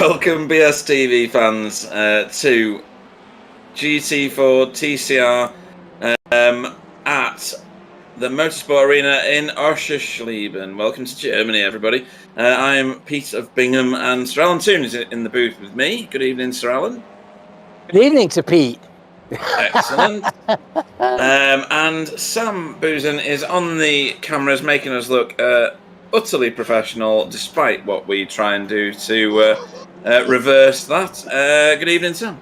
Welcome, BSTV fans, to GT4 TCR at the Motorsport Arena in Oschersleben. Welcome to Germany, everybody. I'm Pete of Bingham, and Sir Alan Toon is in the booth with me. Good evening, Sir Alan. Good evening to Pete. Excellent. And Sam Boozen is on the cameras, making us look utterly professional, despite what we try and do to reverse that. Good evening, Sam.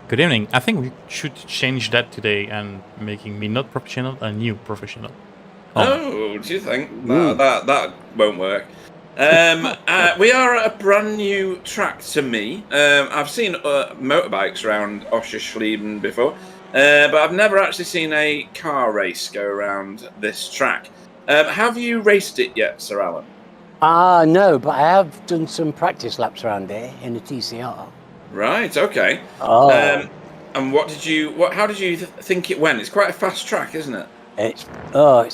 Good evening. I think we should change that today and making me not professional, a new professional. Oh, do you think? That won't work. We are at a brand new track to me. I've seen motorbikes around Oschersleben before, but I've never actually seen a car race go around this track. Have you raced it yet, Sir Alan? No, but I have done some practice laps around here in the TCR. Right. Okay. Oh. And how did you think it went? It's quite a fast track, isn't it? It's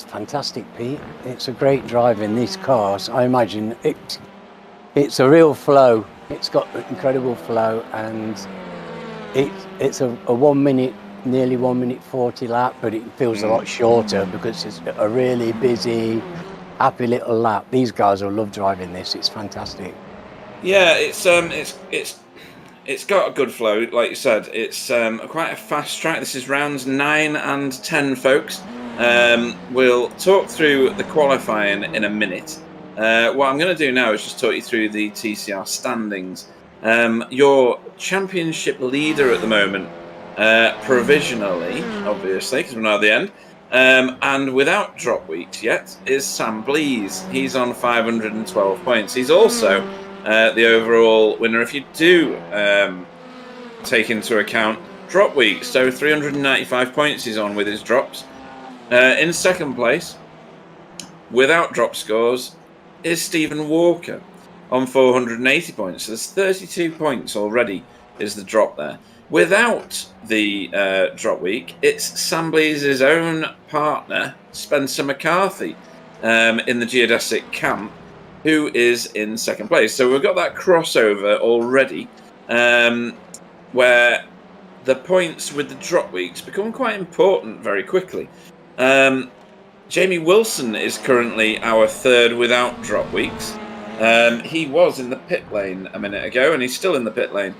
fantastic, Pete. It's a great drive in these cars. I imagine it's a real flow. It's got incredible flow, and it's a 1 minute, nearly 1 minute 40 lap, but it feels a lot shorter because it's a really busy, happy little lap. These guys will love driving this. It's fantastic. Yeah, it's got a good flow, like you said. It's quite a fast track. This is rounds 9 and 10, folks. We'll talk through the qualifying in a minute. What I'm going to do now is just talk you through the TCR standings. Your championship leader at the moment, provisionally, obviously, because we're not at the end, and without drop weeks yet, is Sam Blees. He's on 512 points. He's also the overall winner if you do take into account drop weeks. So 395 points he's on with his drops. In second place, without drop scores, is Stephen Walker on 480 points. So there's 32 points already is the drop there. Without the drop week, it's Sam Blees' own partner, Spencer McCarthy, in the geodesic camp, who is in second place. So we've got that crossover already, where the points with the drop weeks become quite important very quickly. Jamie Wilson is currently our third without drop weeks. He was in the pit lane a minute ago, and he's still in the pit lane.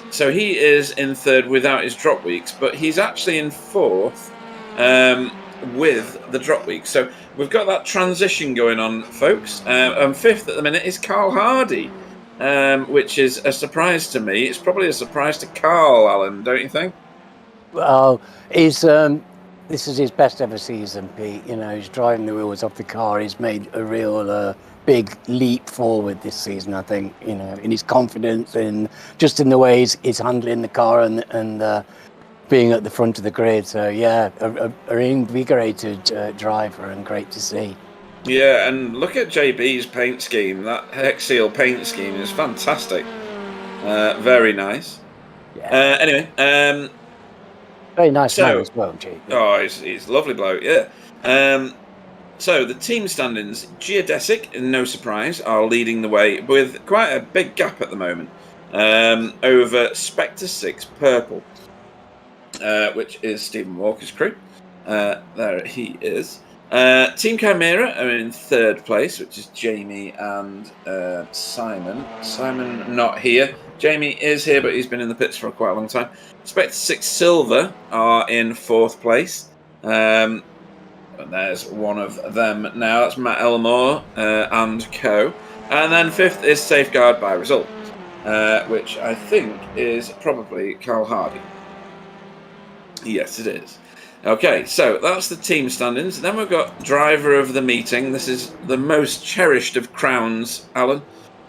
So he is in third without his drop weeks, but he's actually in fourth with the drop weeks. So we've got that transition going on, folks. And fifth at the minute is Carl Hardy, which is a surprise to me. It's probably a surprise to Carl, Alan, don't you think? Well, this is his best ever season, Pete. You know, he's driving the wheels off the car. He's made a real big leap forward this season, I think, you know, in his confidence and just in the way he's handling the car and being at the front of the grid. So, yeah, a reinvigorated driver and great to see. Yeah, and look at JB's paint scheme. That Hex Seal paint scheme is fantastic. Very nice. Yeah. Anyway, very nice man as well, JB. Oh, he's a lovely bloke, yeah. So the team standings, Geodesic, no surprise, are leading the way with quite a big gap at the moment over Spectre 6 Purple, which is Stephen Walker's crew. There he is. Team Chimera are in third place, which is Jamie and Simon. Simon not here. Jamie is here, but he's been in the pits for quite a long time. Spectre 6 Silver are in fourth place. And there's one of them now. That's Matt Elmore and co. And then fifth is Safeguard by Result, which I think is probably Carl Hardy. Yes, it is. Okay, so that's the team standings. Then we've got driver of the meeting. This is the most cherished of crowns, Alan.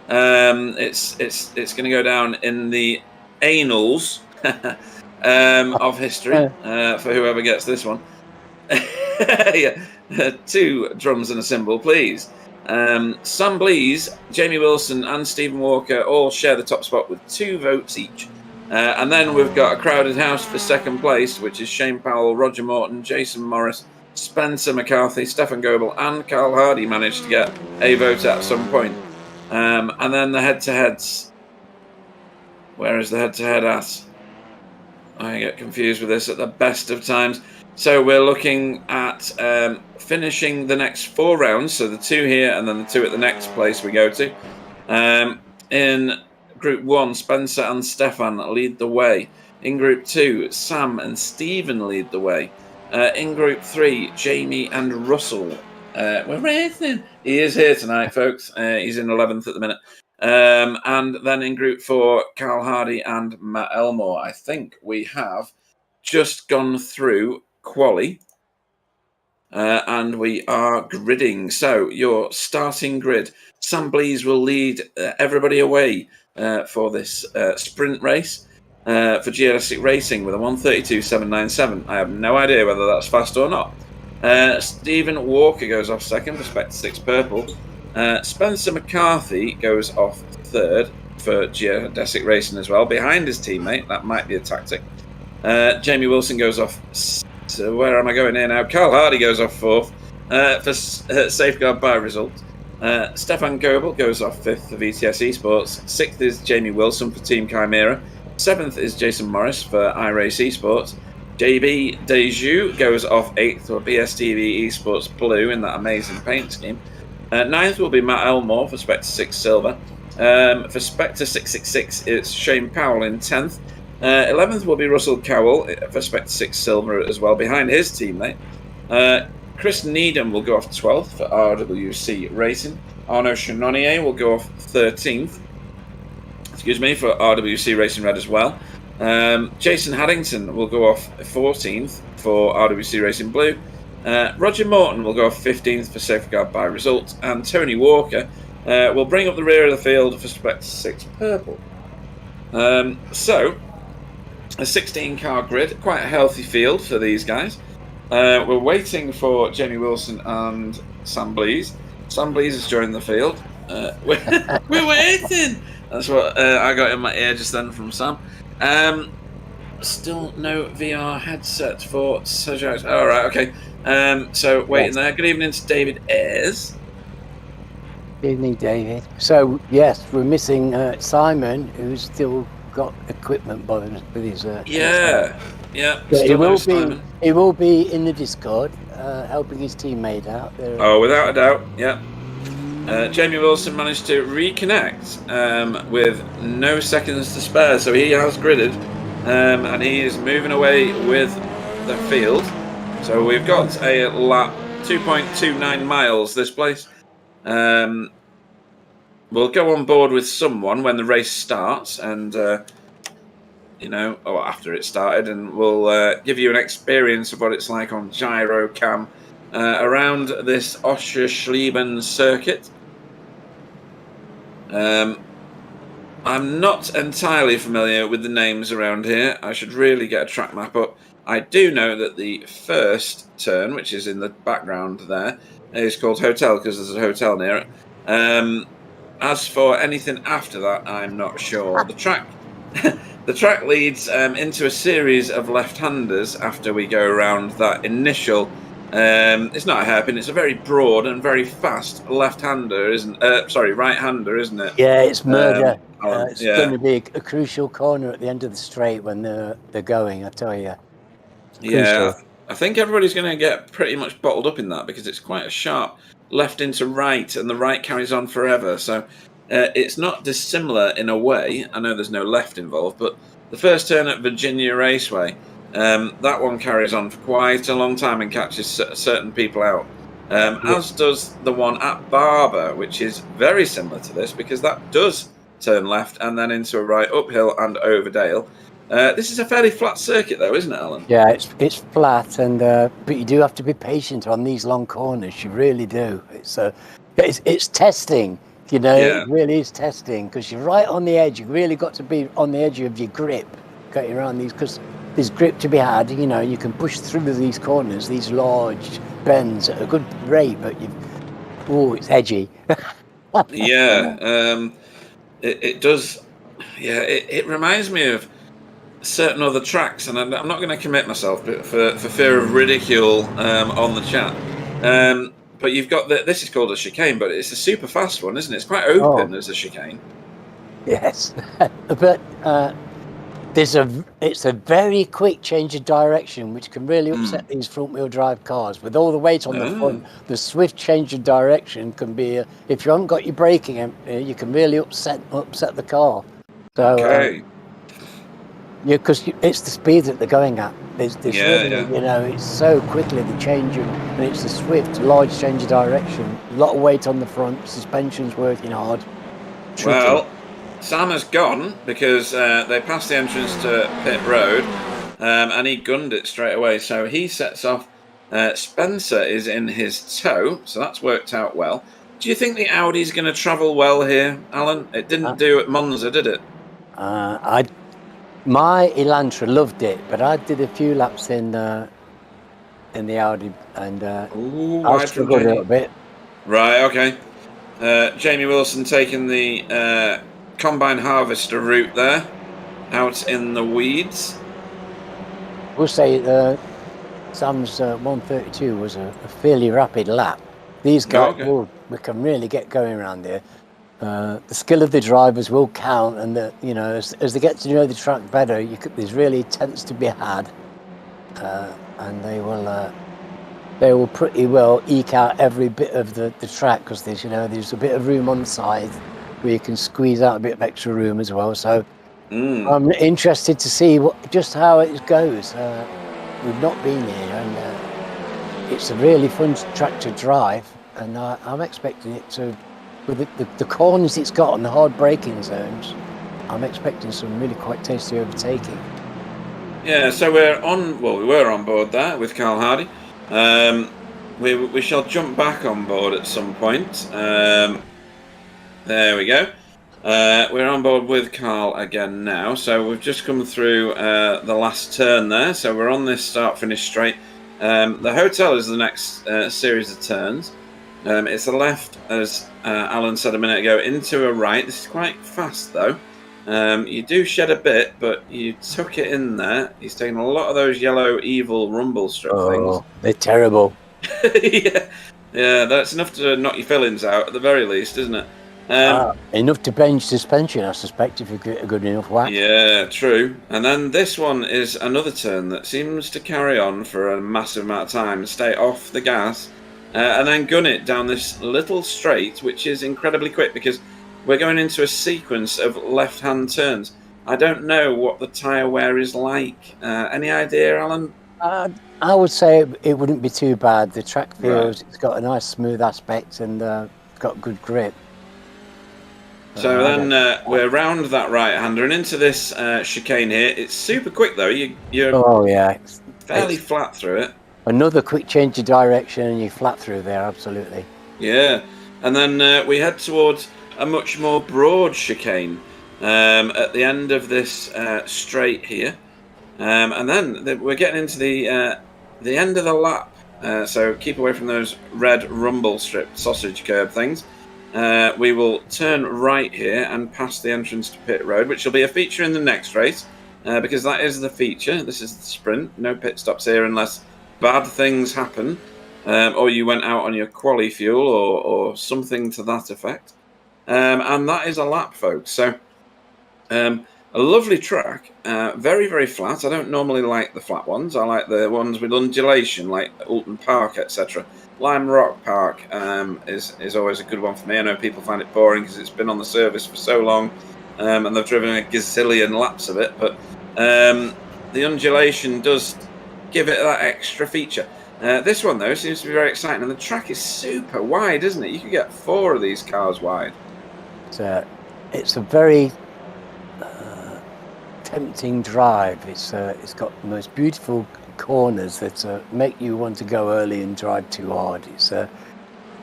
It's going to go down in the annals of history for whoever gets this one. Yeah, 2 drums and a cymbal, please. Sam Blees, Jamie Wilson, and Stephen Walker all share the top spot with 2 votes each. And then we've got a crowded house for second place, which is Shane Powell, Roger Morton, Jason Morris, Spencer McCarthy, Stefan Goebel, and Carl Hardy managed to get a vote at some point. And then the head-to-heads Where is the head-to-head at? I get confused with this at the best of times. So we're looking at finishing the next 4 rounds. So the 2 here and then the 2 at the next place we go to. In Group 1, Spencer and Stefan lead the way. In Group 2, Sam and Stephen lead the way. In Group 3, Jamie and Russell. We're racing. He is here tonight, folks. He's in 11th at the minute. And then in Group 4, Carl Hardy and Matt Elmore. I think we have just gone through quali. And we are gridding. So your starting grid. Sam Blees will lead everybody away for this sprint race for GSC Racing with a 1:32.797. I have no idea whether that's fast or not. Stephen Walker goes off second for Spectre 6 Purple. Spencer McCarthy goes off third for Geodesic Racing as well, behind his teammate. That might be a tactic. Jamie Wilson goes off. So where am I going here now? Carl Hardy goes off fourth for Safeguard by Result. Stefan Goebel goes off fifth for VTS Esports. Sixth is Jamie Wilson for Team Chimera. Seventh is Jason Morris for iRace Esports. JB Dejoux goes off eighth for BSTV Esports Blue in that amazing paint scheme. Ninth will be Matt Elmore for Spectre 6 Silver. For Spectre 666, it's Shane Powell in 10th. 11th will be Russell Cowell for Spectre 6 Silver as well, behind his teammate. Chris Needham will go off 12th for RWC Racing. Arnaud Chenonnier will go off 13th. For RWC Racing Red as well. Jason Haddington will go off 14th for RWC Racing Blue. Roger Morton will go off 15th for Safeguard by Result. And Tony Walker will bring up the rear of the field for Spectre 6 Purple. So, a 16-car grid, quite a healthy field for these guys. We're waiting for Jamie Wilson and Sam Blees. Sam Blees has joined the field. We're waiting! That's what I got in my ear just then from Sam. Still no VR headset for Sergio. All right, okay. So waiting there. Good evening to David Ayres. Good evening, David. So yes, we're missing Simon, who's still got equipment with his. Yeah. He will be in the Discord, helping his teammate out. Oh, without a doubt. Yeah. Jamie Wilson managed to reconnect with no seconds to spare, so he has gridded, and he is moving away with the field. So we've got a lap, 2.29 miles this place. We'll go on board with someone when the race starts, and after it started, and we'll give you an experience of what it's like on gyro cam around this Oschersleben circuit. I'm not entirely familiar with the names around here. I should really get a track map up. I do know that the first turn, which is in the background there, is called Hotel because there's a hotel near it. As for anything after that, I'm not sure. The track leads into a series of left-handers after we go around that initial. It's not a hairpin. It's a very broad and very fast left-hander, right-hander, isn't it? Yeah, it's murder. It's going to be a crucial corner at the end of the straight when they're going. I tell you. Yeah, I think everybody's going to get pretty much bottled up in that because it's quite a sharp left into right, and the right carries on forever. So it's not dissimilar in a way. I know there's no left involved, but the first turn at Virginia Raceway. That one carries on for quite a long time and catches certain people out. As does the one at Barber, which is very similar to this because that does turn left and then into a right uphill and over Dale. This is a fairly flat circuit though, isn't it, Alan? Yeah, it's flat, and but you do have to be patient on these long corners. You really do. It's testing. It really is testing because you're right on the edge. You really got to be on the edge of your grip, getting around these because. There's grip to be had, you can push through these corners, these large bends at a good rate, but it's edgy. Yeah, it does. Yeah, it reminds me of certain other tracks, and I'm not going to commit myself for fear of ridicule on the chat. But you've got this is called a chicane, but it's a super fast one, isn't it? It's quite open as a chicane. Yes, but it's a very quick change of direction, which can really upset these front-wheel drive cars. With all the weight on the front, the swift change of direction can be, if you haven't got your braking, you can really upset the car. So, Okay. yeah, because it's the speed that they're going at. There's really, you know, it's so quickly the changing, and it's a swift, large change of direction. A lot of weight on the front, suspension's working hard. Tricky. Well, Sam has gone because they passed the entrance to pit road, and he gunned it straight away. So he sets off. Spencer is in his tow, so that's worked out well. Do you think the Audi's going to travel well here, Alan? It didn't do at Monza, did it? My Elantra loved it, but I did a few laps in the Audi, and I struggled a little bit. Right, okay. Jamie Wilson taking the combine harvester route there, out in the weeds. We'll say Sam's 132 was a fairly rapid lap. These guys, we can really get going around here. The skill of the drivers will count, and you know, as they get to know the track better, there's really tenths to be had, and they will pretty well eke out every bit of the track, because there's a bit of room on the side where you can squeeze out a bit of extra room as well. So I'm interested to see just how it goes. We've not been here, and it's a really fun track to drive, and I'm expecting it to. With the corners it's got and the hard braking zones, I'm expecting some really quite tasty overtaking. Yeah, so we were on board there with Carl Hardy. We shall jump back on board at some point. There we go. We're on board with Carl again now. So we've just come through the last turn there. So we're on this start-finish straight. The hotel is the next series of turns. It's a left, as Alan said a minute ago, into a right. This is quite fast, though. You do shed a bit, but you took it in there. He's taking a lot of those yellow evil rumble strip things. They're terrible. yeah, that's enough to knock your fillings out, at the very least, isn't it? Enough to bend suspension, I suspect, if you get a good enough whack. Yeah, true. And then this one is another turn that seems to carry on for a massive amount of time, stay off the gas, and then gun it down this little straight, which is incredibly quick because we're going into a sequence of left-hand turns. I don't know what the tyre wear is like. Any idea, Alan? I would say it wouldn't be too bad. The track feels it's got a nice smooth aspect and got good grip. So then we're round that right-hander and into this chicane here. It's super quick though. You're fairly flat through it. Another quick change of direction and you're flat through there, absolutely. Yeah, and then we head towards a much more broad chicane at the end of this straight here, and then we're getting into the end of the lap. So keep away from those red rumble strip sausage curb things. We will turn right here and pass the entrance to pit road, which will be a feature in the next race, because that is the feature. This is the sprint. No pit stops here unless bad things happen, or you went out on your quali fuel or something to that effect. And that is a lap, folks. So a lovely track, very, very flat. I don't normally like the flat ones. I like the ones with undulation, like Alton Park, etc. Lime Rock Park is always a good one for me. I know people find it boring because it's been on the service for so long, and they've driven a gazillion laps of it. But the undulation does give it that extra feature. This one, though, seems to be very exciting. And the track is super wide, isn't it? You could get 4 of these cars wide. It's a very tempting drive. It's got the most beautiful corners that make you want to go early and drive too hard.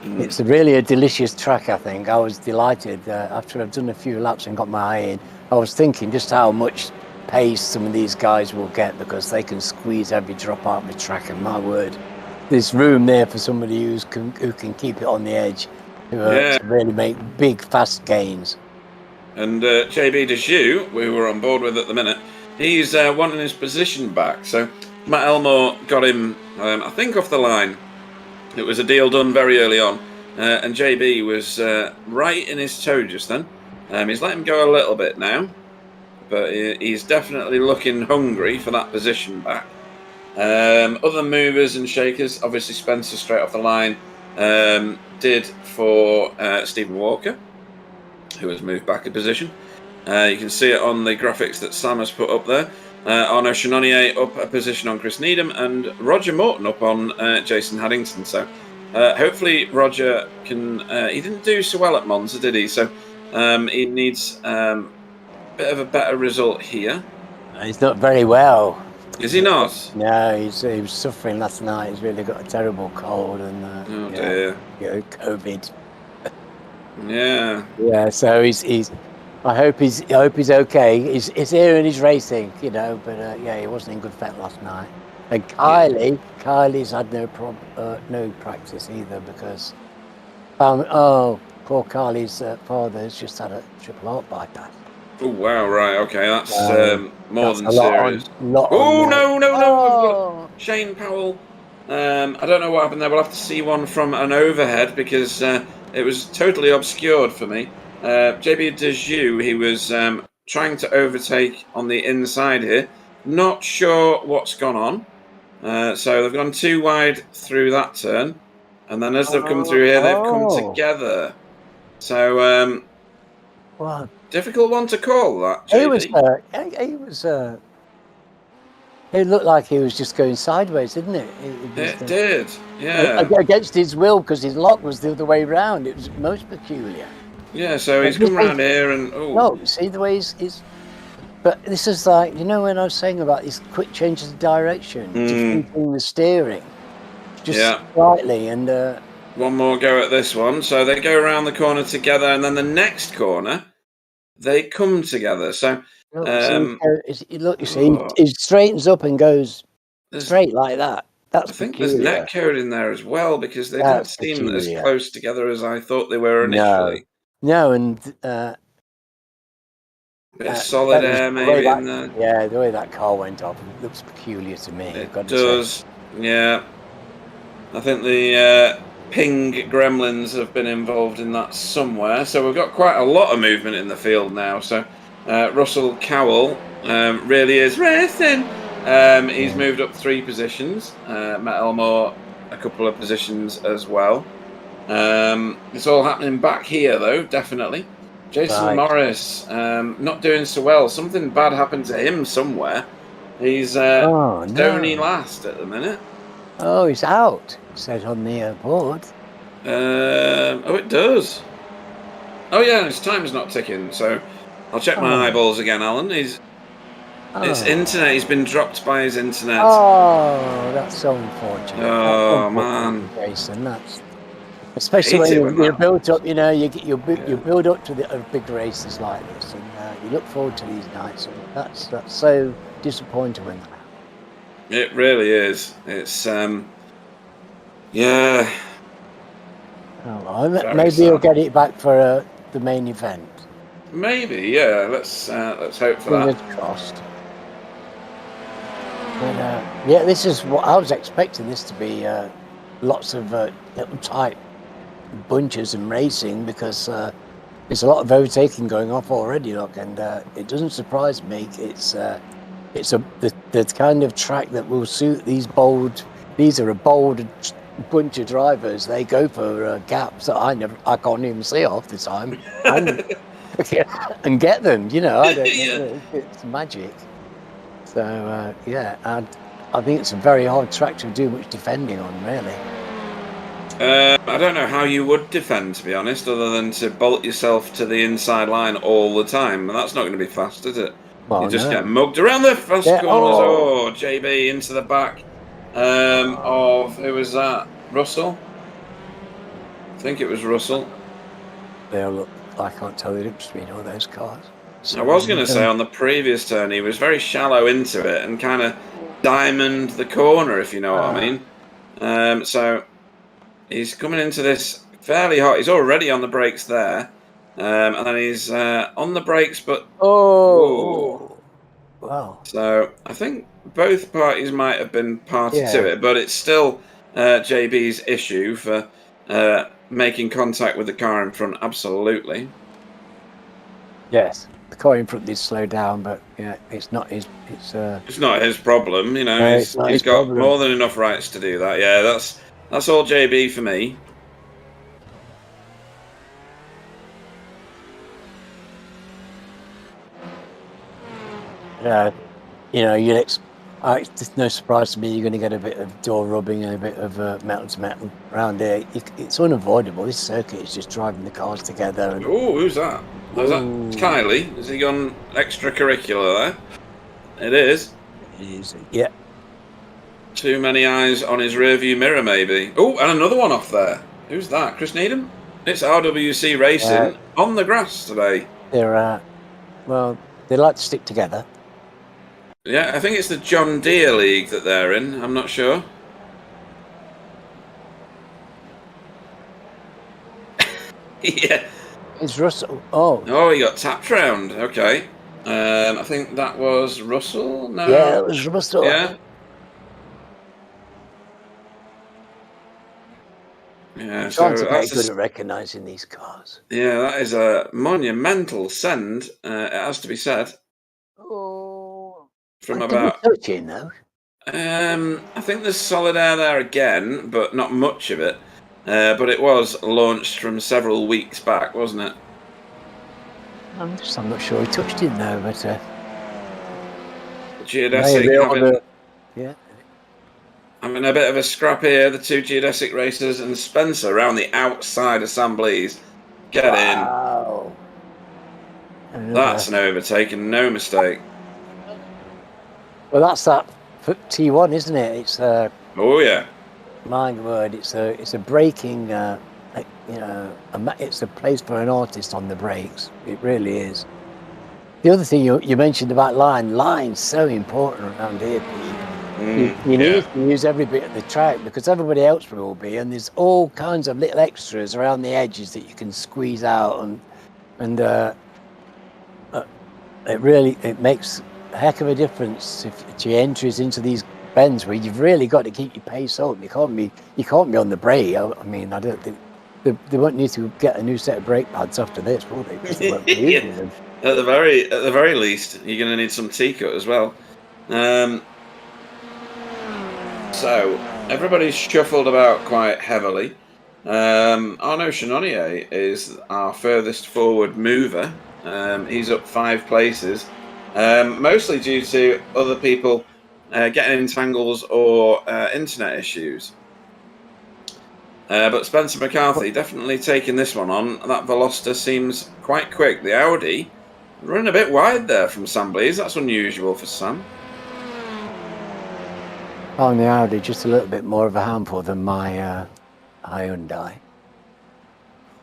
It's really a delicious track, I think. I was delighted after I've done a few laps and got my eye in. I was thinking just how much pace some of these guys will get because they can squeeze every drop out of the track, and my word, there's room there for somebody who can keep it on the edge to really make big fast gains. And JB Deschutes, we were on board with at the minute, he's wanting his position back, so Matt Elmore got him I think off the line. It was a deal done very early on, and JB was right in his toe just then. He's let him go a little bit now, but he's definitely looking hungry for that position back. Other movers and shakers, obviously Spencer straight off the line did for Stephen Walker, who has moved back a position. You can see it on the graphics that Sam has put up there. Arnaud Chenonnier up a position on Chris Needham, and Roger Morton up on Jason Haddington. So hopefully Roger can... he didn't do so well at Monza, did he? So he needs a bit of a better result here. He's not very well. Is he not? No, he was suffering last night. He's really got a terrible cold and Oh dear. COVID. Yeah. Yeah, so he's. I hope he's okay. He's here and he's racing, you know. But yeah, he wasn't in good form last night. And Kylie's had no practice either because poor Kylie's father's just had a triple heart bypass. Oh wow! Right, okay, that's more than serious. Oh no! Shane Powell. I don't know what happened there. We'll have to see one from an overhead because it was totally obscured for me. JB Dejoux, he was trying to overtake on the inside here. Not sure what's gone on. So they've gone too wide through that turn, and then as they've come through here, they've come together. So well, difficult one to call that. JB. He was. It looked like he was just going sideways, didn't it? It did, yeah. Against his will, because his lock was the other way round. It was most peculiar. Yeah, so he's come around here and... No, see the way he's... But this is like, you know when I was saying about these quick changes of direction, defeating the steering, just slightly, and... One more go at this one. So they go around the corner together, and then the next corner, they come together. So... Look, you see, he straightens up and goes straight like that. That's I think peculiar. there's net code in there as well, because they didn't seem as close together as I thought they were initially. No, and... bit of solid air maybe in there. Yeah, the way that car went off looks peculiar to me. It does, yeah. I think the ping gremlins have been involved in that somewhere. So we've got quite a lot of movement in the field now. So Russell Cowell really is racing. He's moved up 3 positions. Matt Elmore a couple of positions as well. It's all happening back here though, definitely. Jason Morris not doing so well. Something bad happened to him somewhere. He's stony last at the minute. Oh, he's out. It says on the board. Oh, it does. Oh yeah, his time's not ticking. So I'll check my eyeballs again, Alan. His internet. He's been dropped by his internet. Oh, that's so unfortunate. Oh man, Jason, that's especially when you're built up. You know, you build up to the big races like this, and you look forward to these nights. And that's so disappointing when that happens. It really is. It's yeah. Oh, well, maybe he'll get it back for the main event. Maybe, yeah. Let's hope for that. Fingers crossed. But, yeah, this is what I was expecting. This to be lots of little tight bunches and racing because there's a lot of overtaking going off already. Look, and it doesn't surprise me. It's the kind of track that will suit these bold. These are a bold bunch of drivers. They go for gaps that I can't even see half the time, and get them. You know, I don't know. It's magic. So yeah, I think it's a very hard track to do much defending on, really. I don't know how you would defend, to be honest, other than to bolt yourself to the inside line all the time, and that's not going to be fast, is it? Well, you just get mugged around the first corners. Oh, JB into the back of, who was that? Russell? I think it was Russell. They all look, I can't tell the difference between all those cars. So, I was going to say on the previous turn, he was very shallow into it and kind of diamond the corner, if you know what I mean. So he's coming into this fairly hot. He's already on the brakes there. And then he's on the brakes, but... Oh! Wow. So I think both parties might have been party to it, but it's still JB's issue for making contact with the car in front, absolutely. Yes, the car in front did slow down, but yeah, it's not his. It's not his problem, you know. No, it's not He's his got problem. more than enough rights to do that. Yeah, that's all JB for me. Yeah, it's no surprise to me you're going to get a bit of door rubbing and a bit of metal to metal around here. It's unavoidable. This circuit is just driving the cars together. And, Oh, who's that? Is that Kylie? Has he gone extracurricular there? It is. Yeah. Too many eyes on his rearview mirror, maybe. Oh, and another one off there. Who's that? Chris Needham? It's RWC Racing on the grass today. They're they like to stick together. Yeah, I think it's the John Deere League that they're in. I'm not sure. Yeah. It's Russell. Oh, he got tapped round. Okay. I think that was Russell. No. Yeah, it was Russell. Yeah. Yeah, so that's good at recognising these cars. Yeah, that is a monumental send. It has to be said. Oh, from about touching though. I think there's solid air there again, but not much of it. But it was launched from several weeks back, wasn't it? I'm not sure he touched him though, but Geodesic having a bit of a scrap here, the two Geodesic racers, and Spencer around the outside assemblies. Get in. That's an overtaken, no mistake. Well, that's that T1, isn't it? It's oh yeah. My word, it's a braking. It's a place for an artist on the brakes. It really is. The other thing you mentioned about line's so important around here, Pete. You need to use every bit of the track because everybody else will be, and there's all kinds of little extras around the edges that you can squeeze out, and it makes a heck of a difference if your entries into these bends where you've really got to keep your pace up. You can't be on the brake. I mean, I don't think they won't need to get a new set of brake pads after this, will they? Because they won't be using them. At the very least, you're going to need some T-cut as well. So everybody's shuffled about quite heavily. Arnaud Chenonnier is our furthest forward mover. He's up 5 places, mostly due to other people getting in tangles or internet issues. But Spencer McCarthy definitely taking this one on. That Veloster seems quite quick. The Audi running a bit wide there from Sam Blease. That's unusual for Sam. On the Audi, just a little bit more of a handful than my Hyundai. I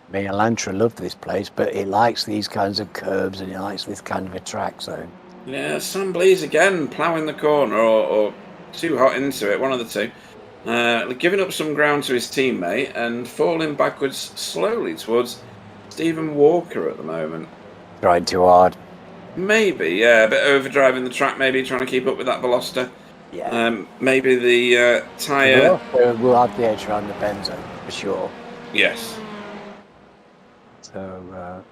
mean, Elantra loved this place, but it likes these kinds of curbs and it likes this kind of a track zone. Yeah, Sam Blease again, ploughing the corner or too hot into it, one of the two. Giving up some ground to his teammate and falling backwards slowly towards Stephen Walker at the moment. Trying too hard. Maybe, yeah, a bit overdriving the track, maybe trying to keep up with that Veloster. Yeah. Maybe the tyre... We'll have the edge around the Benzo, for sure. Yes. So,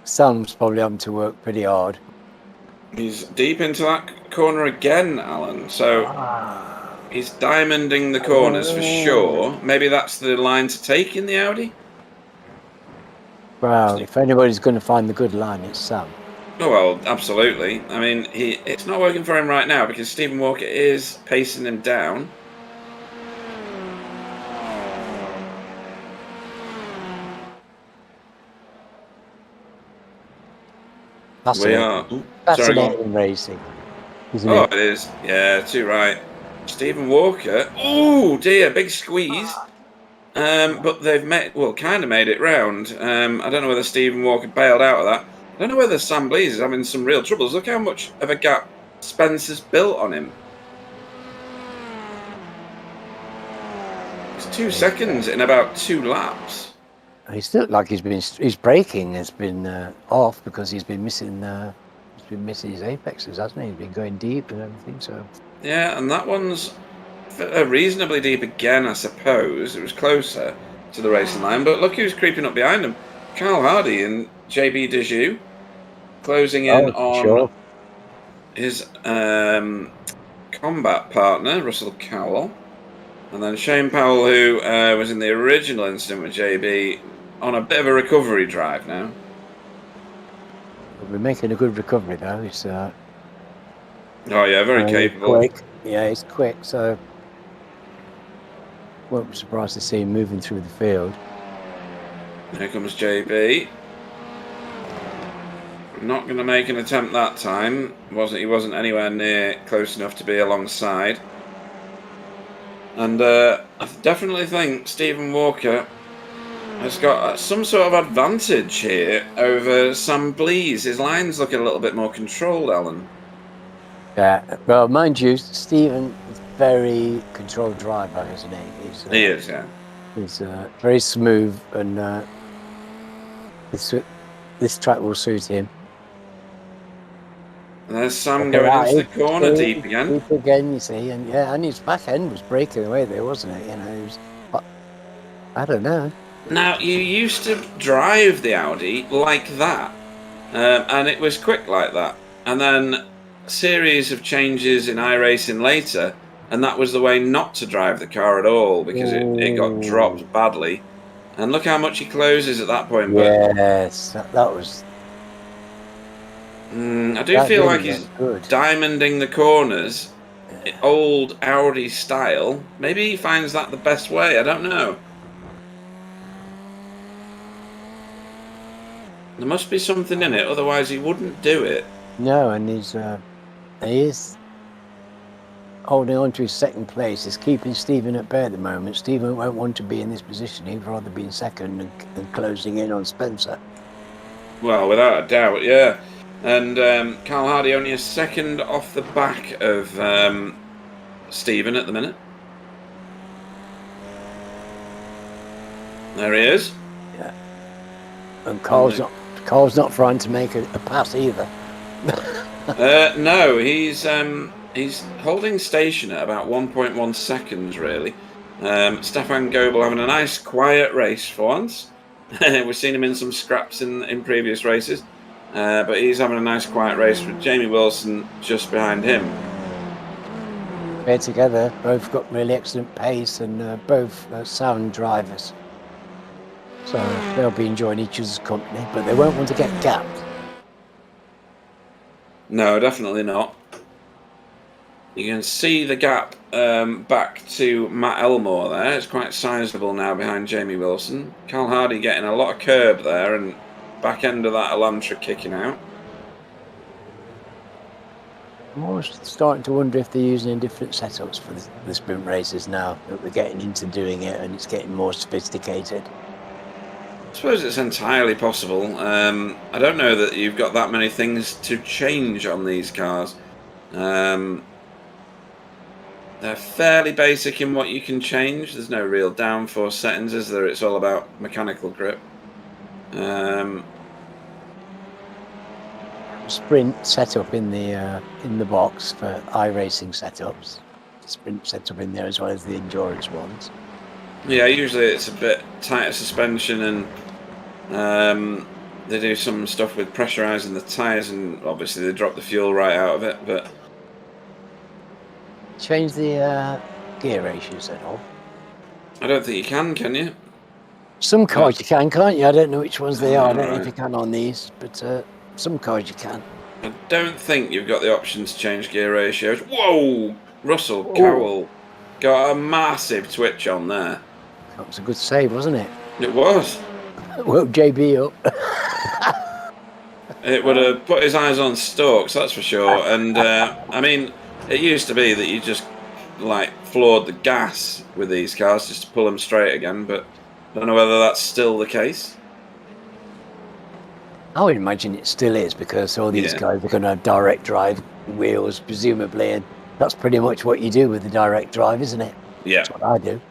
Sam's probably having to work pretty hard. He's deep into that corner again, Alan. So he's diamonding the corners for sure. Maybe that's the line to take in the Audi. Well, if anybody's going to find the good line, it's Sam. Oh, well, absolutely. I mean, it's not working for him right now because Stephen Walker is pacing him down. Fascinating racing, isn't it? Oh, it is. Yeah, too right. Stephen Walker. Oh dear, big squeeze. But they've kind of made it round. I don't know whether Stephen Walker bailed out of that. I don't know whether Sam Blease is having some real troubles. Look how much of a gap Spencer's built on him. It's 2 seconds in about 2 laps. He's looked like his braking has been off because he's been missing his apexes, hasn't he? He's been going deep and everything. So yeah, and that one's reasonably deep again, I suppose. It was closer to the racing line, but look who's creeping up behind him. Carl Hardy in JB Dejoux, closing in on sure. his combat partner, Russell Cowell. And then Shane Powell, who was in the original incident with JB, on a bit of a recovery drive now. We're making a good recovery though. It's Oh yeah, very capable. quick. Yeah, it's quick, so won't be surprised to see him moving through the field. Here comes JB. Not going to make an attempt that time. He wasn't anywhere near close enough to be alongside. And I definitely think Stephen Walker has got some sort of advantage here over Sam Blease. His line's looking a little bit more controlled, Alan. Yeah, well, mind you, Stephen is very controlled driver, isn't he? He is, yeah. He's very smooth, and this track will suit him. And there's Sam going into the corner deep again. Deep again, you see, and his back end was breaking away there, wasn't it? You know, it was, I don't know. Now, you used to drive the Audi like that, and it was quick like that. And then a series of changes in iRacing later, and that was the way not to drive the car at all, because it got dropped badly. And look how much he closes at that point. Yes, that was... I do feel like he's diamonding the corners, old Audi style. Maybe he finds that the best way, I don't know. There must be something in it, otherwise he wouldn't do it. No, and he is holding on to his second place. He's keeping Stephen at bay at the moment. Stephen won't want to be in this position. He'd rather be in second and closing in on Spencer. Well, without a doubt, yeah. And Carl Hardy only a second off the back of Stephen at the minute. There he is. Yeah. And Carl's not trying to make a pass either. No, he's holding station at about 1.1 seconds, really. Stefan Goebel having a nice, quiet race for once. We've seen him in some scraps in previous races. But he's having a nice, quiet race with Jamie Wilson just behind him. They're together, both got really excellent pace and both sound drivers. So they'll be enjoying each other's company, but they won't want to get gapped. No, definitely not. You can see the gap back to Matt Elmore there. It's quite sizable now behind Jamie Wilson. Carl Hardy getting a lot of curb there and back end of that Elantra kicking out. I'm always starting to wonder if they're using different setups for the sprint races now, that we're getting into doing it and it's getting more sophisticated. I suppose it's entirely possible. I don't know that you've got that many things to change on these cars. They're fairly basic in what you can change. There's no real downforce settings, is there? It's all about mechanical grip. Sprint setup in the box for iRacing setups. Sprint setup in there as well as the endurance ones. Yeah, usually it's a bit tighter suspension, and they do some stuff with pressurising the tyres, and obviously they drop the fuel right out of it. But change the gear ratios at all? I don't think you can you? Some cars you can, can't you? I don't know which ones they are. I don't know Right. if you can on these, but some cars you can. I don't think you've got the option to change gear ratios. Whoa! Russell Cowell got a massive twitch on there. That was a good save, wasn't it? It was. Woke JB up. It would have put his eyes on Stokes, that's for sure. And I mean, it used to be that you just like floored the gas with these cars just to pull them straight again, but I don't know whether that's still the case. I would imagine it still is, because all these guys are going to have direct drive wheels, presumably, and that's pretty much what you do with the direct drive, isn't it? Yeah. That's what I do.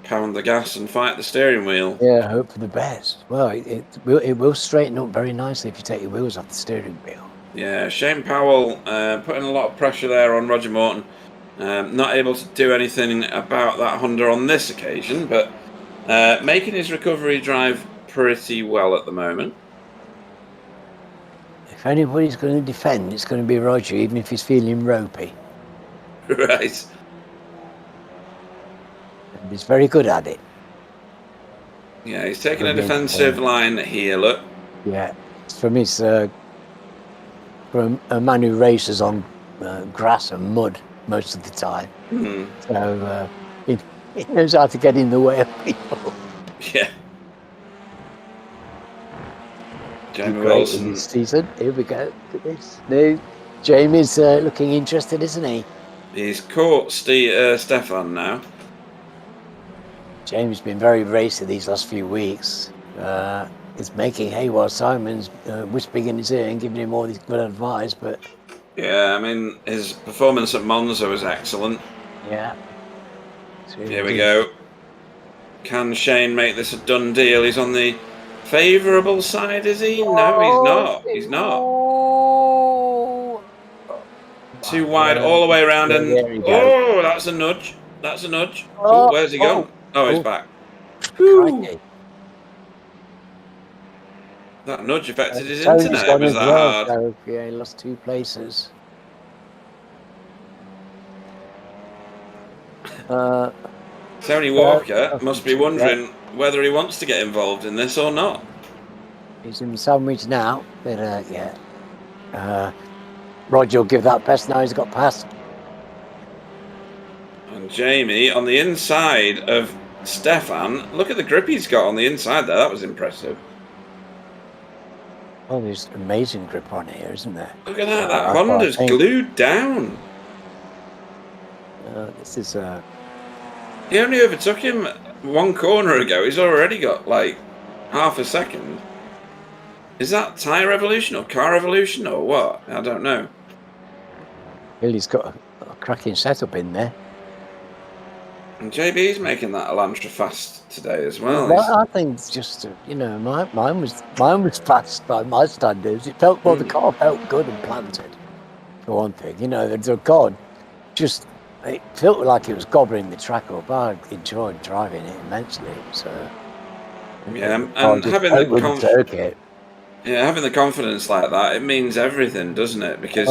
Pound the gas and fight the steering wheel. Yeah, hope for the best. Well, it will straighten up very nicely if you take your wheels off the steering wheel. Yeah, Shane Powell putting a lot of pressure there on Roger Morton. Not able to do anything about that Honda on this occasion, but Making his recovery drive pretty well at the moment. If anybody's going to defend, it's going to be Roger, even if he's feeling ropey. Right. And he's very good at it. Yeah, he's taking a defensive line here, look. Yeah, it's from his from a man who races on grass and mud most of the time. So he knows how to get in the way of people. Yeah. Jamie Wilson. This season. Here we go. Look at this. No, Jamie's looking interested, isn't he? He's caught Stefan now. Jamie's been very racy these last few weeks. He's making hay while Simon's whispering in his ear and giving him all this good advice, but... Yeah, I mean, his performance at Monza was excellent. Yeah. Here we go. Can Shane make this a done deal? He's on the favourable side, is he? No, he's not. He's not. Too wide all the way around, and oh, that's a nudge. That's a nudge. Oh, where's he gone? Oh, he's back. That nudge affected his internet. It was that hard. So, yeah, he lost 2 places. Tony Walker must be wondering whether he wants to get involved in this or not. He's in the sandwich now, but Roger will give that best now he's got past. And Jamie on the inside of Stefan. Look at the grip he's got on the inside there. That was impressive. Oh, there's amazing grip on here, isn't there? Look at that. That Honda's glued down. This is... He only overtook him 1 corner ago. He's already got like half a second. Is that tyre revolution or car revolution or what? I don't know. Well, he's got a cracking setup in there. And JB's making that Elantra fast today as well. Well, I think it's just mine was fast by my standards. It felt the car felt good and planted. For one thing, the God just it felt like it was gobbling the track up. I enjoyed driving it immensely. So yeah, and having the having the confidence like that, it means everything, doesn't it? Because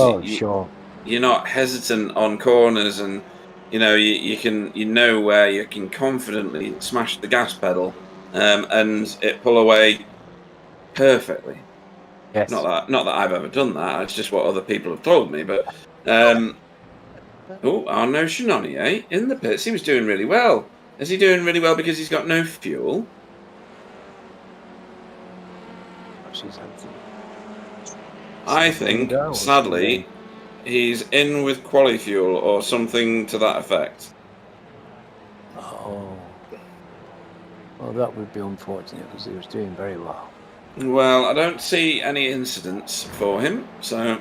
you're not hesitant on corners, and you know where you can confidently smash the gas pedal, and it pull away perfectly. Yes. Not that I've ever done that. It's just what other people have told me. But Arnaud Chenonnier in the pits. He was doing really well. Is he doing really well because he's got no fuel? I think, sadly, he's in with quali fuel or something to that effect. Oh. Well, that would be unfortunate because he was doing very well. Well, I don't see any incidents for him, so...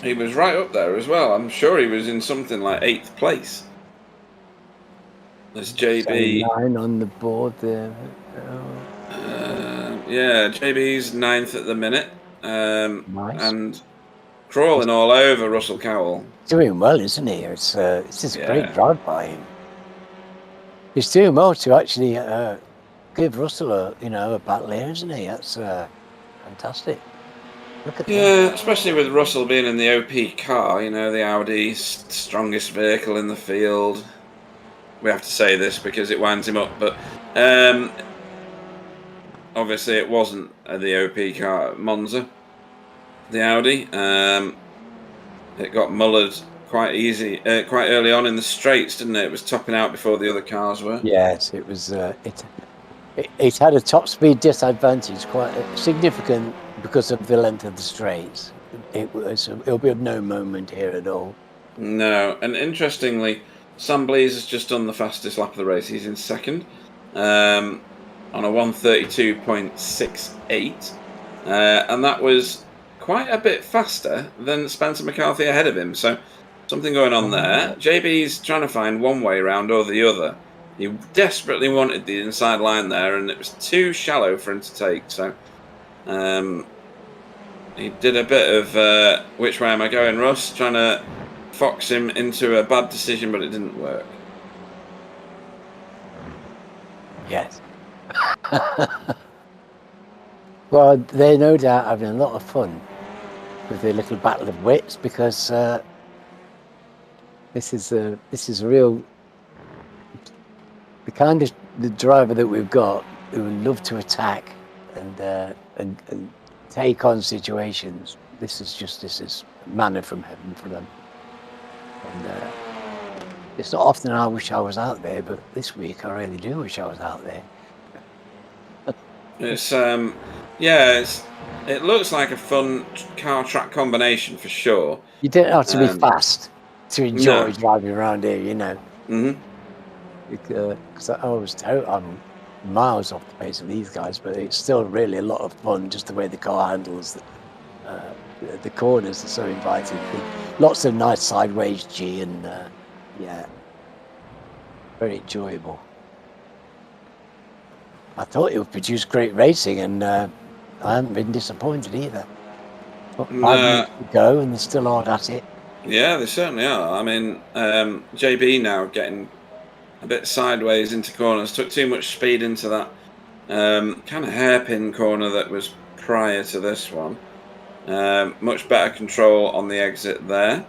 He was right up there as well. I'm sure he was in something like 8th place. There's JB... 9 on the board there. Yeah, JB's 9th at the minute. Nice. And crawling all over Russell Cowell. Doing well, isn't he? It's just a great drive by him. He's doing well to actually give Russell a battle here, isn't he? That's fantastic. Look at that. Especially with Russell being in the OP car, the Audi strongest vehicle in the field. We have to say this because it winds him up, but obviously it wasn't the OP car at Monza, the Audi. It got mullered quite early on in the straights, didn't it? It was topping out before the other cars were. Yes, it was. It had a top speed disadvantage, quite significant because of the length of the straights. It'll be of no moment here at all. No, and interestingly, Sam Blease has just done the fastest lap of the race. He's in second on a 1:32.68, and that was quite a bit faster than Spencer McCarthy ahead of him. So something going on there. JB's trying to find one way round or the other. He desperately wanted the inside line there, and it was too shallow for him to take. So he did a bit of which way am I going, Russ? Trying to fox him into a bad decision, but it didn't work. Yes. Well, they're no doubt having a lot of fun with their little battle of wits, because this is a real, the kind of the driver that we've got who would love to attack and take on situations. This is manna from heaven for them. And it's not often I wish I was out there, but this week I really do wish I was out there. It's it looks like a fun car track combination for sure. You don't have to be fast to enjoy No. driving around here, you know. Mm-hmm. Because I'm miles off the pace of these guys, but it's still really a lot of fun, just the way the car handles the corners are so inviting. Lots of nice sideways G, and yeah, very enjoyable. I thought it would produce great racing, and I haven't been disappointed either. Got 5 minutes to go, and they're still hard at it. Yeah, they certainly are. I mean, JB now getting a bit sideways into corners, took too much speed into that kind of hairpin corner that was prior to this one. Much better control on the exit there.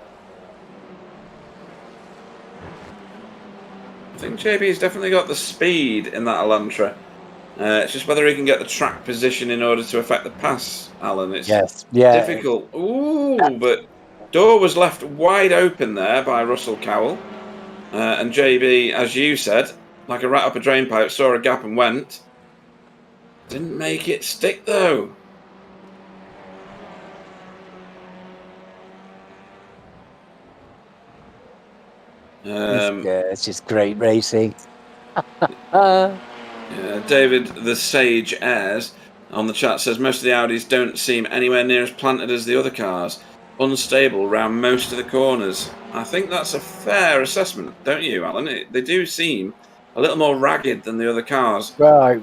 I think JB's definitely got the speed in that Elantra. It's just whether he can get the track position in order to affect the pass, Alan. It's difficult. Ooh, but door was left wide open there by Russell Cowell. And JB, as you said, like a rat up a drain pipe, saw a gap and went. Didn't make it stick, though. It's just great racing. David, the Sage Airs, on the chat says most of the Audis don't seem anywhere near as planted as the other cars. Unstable round most of the corners. I think that's a fair assessment, don't you, Alan? They do seem a little more ragged than the other cars. Well,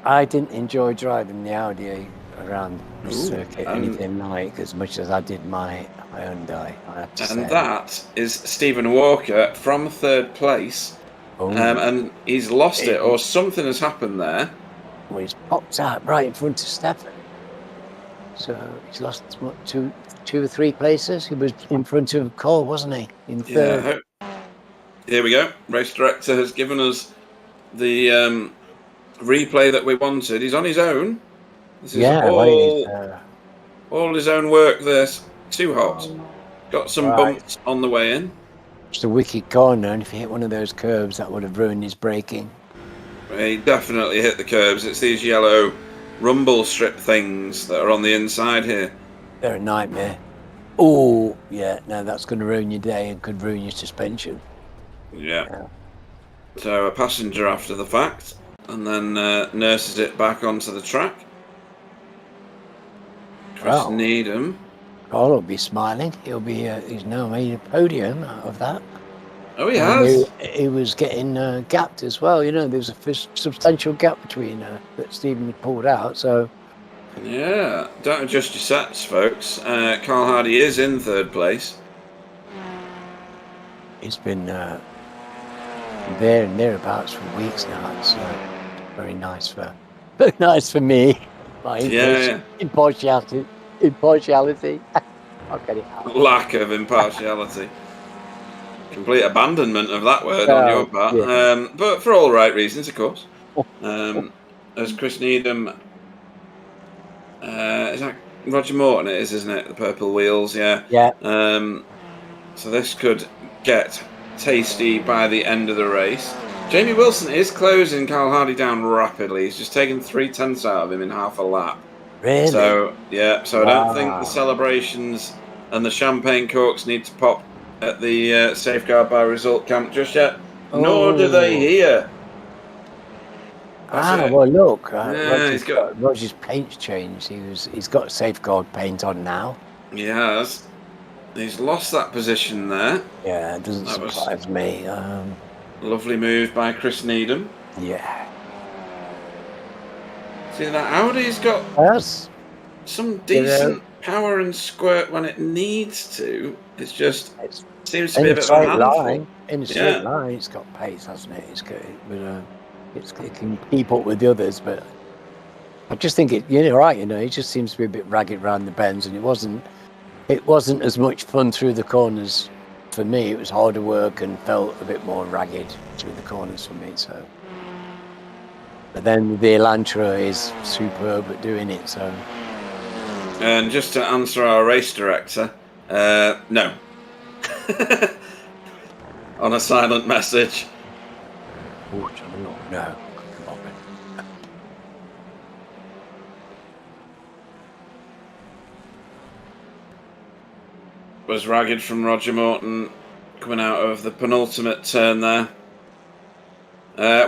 I didn't enjoy driving the Audi around the circuit anything like as much as I did my Hyundai, I have to say. And that is Stephen Walker from third place. And he's lost it, or something has happened there. Well, he's popped out right in front of Stefan. So he's lost, what, two or three places? He was in front of Cole, wasn't he? In third. Yeah. Here we go. Race director has given us the replay that we wanted. He's on his own. This is all his own work. This too hot. Got some bumps on the way in. It's a wicked corner, and if he hit one of those curbs, that would have ruined his braking. He definitely hit the curbs. It's these yellow rumble strip things that are on the inside here. They're a nightmare. Oh, yeah, no, that's going to ruin your day and could ruin your suspension. Yeah. So a passenger after the fact, and then nurses it back onto the track. Chris Needham. Carl will be smiling. He's now made a podium out of that. Oh, he has. He was getting gapped as well. You know, there was a substantial gap between that Stephen had pulled out. So, yeah, don't adjust your sets, folks. Carl Hardy is in third place. He's been there and thereabouts for weeks now. It's very nice for me. My impartiality. I'll get it out. Lack of impartiality. Complete abandonment of that word on your part. Yeah. But for all the right reasons, of course. As Chris Needham, is that Roger Morton? It is, isn't it? The purple wheels, yeah. Yeah. So this could get tasty by the end of the race. Jamie Wilson is closing Carl Hardy down rapidly. He's just taken 3/10 out of him in half a lap. Really? So, yeah. So I don't think the celebrations and the champagne corks need to pop at the safeguard by result camp just yet. Nor do they here. Well, look. He's got Roger's paint's changed. He's got safeguard paint on now. He has. He's lost that position there. Yeah, it doesn't surprise me. Lovely move by Chris Needham. Yeah. See that Audi's got some decent power and squirt when it needs to. It's just seems to in be a a bit of a straight handful. line. In a straight line, it's got pace, hasn't it? It's good, but it can keep up with the others. But I just think you're right. It just seems to be a bit ragged around the bends, and it wasn't as much fun through the corners for me. It was harder work and felt a bit more ragged through the corners for me. So, but then the Elantra is superb at doing it. So, and just to answer our race director, no. On a silent message. Fortunately, no. Was ragged from Roger Morton coming out of the penultimate turn there.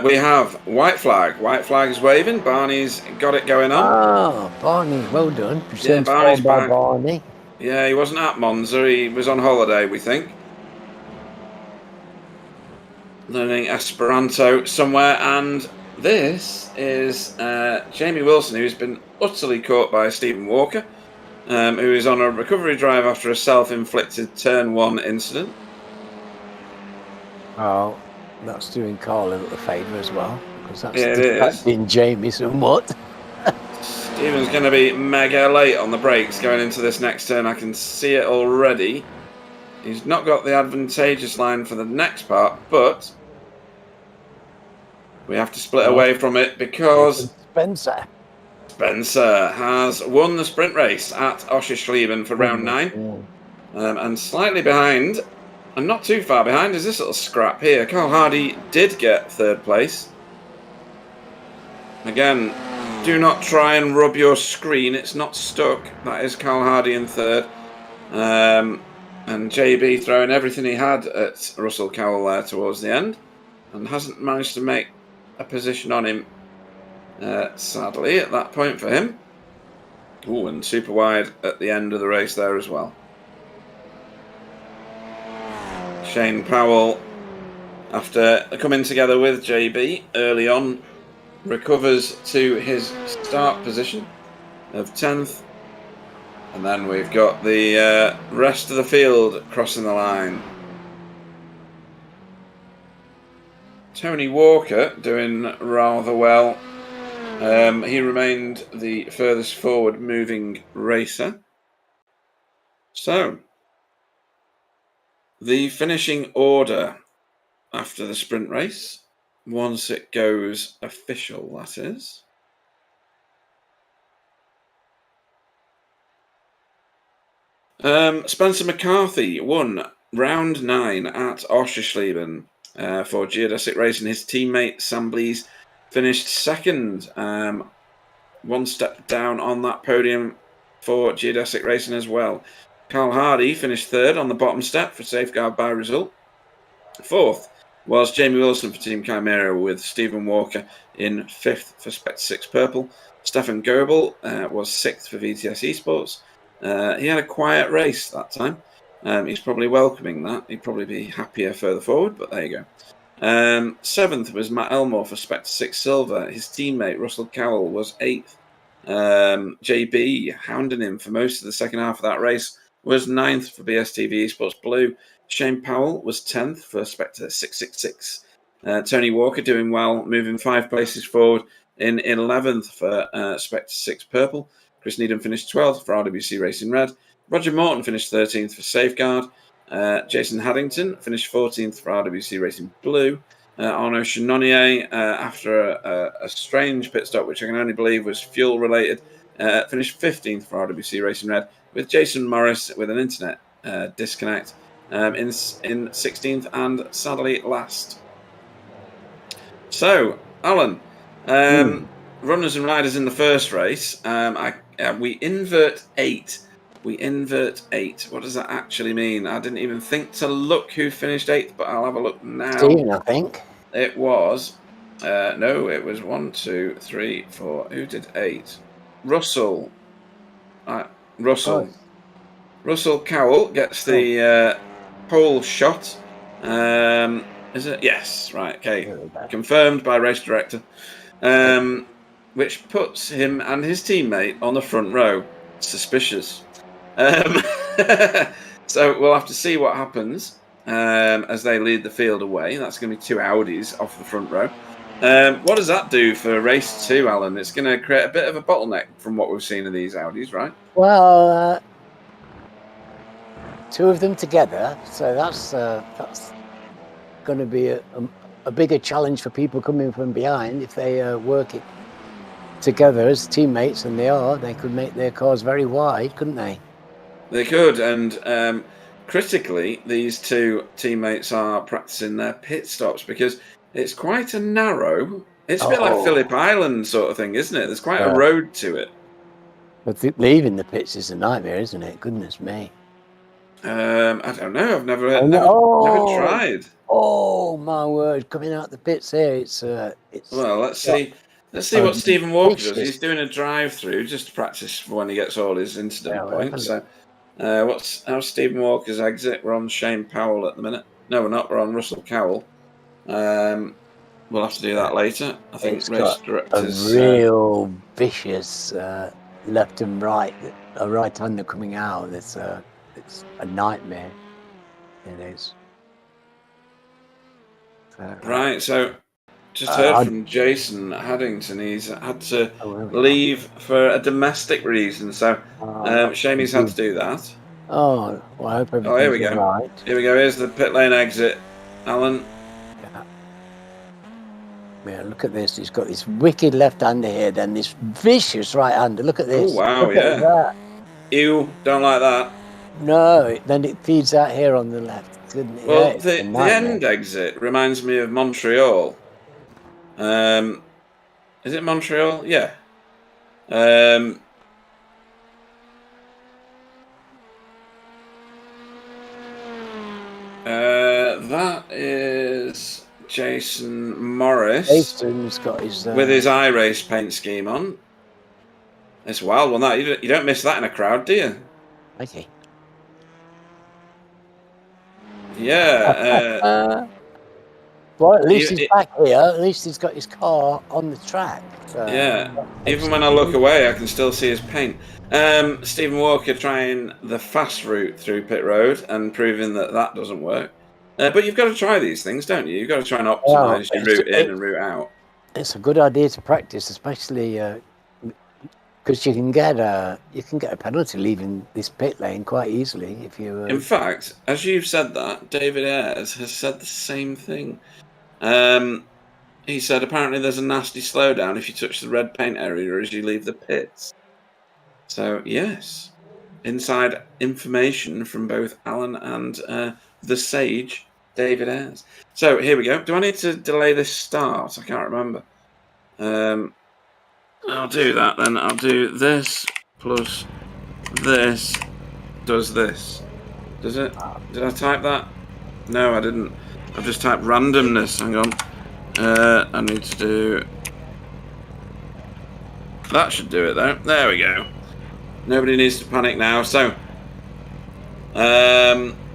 We have white flag. White flag is waving. Barney's got it going on. Ah, Barney, well done. Yeah, Barney's back. Barney. Yeah, he wasn't at Monza. He was on holiday, we think. Learning Esperanto somewhere. And this is Jamie Wilson, who's been utterly caught by Stephen Walker, who is on a recovery drive after a self-inflicted turn 1 incident. Oh, that's doing Carl a little favour as well, because that's distracting Jamie somewhat. Stephen's going to be mega late on the brakes going into this next turn. I can see it already. He's not got the advantageous line for the next part, but we have to split away from it because Spencer has won the sprint race at Oschersleben for round 9. And slightly behind, and not too far behind, is this little scrap here. Carl Hardy did get 3rd place. Again, do not try and rub your screen. It's not stuck. That is Carl Hardy in 3rd. And JB throwing everything he had at Russell Cowell there towards the end. And hasn't managed to make a position on him, sadly, at that point for him. Ooh, and super wide at the end of the race there as well. Shane Powell, after coming together with JB early on, recovers to his start position of 10th. And then we've got the rest of the field crossing the line. Tony Walker doing rather well. He remained the furthest forward moving racer. So, the finishing order after the sprint race, once it goes official, that is. Spencer McCarthy won round 9 at Oschersleben for Geodesic Racing. His teammate Sam Blees finished 2nd, 1 step down on that podium for Geodesic Racing as well. Carl Hardy finished 3rd on the bottom step for Safeguard by result. 4th was Jamie Wilson for Team Chimera, with Stephen Walker in 5th for Spectre 6 Purple. Stefan Goebel was 6th for VTS Esports. He had a quiet race that time. He's probably welcoming that. He'd probably be happier further forward, but there you go. 7th was Matt Elmore for Spectre 6 Silver. His teammate Russell Cowell was 8th. JB, hounding him for most of the second half of that race, was 9th for BSTV Esports Blue. Shane Powell was 10th for Spectre 666. Tony Walker doing well, moving 5 places forward in 11th for Spectre 6 Purple. Chris Needham finished 12th for RWC Racing Red. Roger Morton finished 13th for Safeguard. Jason Haddington finished 14th for RWC Racing Blue. Arnaud Chenonnier, after a strange pit stop, which I can only believe was fuel related, finished 15th for RWC Racing Red, with Jason Morris with an internet disconnect in 16th and sadly last. So, Alan, runners and riders in the first race, we invert 8. We invert 8. What does that actually mean? I didn't even think to look who finished 8th, but I'll have a look now. Stephen, I think. It was. No, it was 1, 2, 3, 4. Who did 8? Russell. Russell. Oh. Russell Cowell gets the pole shot. Is it? Yes. Right. Okay. Confirmed by race director. Which puts him and his teammate on the front row. Suspicious. Um, so we'll have to see what happens as they lead the field away. That's going to be 2 Audis off the front row. What does that do for race 2, Alan? It's going to create a bit of a bottleneck from what we've seen of these Audis, right? Well, 2 of them together, so that's going to be a bigger challenge for people coming from behind. If they work it together as teammates, and they could make their cars very wide, couldn't they? They could, and critically, these 2 teammates are practicing their pit stops because it's quite a narrow. It's a bit like Phillip Island sort of thing, isn't it? There's quite a road to it. But leaving the pits is a nightmare, isn't it? Goodness me. I don't know. I've never tried. Oh my word! Coming out the pits here, it's. Well, let's see. Let's see what Stephen Walker does. He's doing a drive-through just to practice for when he gets all his incident points. So, how's Stephen Walker's exit? We're on Shane Powell at the minute. No, we're not. We're on Russell Cowell. We'll have to do that later. I think race directors. A real vicious left and right, a right-hander coming out. It's a nightmare. It is. Right. So. Just heard from Jason Haddington. He's had to leave for a domestic reason, so shame he's had to do that. Oh, well, I hope everything's here we go. Right. Here we go. Here's the pit lane exit, Alan. Yeah, look at this. He's got this wicked left-hander here, then this vicious right-hander. Look at this. Oh, wow, look at that. Ew, don't like that. No, then it feeds out here on the left. Well, the end exit reminds me of Montreal. Is it Montreal? Yeah. That is Jason Morris. Jason's got his with his iRace paint scheme on. It's a wild one. That you don't miss that in a crowd, do you? Okay. Yeah. Well, at least he's back here. At least he's got his car on the track. So yeah. Even when I look away, I can still see his paint. Stephen Walker trying the fast route through pit road and proving that doesn't work. But you've got to try these things, don't you? You've got to try and optimise your route in and route out. It's a good idea to practice, especially because you can get a penalty leaving this pit lane quite easily if you. In fact, as you've said that, David Ayres has said the same thing. He said apparently there's a nasty slowdown if you touch the red paint area as you leave the pits. So yes, inside information from both Alan and the sage David Ayres. So here we go. Do I need to delay this start? I can't remember. I'll do that then. I'll do this plus this does this. Does it? Did I type that? No, I didn't. I've just typed randomness. Hang on. I need to do... That should do it though. There we go. Nobody needs to panic now. So,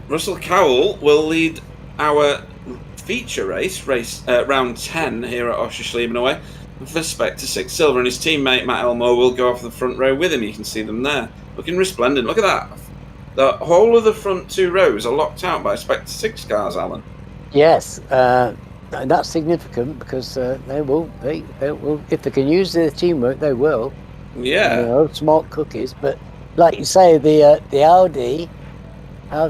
Russell Cowell will lead our feature race round 10 here at Oschersleben away for Spectre 6 Silver, and his teammate Matt Elmore will go off the front row with him. You can see them there, looking resplendent. Look at that. The whole of the front 2 rows are locked out by Spectre 6 cars, Alan. Yes, and that's significant because they will, if they can use their teamwork, they will. Yeah. You know, smart cookies. But like you say, the Audi, I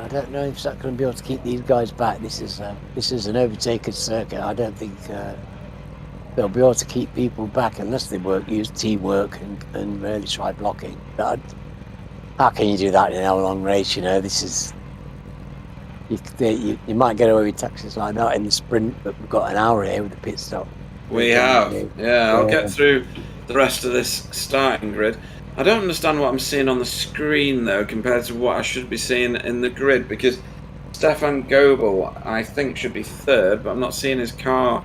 don't know if that's going to be able to keep these guys back. This is an overtaker's circuit. I don't think they'll be able to keep people back unless they use teamwork and really try blocking. But how can you do that in an hour-long race? You know, this is. You might get away with taxes like that in the sprint, but we've got an hour here with the pit stop. We have, yeah. I'll get through the rest of this starting grid. I don't understand what I'm seeing on the screen though, compared to what I should be seeing in the grid, because Stefan Goebel, I think, should be 3rd, but I'm not seeing his car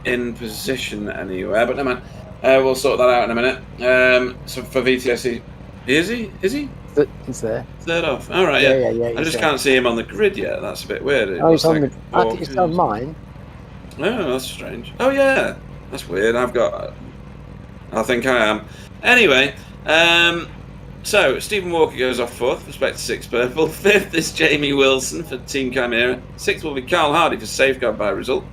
in position anywhere. But never mind. We'll sort that out in a minute. So for VTSC, is he? He's there. 3rd off. All right, yeah. I just can't see him on the grid yet. That's a bit weird. He's on mine. Oh, that's strange. Oh yeah, that's weird. I think I am. Anyway, So, Stephen Walker goes off 4th for Spectre 6 Purple. 5th is Jamie Wilson for Team Chimera. 6th will be Carl Hardy for Safeguard by Result.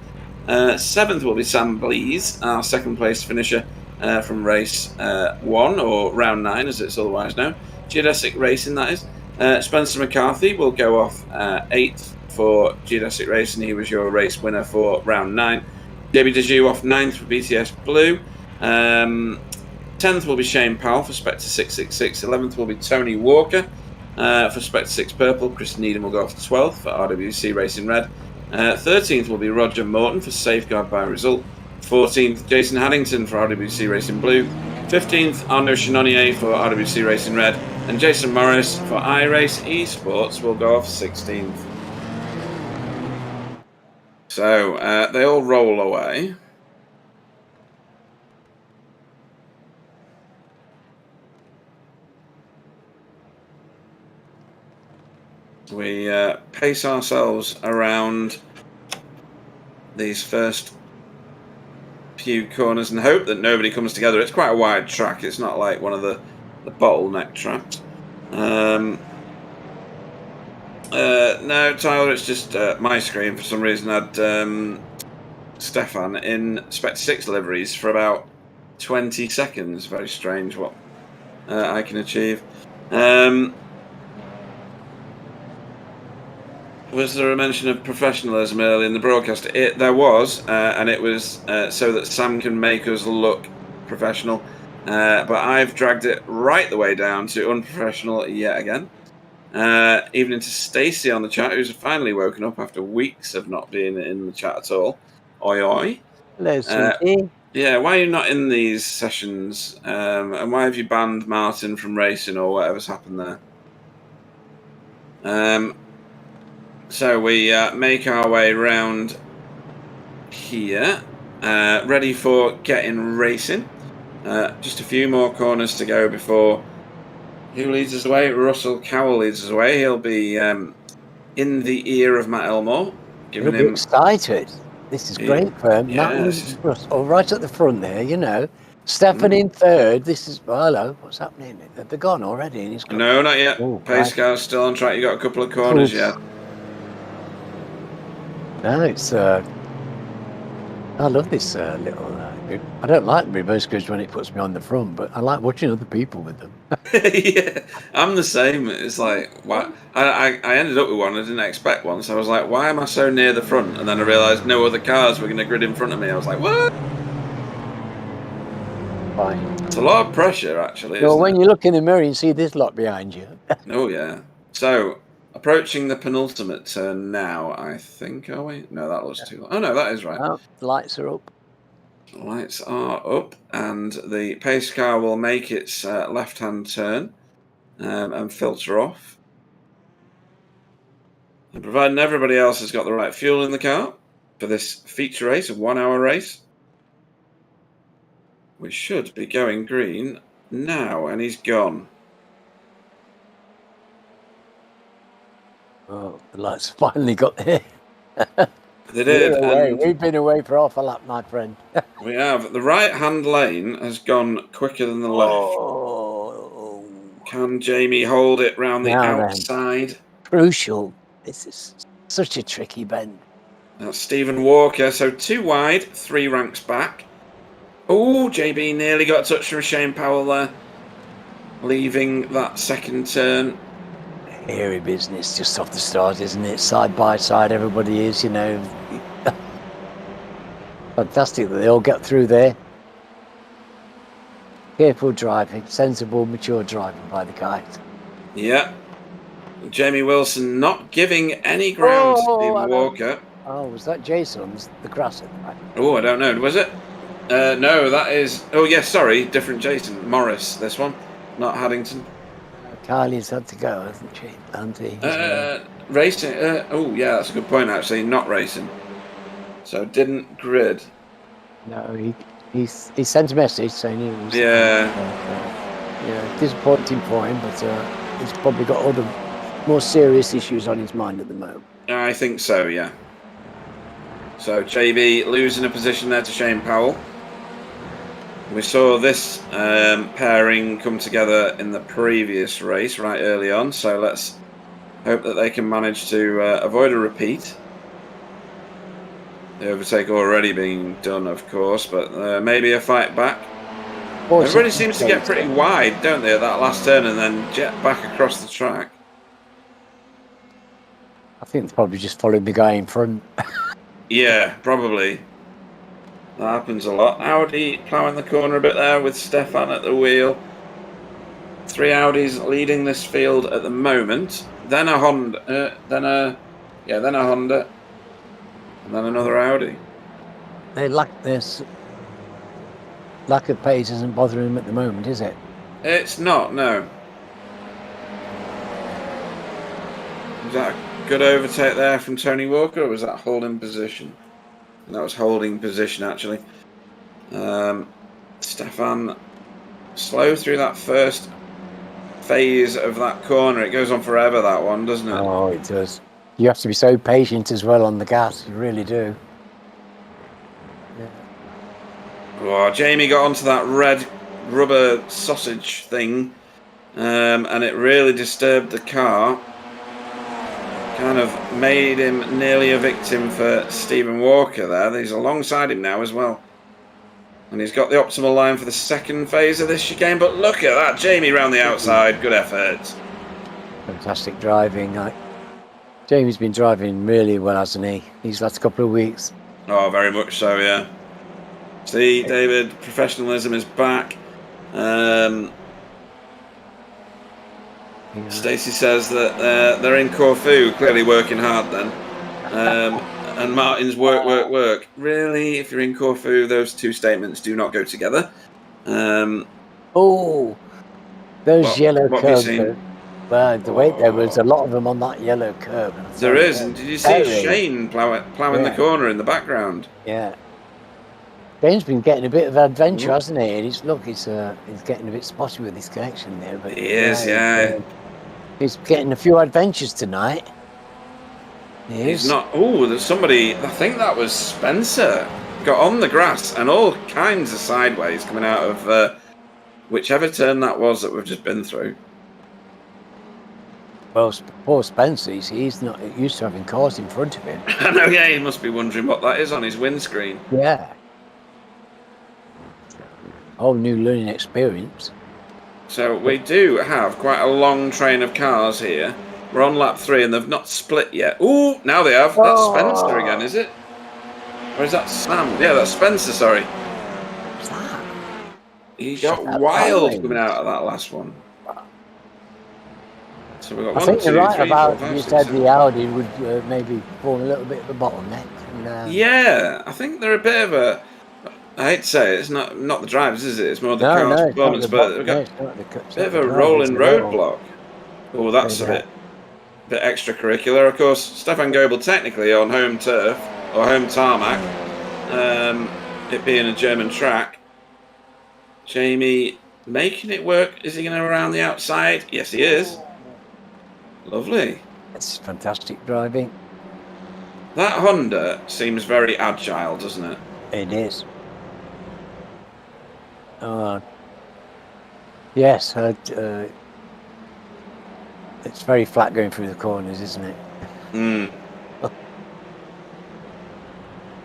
7th will be Sam Blees, our 2nd place finisher from race 1, or round 9 as it's otherwise known. Geodesic Racing, that is. Spencer McCarthy will go off 8th for Geodesic Racing. He was your race winner for round 9. JB Deju off 9th for BTS Blue. 10th will be Shane Powell for Spectre 666. 11th will be Tony Walker for Spectre 6 Purple. Chris Needham will go off 12th for RWC Racing Red. 13th will be Roger Morton for Safeguard by Result. 14th, Jason Haddington for RWC Racing Blue. 15th, Arnaud Chenonnier for RWC Racing Red. And Jason Morris for iRace Esports will go off 16th. So they all roll away. We pace ourselves around these first few corners and hope that nobody comes together. It's quite a wide track. It's not like one of the bottleneck tracks. No, Tyler, it's just my screen for some reason had Stefan in Spectre 6 liveries for about 20 seconds. Very strange what I can achieve. Was there a mention of professionalism early in the broadcast? There was, and it was so that Sam can make us look professional. But I've dragged it right the way down to unprofessional yet again. Even into Stacey on the chat, who's finally woken up after weeks of not being in the chat at all. Oi, oi. Hello, Susie. Yeah, why are you not in these sessions? And why have you banned Martin from racing or whatever's happened there? So we make our way round here, ready for getting racing. Just a few more corners to go before... Who leads us away? Russell Cowell leads us away. He'll be in the ear of Matt Elmore. He'll be excited. This is great for him. Yes. Matt Russell, right at the front there, you know. Stefan in third. This is... Well, hello, what's happening? They're gone already. And he's got... No, not yet. Oh, Pace car's still on track. You got a couple of corners yet. No, it's... I love this little... I don't like reverse grids when it puts me on the front, but I like watching other people with them. Yeah, I'm the same. It's like, why? I ended up with one. I didn't expect one, so I was like, why am I so near the front? And then I realised no other cars were going to grid in front of me. I was like, what? Fine. It's a lot of pressure, actually. Well, when you look in the mirror, you see this lot behind you. Oh, yeah. So, approaching the penultimate turn now, I think, are we? No, that looks too long. Oh, no, that is right. Oh, the lights are up. Lights are up, and the pace car will make its left-hand turn and filter off. And providing everybody else has got the right fuel in the car for this feature race, a 1-hour race, we should be going green now, and he's gone. Oh, the lights finally got there. They did. We've been away for half a lap, my friend. We have. The right-hand lane has gone quicker than the left. Oh. Can Jamie hold it round the outside? Then. Crucial. This is such a tricky bend. That's Stephen Walker. So 2 wide, 3 ranks back. Oh, JB nearly got a touch from Shane Powell there. Leaving that second turn. Hairy business just off the start, isn't it? Side by side, everybody is, you know. Fantastic that they all get through there. Careful driving, sensible, mature driving by the guys. Yeah. Jamie Wilson not giving any ground to Stephen Walker. Oh, was that Jason's? The grass at the back. Oh, I don't know. Was it? No, that is... Oh, yes, sorry. Different Jason. Morris, this one. Not Haddington. Kylie's had to go, hasn't she? Auntie. Racing. Oh, yeah, that's a good point, actually. Not racing. So, didn't grid. No, he sent a message saying he was... Yeah. Disappointing for him, but he's probably got other more serious issues on his mind at the moment. I think so, yeah. So, JB losing a position there to Shane Powell. We saw this pairing come together in the previous race right early on, so let's hope that they can manage to avoid a repeat. The overtake already being done, of course, but maybe a fight back. Everybody seems to get pretty wide, don't they, at that last turn and then jet back across the track. I think they probably just followed the guy in front. Yeah, probably. That happens a lot. Audi ploughing the corner a bit there with Stefan at the wheel. 3 Audis leading this field at the moment. Then a Honda. Then a Honda. And then another Audi. They lack this. Lack of pace isn't bothering them at the moment, is it? It's not, no. Was that a good overtake there from Tony Walker, or was that holding position? That was holding position, actually. Stefan, slow through that first phase of that corner. It goes on forever, that one, doesn't it? Oh, it does. You have to be so patient as well on the gas. You really do. Yeah. Oh, Jamie got onto that red rubber sausage thing, and it really disturbed the car. Kind of made him nearly a victim for Stephen Walker there. He's alongside him now as well. And he's got the optimal line for the second phase of this chicane. But look at that, Jamie round the outside. Good effort. Fantastic driving. Jamie's been driving really well, hasn't he? These last couple of weeks. Oh, very much so, yeah. See, David, professionalism is back. Stacey says that they're in Corfu, clearly working hard then. And Martin's work. Really, if you're in Corfu, those two statements do not go together. Oh, those yellow curbs. Well, the weight there was a lot of them on that yellow curb. There is. And did you see Shane ploughing the corner in the background? Yeah. Shane's been getting a bit of adventure, hasn't he? And he's getting a bit spotty with his connection there. But he is, yeah. He's getting a few adventures tonight. He's not. Oh, there's somebody. I think that was Spencer. Got on the grass and all kinds of sideways coming out of whichever turn that was that we've just been through. Well, poor Spencer, he's not used to having cars in front of him. I know, yeah, he must be wondering what that is on his windscreen. Yeah. Whole new learning experience. So we do have quite a long train of cars here. We're on lap 3 and they've not split yet. Ooh, now they have. That's Spencer again, is it? Or is that Sam? Yeah, that's Spencer, sorry. What's that? He got wild coming out of that last one. So we've got I think you're right about you said the Audi would maybe form a little bit of a bottleneck. Yeah, I think they're a bit of a... I hate to say it, it's not the drivers, is it? It's more the car's performance, but we've got a bit of a rolling roadblock. Oh, that's a bit extracurricular. Of course, Stefan Goebel technically on home turf, or home tarmac, it being a German track. Jamie making it work. Is he going to around the outside? Yes, he is. Lovely. It's fantastic driving. That Honda seems very agile, doesn't it? It is. Yes, it's very flat going through the corners, isn't it?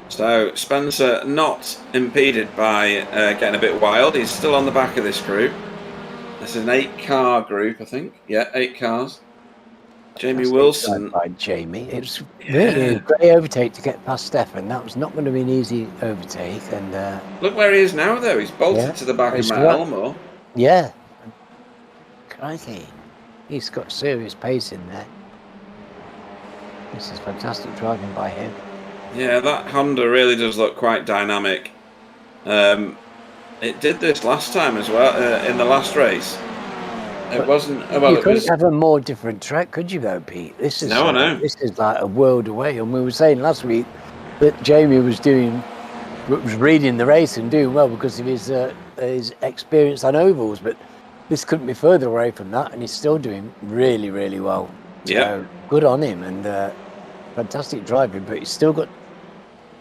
So Spencer not impeded by getting a bit wild. He's still on the back of this group. This is an 8-car group, I think. Yeah, 8 cars. Jamie Wilson. By Jamie. It was really a great overtake to get past Stefan. That was not going to be an easy overtake. And look where he is now, though. He's bolted to the back of Matt Elmore. Yeah. Crikey. He's got serious pace in there. This is fantastic driving by him. Yeah, that Honda really does look quite dynamic. It did this last time as well, in the last race. It wasn't... Well, you couldn't have a more different track, could you, though, Pete? This is This is like a world away. And we were saying last week that Jamie was reading the race and doing well because of his experience on ovals, but this couldn't be further away from that, and he's still doing really, really well. So good on him, and fantastic driving, but he's still got...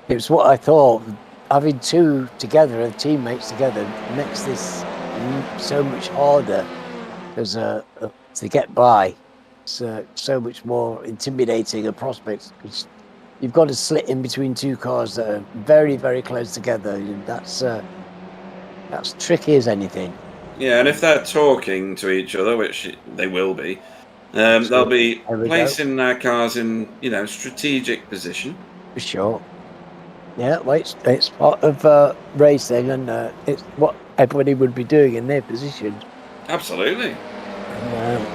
It was what I thought having two together, teammates together, makes this so much harder as to get by. It's so much more intimidating a prospect, because you've got to slit in between two cars that are very, very close together. That's tricky as anything. Yeah, and if they're talking to each other, which they will be, they'll be placing their cars in, strategic position. For sure. Yeah, well, it's part of racing, and it's what everybody would be doing in their position. Absolutely. And,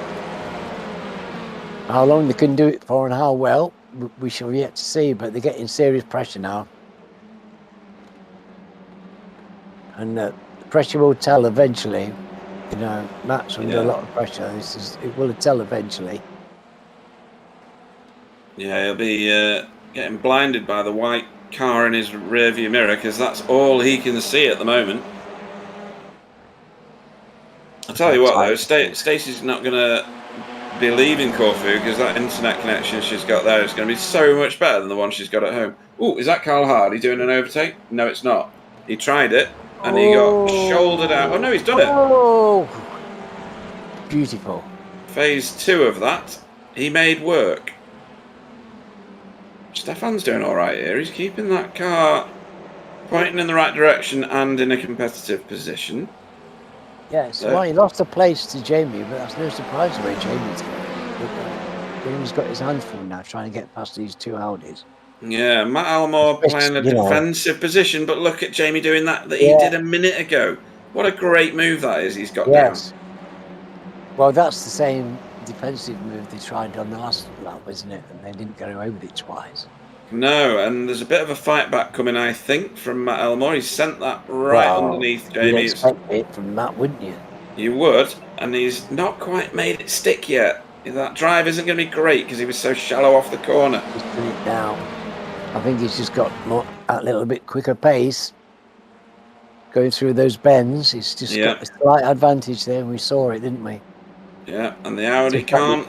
how long they can do it for and how well, we shall yet to see, but they're getting serious pressure now. And the pressure will tell eventually. Matt's under a lot of pressure. It will tell eventually. Yeah, he'll be getting blinded by the white car in his rearview mirror, because that's all he can see at the moment. I'll tell you what, though, Stacey's not going to be leaving Corfu, because that internet connection she's got there is going to be so much better than the one she's got at home. Oh, is that Carl Hardy doing an overtake? No, it's not. He tried it, and he got shouldered out. Oh, no, he's done it. Oh, beautiful. Phase 2 of that, he made work. Stefan's doing all right here. He's keeping that car pointing in the right direction and in a competitive position. Yes, well, he lost a place to Jamie, but that's no surprise where Jamie's going. Jamie's got his hands full now, trying to get past these two Audis. Yeah, Matt Elmore playing a defensive position, but look at Jamie doing that he did a minute ago. What a great move that is he's got down. Well, that's the same defensive move they tried on the last lap, isn't it? And they didn't get away with it twice. No, and there's a bit of a fight back coming, I think, from Matt Elmore. He sent that right underneath Jamie. You'd expect it from Matt, wouldn't you? You would, and he's not quite made it stick yet. That drive isn't going to be great because he was so shallow off the corner. He's put it down. I think he's just got a little bit quicker pace. Going through those bends, he's just got a slight advantage there, and we saw it, didn't we? Yeah, and the Audi can't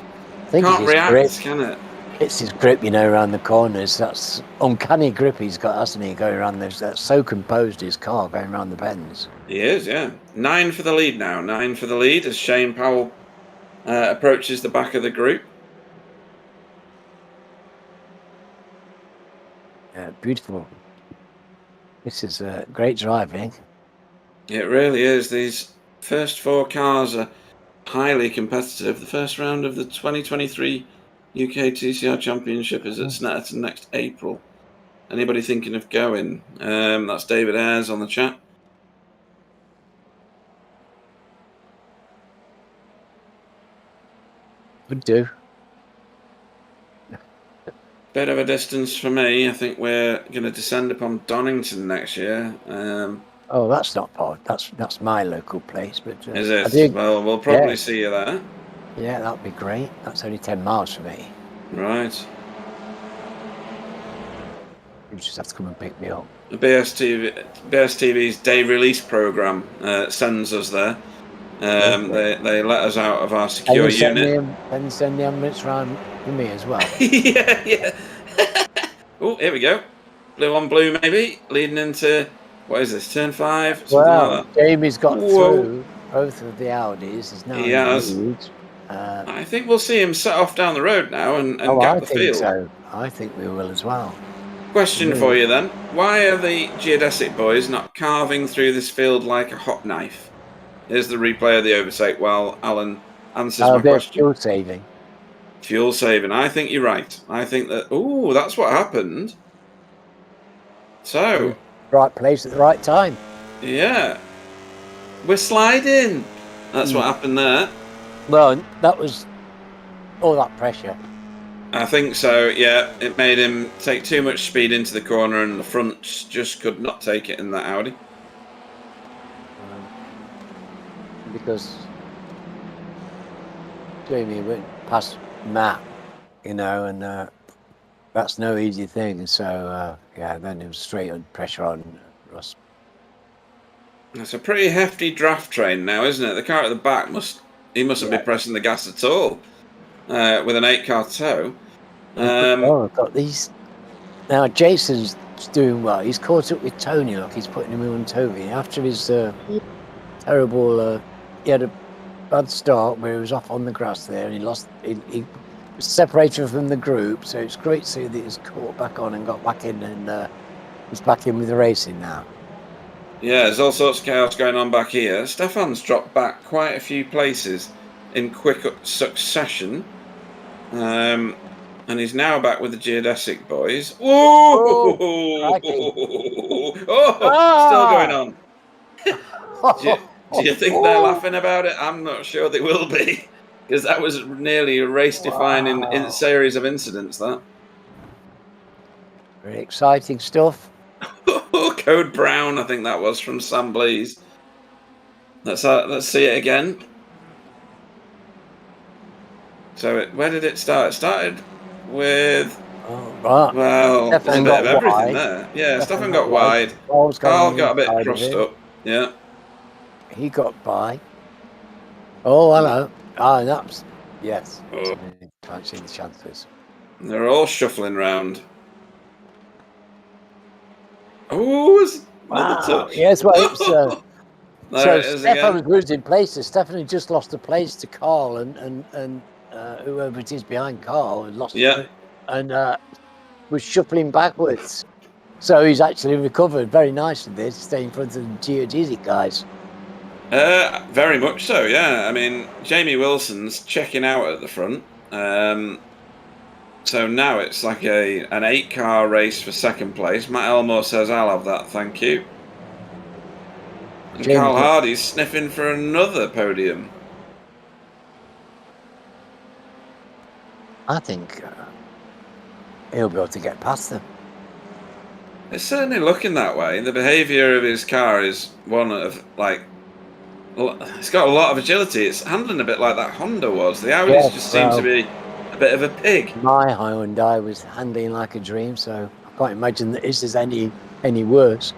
react, can it? It's his grip, around the corners. That's uncanny grip he's got, hasn't he, going around those. That's so composed, his car, going around the bends. He is, yeah. 9 for the lead now. 9 for the lead as Shane Powell approaches the back of the group. Yeah, beautiful. This is great driving. It really is. These first 4 cars are highly competitive. The first round of the 2023 UK TCR Championship is at Snetterton next April. Anybody thinking of going? That's David Ayres on the chat. Would do. Bit of a distance for me. I think we're going to descend upon Donington next year. Oh, that's not far. That's my local place. But is it? Well, we'll probably see you there. Yeah, that'd be great. That's only 10 miles for me. Right. You just have to come and pick me up. The BSTV's day release program sends us there. They let us out of our secure unit. And send the ambulance round for me as well. yeah. Oh, here we go. Blue on blue, maybe leading into what is this? Turn 5. Well, like Jamie's got through both of the Audis. He's now he has. I think we'll see him set off down the road now and gap the field. So. I think we will as well. Question for you then: why are the geodesic boys not carving through this field like a hot knife? Here's the replay of the overtake while Alan answers my question. Fuel saving. Fuel saving. I think you're right. I think that. Oh, that's what happened. So. Right place at the right time. Yeah. We're sliding. That's what happened there. Well, that was all that pressure. I think so, yeah. It made him take too much speed into the corner, and the fronts just could not take it in that Audi. Because Jamie went past Matt, and that's no easy thing. So, then it was straight on pressure on Russ. It's a pretty hefty draft train now, isn't it? The car at the back mustn't be pressing the gas at all with an 8-car tow. I've got these. Now, Jason's doing well. He's caught up with Tony. Look, he's putting him on Toby after his terrible. He had a bad start where he was off on the grass there, and he lost. He was separated from the group. So it's great to see that he's caught back on and got back in, and he's back in with the racing now. Yeah, there's all sorts of chaos going on back here. Stefan's dropped back quite a few places in quick succession. And he's now back with the Geodesic boys. Whoa! Still going on. Do you think they're laughing about it? I'm not sure they will be. Because that was nearly a race-defining series of incidents, that. Very exciting stuff. Code Brown, I think that was from Sam Blees. Let's see it again. So where did it start? It started with well, there's a bit of everything there. Yeah, Stefan got wide. Carl got a bit crossed up. Yeah, he got by. Oh, hello. That's yes. Can't see the chances. They're all shuffling round. Oh, it's another touch. Yes, well, it's, so Stefan was losing places. Stefan had just lost a place to Carl, and whoever it is behind Carl had lost it, and was shuffling backwards. So he's actually recovered very nicely there to stay in front of the geodesic guys. Very much so, yeah. I mean, Jamie Wilson's checking out at the front. So now it's like an 8-car race for second place. Matt Elmore says, I'll have that, thank you. And Carl Hardy's sniffing for another podium. I think he'll be able to get past them. It's certainly looking that way. The behaviour of his car is one of, like, it's got a lot of agility. It's handling a bit like that Honda was. The Audis just seem to be a bit of a pig. My Hyundai was handling like a dream, so I can't imagine that this is any worse.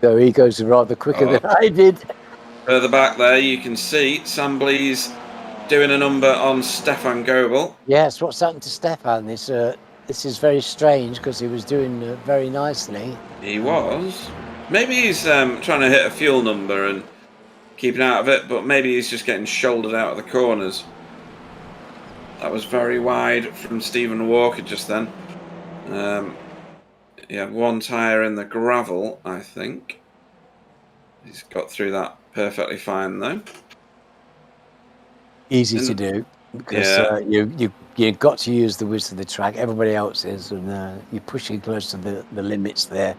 So he goes rather quicker than I did. Further back there, you can see Sam Blees doing a number on Stefan Goebel. Yes, what's happened to Stefan? This is very strange because he was doing very nicely. He was. Maybe he's trying to hit a fuel number and keeping out of it, but maybe he's just getting shouldered out of the corners. That was very wide from Stephen Walker just then. He had one tyre in the gravel, I think. He's got through that perfectly fine though. Easy to do because you've got to use the width of the track. Everybody else is, and you're pushing close to the limits there.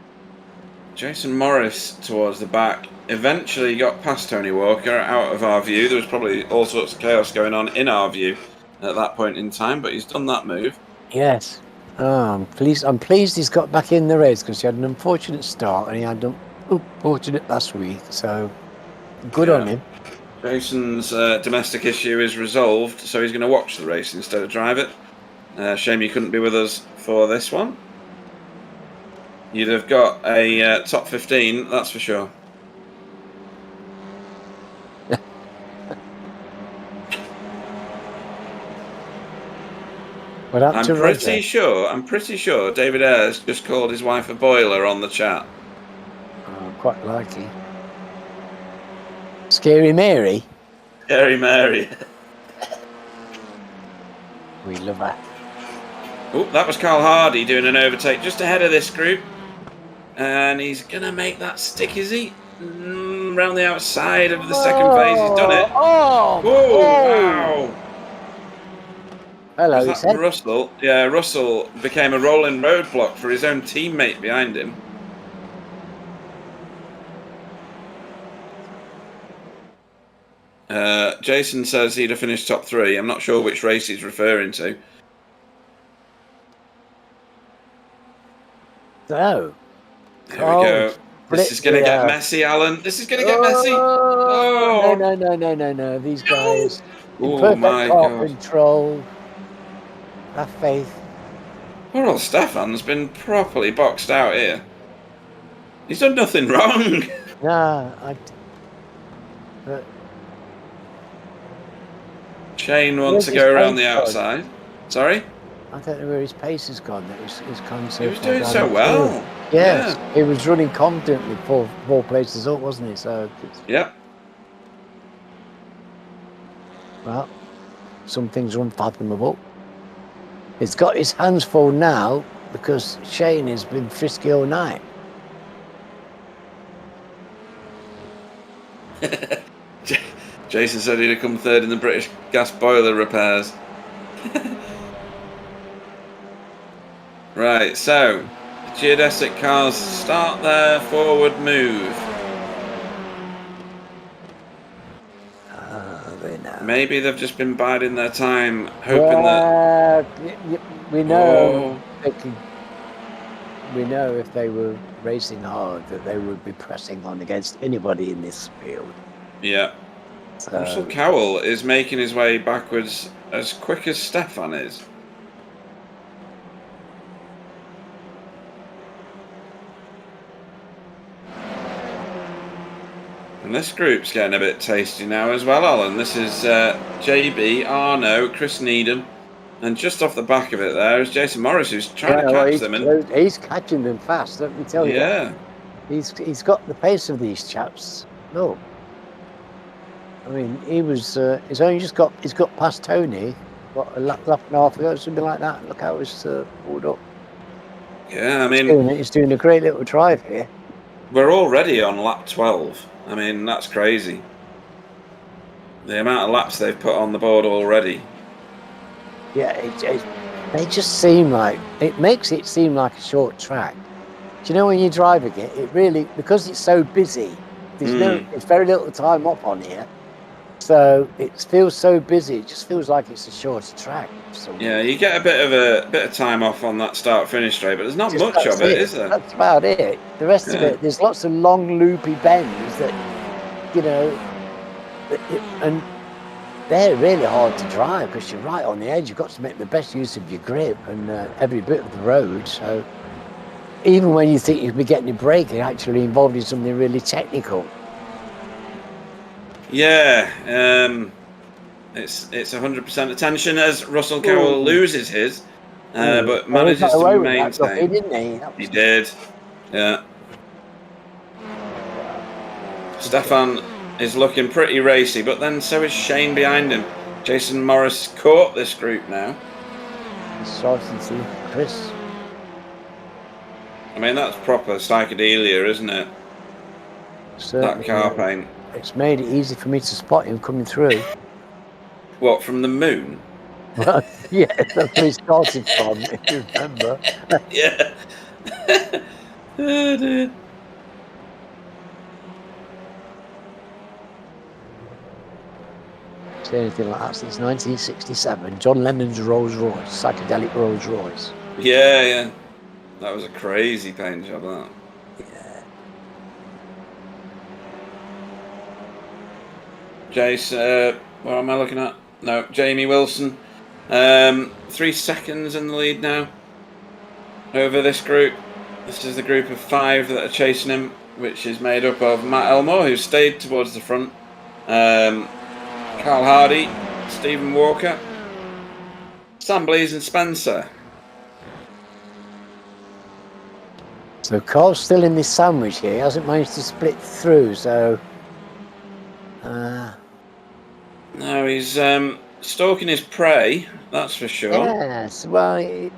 Jason Morris towards the back eventually got past Tony Walker out of our view. There was probably all sorts of chaos going on in our view at that point in time, but he's done that move. Yes. I'm pleased he's got back in the race because he had an unfortunate start and he had an unfortunate last week. So good on him. Jason's domestic issue is resolved, so he's going to watch the race instead of drive it. Shame you couldn't be with us for this one. You'd have got a top 15, that's for sure. I'm pretty sure David Ayres just called his wife a boiler on the chat. Oh, quite likely. Scary Mary? Scary Mary. We love her. Oh, that was Carl Hardy doing an overtake just ahead of this group. And he's going to make that stick, is he? Around the outside of the second phase. He's done it. Wow. Hello, was that Russell? Yeah, Russell became a rolling roadblock for his own teammate behind him. Jason says he'd have finished top 3. I'm not sure which race he's referring to. So, there we go. This is going to get messy, Alan. This is going to get messy. Oh no! These guys. Oh my God! Control. Have faith. Poor old Stefan's been properly boxed out here. He's done nothing wrong. Shane wants to go around the outside. Sorry? I don't know where his pace has gone. He's come so He was far doing down so the well. field. Yes, Yeah. he was running confidently four places up, wasn't he? So, Yep. well, some things are unfathomable. He's got his hands full now because Shane has been frisky all night. Jason said he'd have come third in the British gas boiler repairs. Right, so the geodesic cars start their forward move. Maybe they've just been biding their time, hoping that. We know we know if they were racing hard that they would be pressing on against anybody in this field. Yeah. So, Russell Cowell is making his way backwards as quick as Stefan is. And this group's getting a bit tasty now as well, Alan. This is JB, Arno, Chris Needham, and just off the back of it there is Jason Morris, who's trying to catch them. And he's catching them fast, let me tell you. Yeah. He's got the pace of these chaps. Look. I mean, he's got past Tony, what, a lap and a half ago, something like that. Look how he's pulled up. Yeah, I mean, he's doing a great little drive here. We're already on lap 12. I mean, that's crazy. The amount of laps they've put on the board already. Yeah, they just seem like, it makes it seem like a short track. Do you know when you're driving it, it really, because it's so busy, there's very little time up on here. So it feels so busy. It just feels like it's a shorter track. Yeah, you get a bit of time off on that start-finish straight, but there's not much of it, is there? That's about it. The rest of it, there's lots of long, loopy bends that, you know, and they're really hard to drive because you're right on the edge. You've got to make the best use of your grip and every bit of the road. So even when you think you'll be getting a break, you're actually involved in something really technical. Yeah, it's 100% attention as Russell Cowell loses his, but manages to maintain. Didn't he? He did, yeah. Stefan is looking pretty racy, but then so is Shane behind him. Jason Morris caught this group now. He's starting to look Chris. I mean, that's proper psychedelia, isn't it? Certainly, that car paint. It's made it easy for me to spot him coming through. What, from the moon? Well, yeah, that's where he started from, if you remember. Yeah. Oh, dear. Say anything like that since 1967. John Lennon's Rolls Royce, psychedelic Rolls Royce. Yeah. That was a crazy paint job, that. Yeah. Jace, what am I looking at? No, Jamie Wilson. 3 seconds in the lead now over this group. This is the group of 5 that are chasing him, which is made up of Matt Elmore, who stayed towards the front, Carl Hardy, Stephen Walker, Sam Blees and Spencer. So Carl's still in this sandwich here. He hasn't managed to split through, so... No, he's stalking his prey, that's for sure. Yes, well,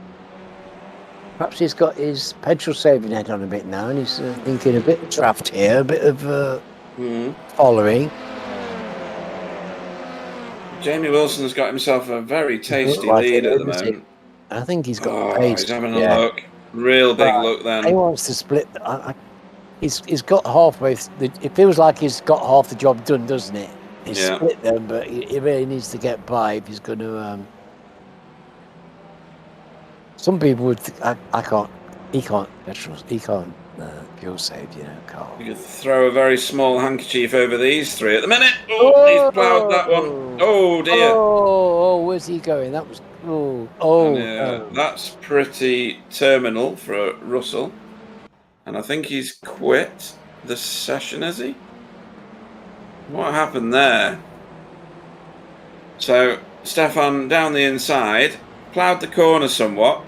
perhaps he's got his petrol saving head on a bit now, and he's thinking a bit of draft here, a bit of following. Jamie Wilson's got himself a very tasty lead at the moment. I think he's got pace. He's having a look. Real big look then. He wants to split. He's got halfway. It feels like he's got half the job done, doesn't it? He's split them, but he really needs to get by if he's going to. Some people would. I can't. He can't. He can't fuel save. You know, Carl. You could throw a very small handkerchief over these 3 at the minute. Oh, he's ploughed that one. Oh dear. Oh, where's he going? That was. That's pretty terminal for Russell. And I think he's quit the session, has he? What happened there? So, Stefan down the inside, ploughed the corner somewhat.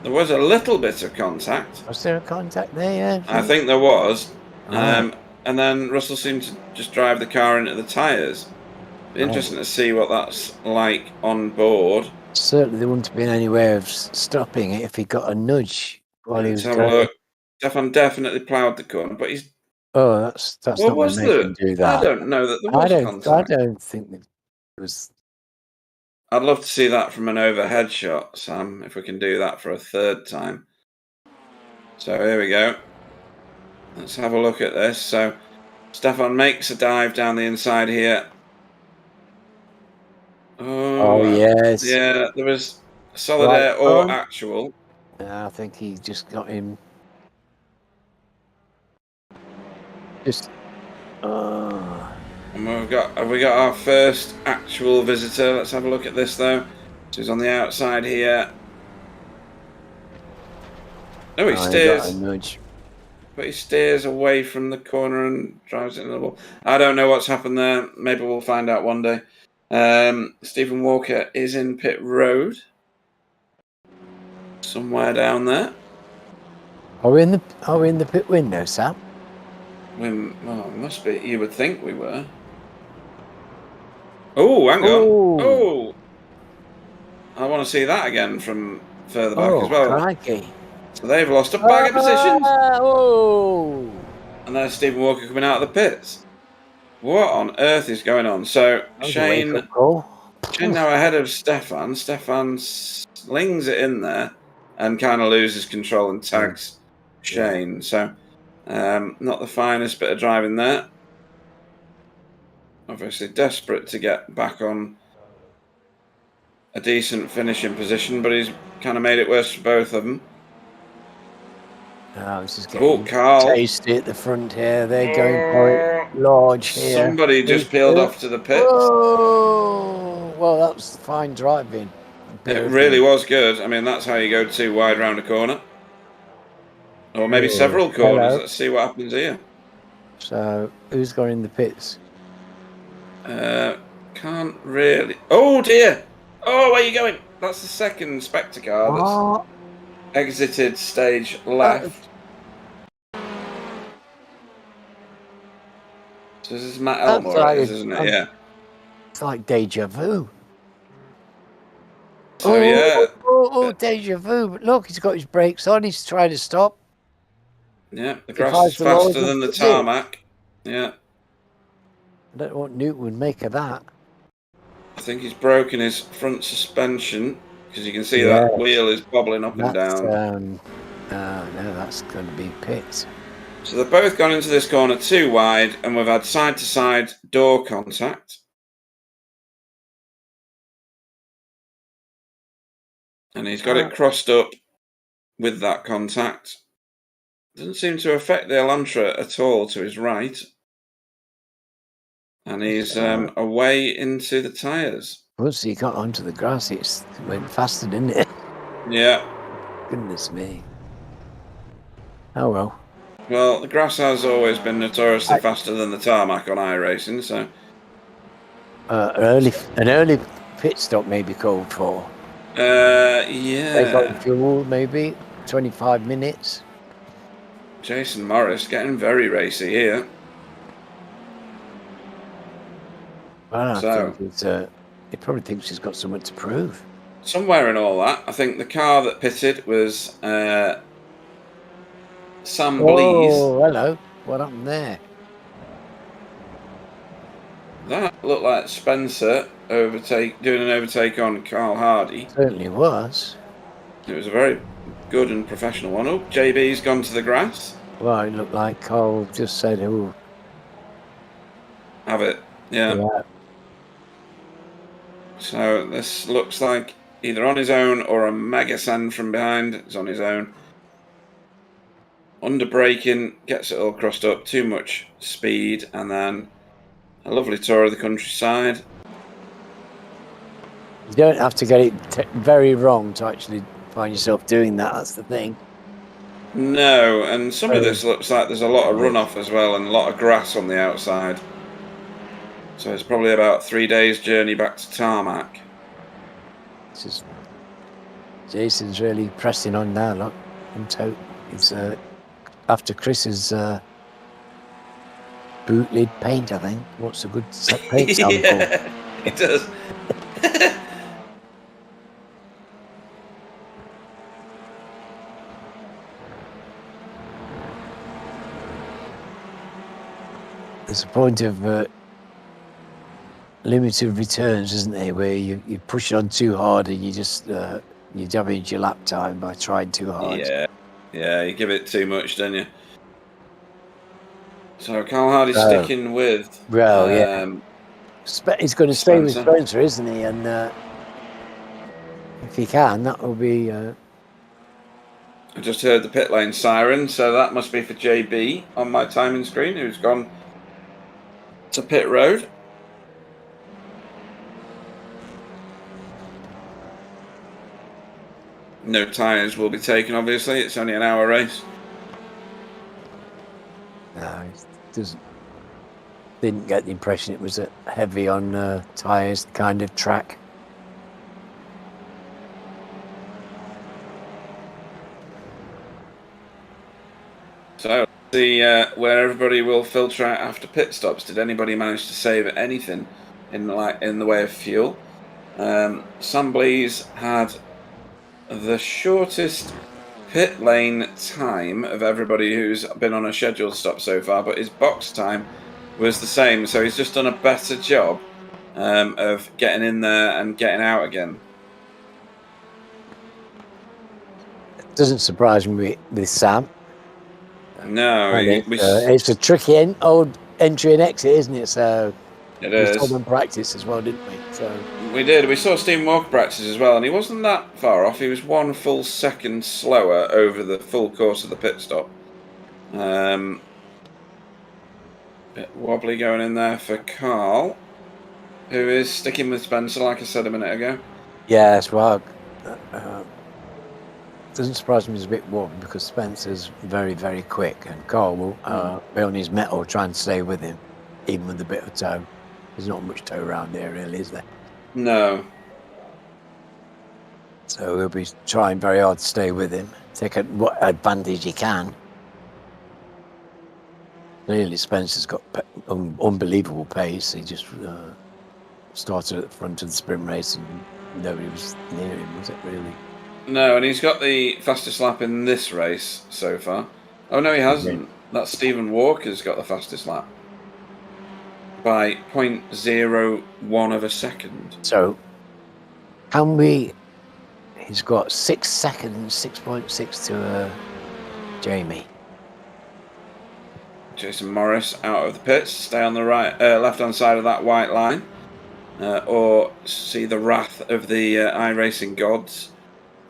There was a little bit of contact. Was there a contact there? I think there was. Right. And then Russell seemed to just drive the car into the tyres. Be interesting to see what that's like on board. Certainly there wouldn't have been any way of stopping it if he got a nudge while he was Let's have going. a look. Stefan definitely ploughed the corner, but he's... Oh, that's What not was going to make there? him do that. I don't know that there was contact. I don't think it was. I'd love to see that from an overhead shot, Sam, if we can do that for a third time. So here we go. Let's have a look at this. So Stefan makes a dive down the inside here. Oh, yes. Yeah, there was solid Right air or on. actual. I think he just got him. Just. Oh. And have we got our first actual visitor? Let's have a look at this though. So he's on the outside here. Oh, he steers. He got a nudge. But he steers away from the corner and drives it into the wall. I don't know what's happened there. Maybe we'll find out one day. Stephen Walker is in pit road. Somewhere down there. Are we in the pit window, Sam? Well, it must be. You would think we were. Oh, hang on. Oh. I want to see that again from further back as well. Crikey. So they've lost a bag of positions. Oh. And there's Stephen Walker coming out of the pits. What on earth is going on? So Shane now ahead of Stefan. Stefan slings it in there and kind of loses control and tags Shane. So not the finest bit of driving there. Obviously desperate to get back on a decent finishing position, but he's kind of made it worse for both of them. Oh, this is getting Carl. tasty at the front here. They're going for it large here. Somebody just peeled off to the pits. Oh, well, that was fine driving. It really was good. I mean, that's how you go too wide round a corner. Or maybe several corners. Hello. Let's see what happens here. So, who's gone in the pits? Can't really... Oh, dear! Oh, where are you going? That's the second Spectre car that's exited stage left. So this is Matt Elmore, isn't it? Yeah. It's like deja vu. So, yeah. Oh, deja vu. But look, he's got his brakes on. He's trying to stop. Yeah, the grass is faster than the tarmac. Yeah. I don't know what Newt would make of that. I think he's broken his front suspension because you can see that wheel is bobbling up and down. No, that's going to be pits. So they've both gone into this corner too wide, and we've had side-to-side door contact. And he's got it crossed up with that contact. Doesn't seem to affect the Elantra at all to his right. And he's away into the tyres. Once he got onto the grass, it went faster, didn't it? Yeah. Goodness me. Oh well. Well, the grass has always been notoriously faster than the tarmac on iRacing, so... An early pit stop may be called for. Yeah. They got fuel, maybe 25 minutes. Jason Morris getting very racy here. Well, I think he probably thinks he's got something to prove. Somewhere in all that, I think the car that pitted was Sam Blees. Oh, hello. What happened there? That looked like Spencer doing an overtake on Carl Hardy. Certainly was. It was a very good and professional one. Oh, JB's gone to the grass. Well, it looked like Carl just said, "Oh, have it." Yeah. So this looks like either on his own or a mega send from behind. It's on his own. Under braking, gets it all crossed up. Too much speed, and then a lovely tour of the countryside. You don't have to get it very wrong to actually find yourself doing that. That's the thing. No, and some of this looks like there's a lot of runoff as well and a lot of grass on the outside. So it's probably about 3 days' journey back to tarmac. This is Jason's really pressing on now, look. It's after Chris's boot-lid paint, I think. What's a good paint sample? Yeah, it does. There's a point of limited returns, isn't there, where you push it on too hard and you just you damage your lap time by trying too hard. Yeah, you give it too much, don't you? So Carl Hardy's sticking with. Well, yeah. He's going to stay with Spencer, isn't he? And if he can, that will be. I just heard the pit lane siren, so that must be for JB on my timing screen, who's gone to pit road. No tyres will be taken, obviously. It's only an hour race. No, it didn't get the impression it was a heavy on tyres kind of track. So, see where everybody will filter out after pit stops. Did anybody manage to save anything in the way of fuel? Sam Blees had the shortest pit lane time of everybody who's been on a scheduled stop so far, but his box time was the same, so he's just done a better job of getting in there and getting out again. It doesn't surprise me with Sam. No, it's a tricky old entry and exit, isn't it? So it is. We saw them practice as well, didn't we? So we did. We saw Stephen Walker practice as well, and he wasn't that far off. He was 1 full second slower over the full course of the pit stop. Bit wobbly going in there for Carl, who is sticking with Spencer, like I said a minute ago. Yeah, that's right. Doesn't surprise me he's a bit wobbly because Spencer's very, very quick, and Carl will be on his metal trying to stay with him, even with a bit of toe. There's not much toe around here, really, is there? No. So he'll be trying very hard to stay with him, take what advantage he can. Clearly, Spencer's got unbelievable pace. He just started at the front of the sprint race, and nobody was near him, was it, really? No, and he's got the fastest lap in this race so far. Oh, no, he hasn't. Okay. That's Stephen Walker's got the fastest lap. By 0.01 of a second. So, he's got 6 seconds, 6.6 to Jamie. Jason Morris out of the pits. Stay on the left-hand side of that white line. Or see the wrath of the iRacing gods.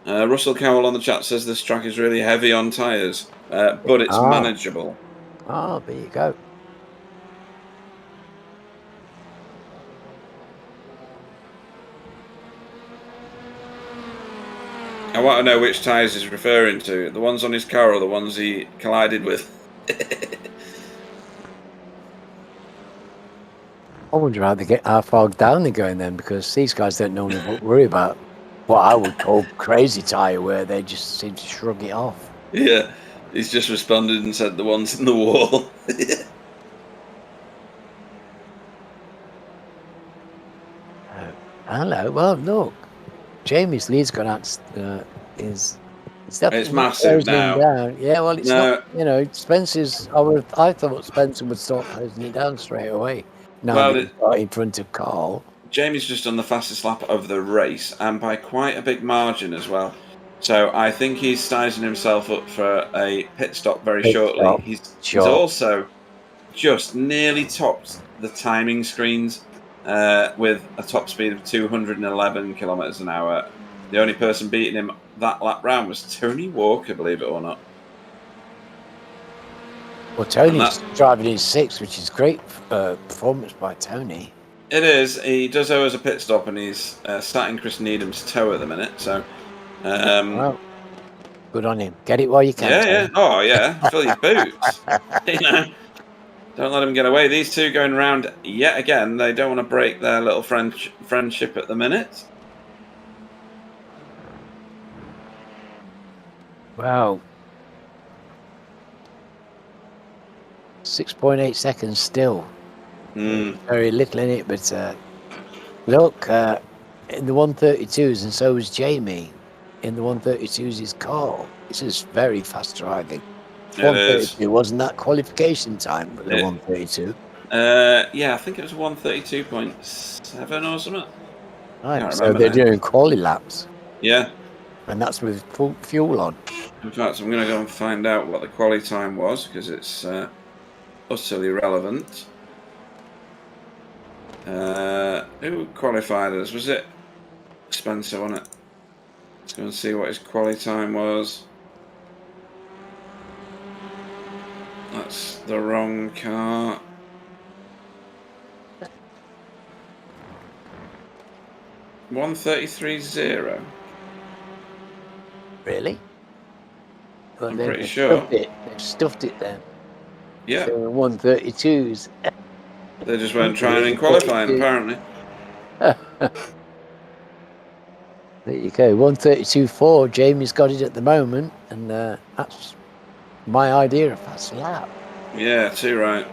Russell Cowell on the chat says this track is really heavy on tyres, but it's manageable. Oh, there you go. I want to know which tyres he's referring to. The ones on his car or the ones he collided with? I wonder how far down they're going then, because these guys don't normally worry about what I would call crazy tyre wear. They just seem to shrug it off. Yeah, he's just responded and said the ones in the wall. Hello. Well, look, Jamie's lead's gone out. It's massive now. Down. Yeah, well, it's not. You know, Spencer's. I thought Spencer would start closing it down straight away. Now in front of Carl. Jamie's just done the fastest lap of the race, and by quite a big margin as well. So I think he's sizing himself up for a pit stop very shortly. He's also just nearly topped the timing screens with a top speed of 211 kilometres an hour. The only person beating him that lap round was Tony Walker, believe it or not. Well, Tony's driving in 6th, which is great performance by Tony. It is. He does owe us a pit stop, and he's sat in Chris Needham's toe at the minute. So, well, good on him. Get it while you can. Yeah. Oh, yeah. Fill your boots. You know, don't let him get away. These two going around yet again. They don't want to break their little friendship at the minute. Wow. 6.8 seconds still. Very little in it, but look, in the 132s, and so was Jamie. In the 132s is Carl. This is very fast driving. It 132 is. wasn't that qualification time for the 132. Yeah, I think it was 132.7 or something. Right, Can't so remember they're now. doing quali laps, Yeah. and that's with full fuel on. In fact, I'm going to go and find out what the quali time was because it's utterly irrelevant. Who qualified us? Was it Spencer, wasn't it? Let's go and see what his quali time was. That's the wrong car. $1:33.0. Really? Well, I'm they've pretty sure. They've stuffed it then. Yeah. So 132s. They just weren't trying in qualifying, apparently. There you go. 132.4. Jamie's got it at the moment, and that's my idea of fast lap. Yeah, too right.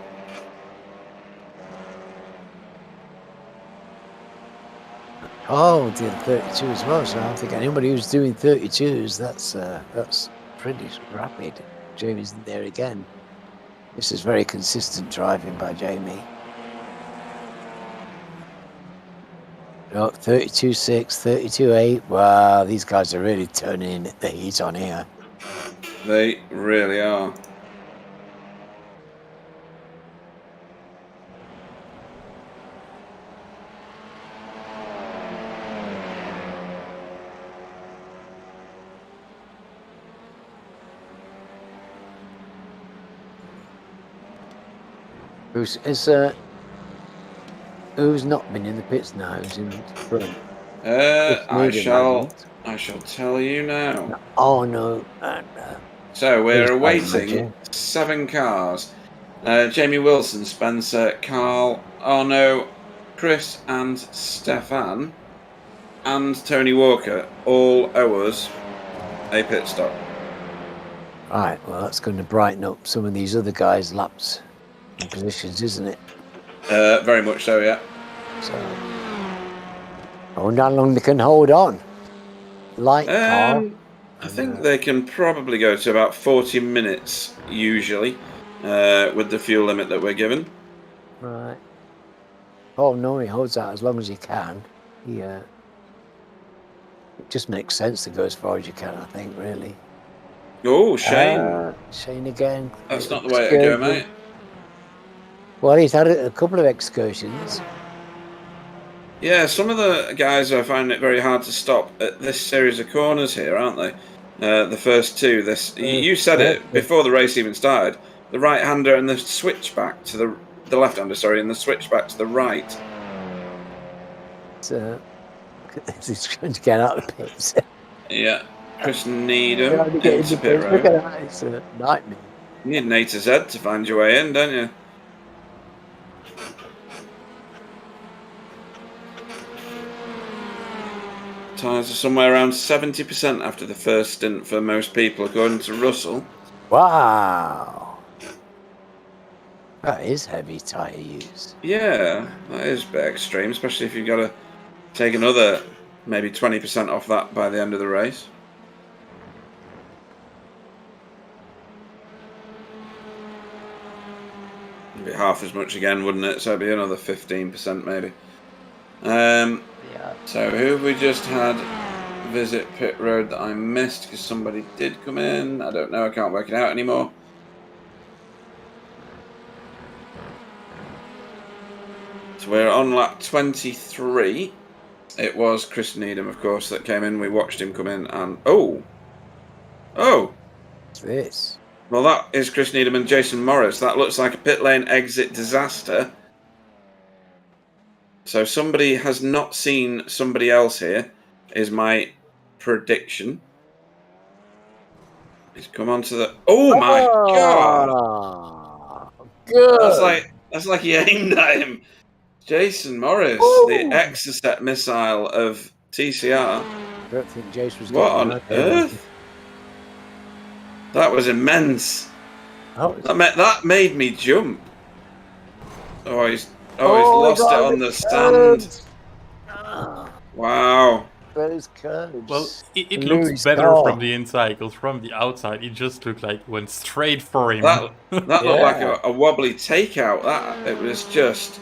Oh, did 32 as well. So I think anybody who's doing 32s, that's pretty rapid. Jamie's in there again. This is very consistent driving by Jamie. Oh, 32.6, 32.8. Wow, these guys are really turning the heat on here. They really are. Who's not been in the pits now? Who's in front? I shall tell you now. Oh no! So we're awaiting 7 cars. Jamie Wilson, Spencer, Carl, Arno, Chris and Stefan and Tony Walker all owe us a pit stop. Right, well that's going to brighten up some of these other guys' laps and positions, isn't it? Very much so, yeah. So, I wonder how long they can hold on. Light car. I think they can probably go to about 40 minutes, usually, with the fuel limit that we're given. Right. Oh no, he holds out as long as he can. Yeah. It just makes sense to go as far as you can, I think, really. Oh, Shane. Shane again. That's not the way to go, mate. Well, he's had a couple of excursions. Yeah, some of the guys are finding it very hard to stop at this series of corners here, aren't they? The first two. You said it before the race even started. The right-hander and the switchback to the left-hander, sorry, and the switchback to the right. So he's trying to get out of the pits. Yeah, Chris Needham into pit road. Look at that, it's a nightmare. You need an A to Z to find your way in, don't you? Tyres are somewhere around 70% after the first stint for most people, according to Russell. Wow. That is heavy tyre use. Yeah, that is a bit extreme, especially if you've got to take another maybe 20% off that by the end of the race. It'd be half as much again, wouldn't it? So it'd be another 15% maybe. Yeah. So who have we just had visit pit road that I missed because somebody did come in? I don't know, I can't work it out anymore. So we're on lap 23. It was Chris Needham, of course, that came in. We watched him come in and... Oh! What's this? Well, that is Chris Needham and Jason Morris. That looks like a pit lane exit disaster. So somebody has not seen somebody else here, is my prediction. He's come onto the... Oh my God! Good. That's like he aimed at him. Jason Morris, the Exocet missile of TCR. I don't think Jace was What on earth? That was immense. Oh, That made me jump. He's he lost it got on the the stand. curves. Ah, Wow. those curves. Well, it looks Lewis better car. from the inside, because from the outside, it just looked like it went straight for him. That looked like Yeah. a wobbly takeout. It was just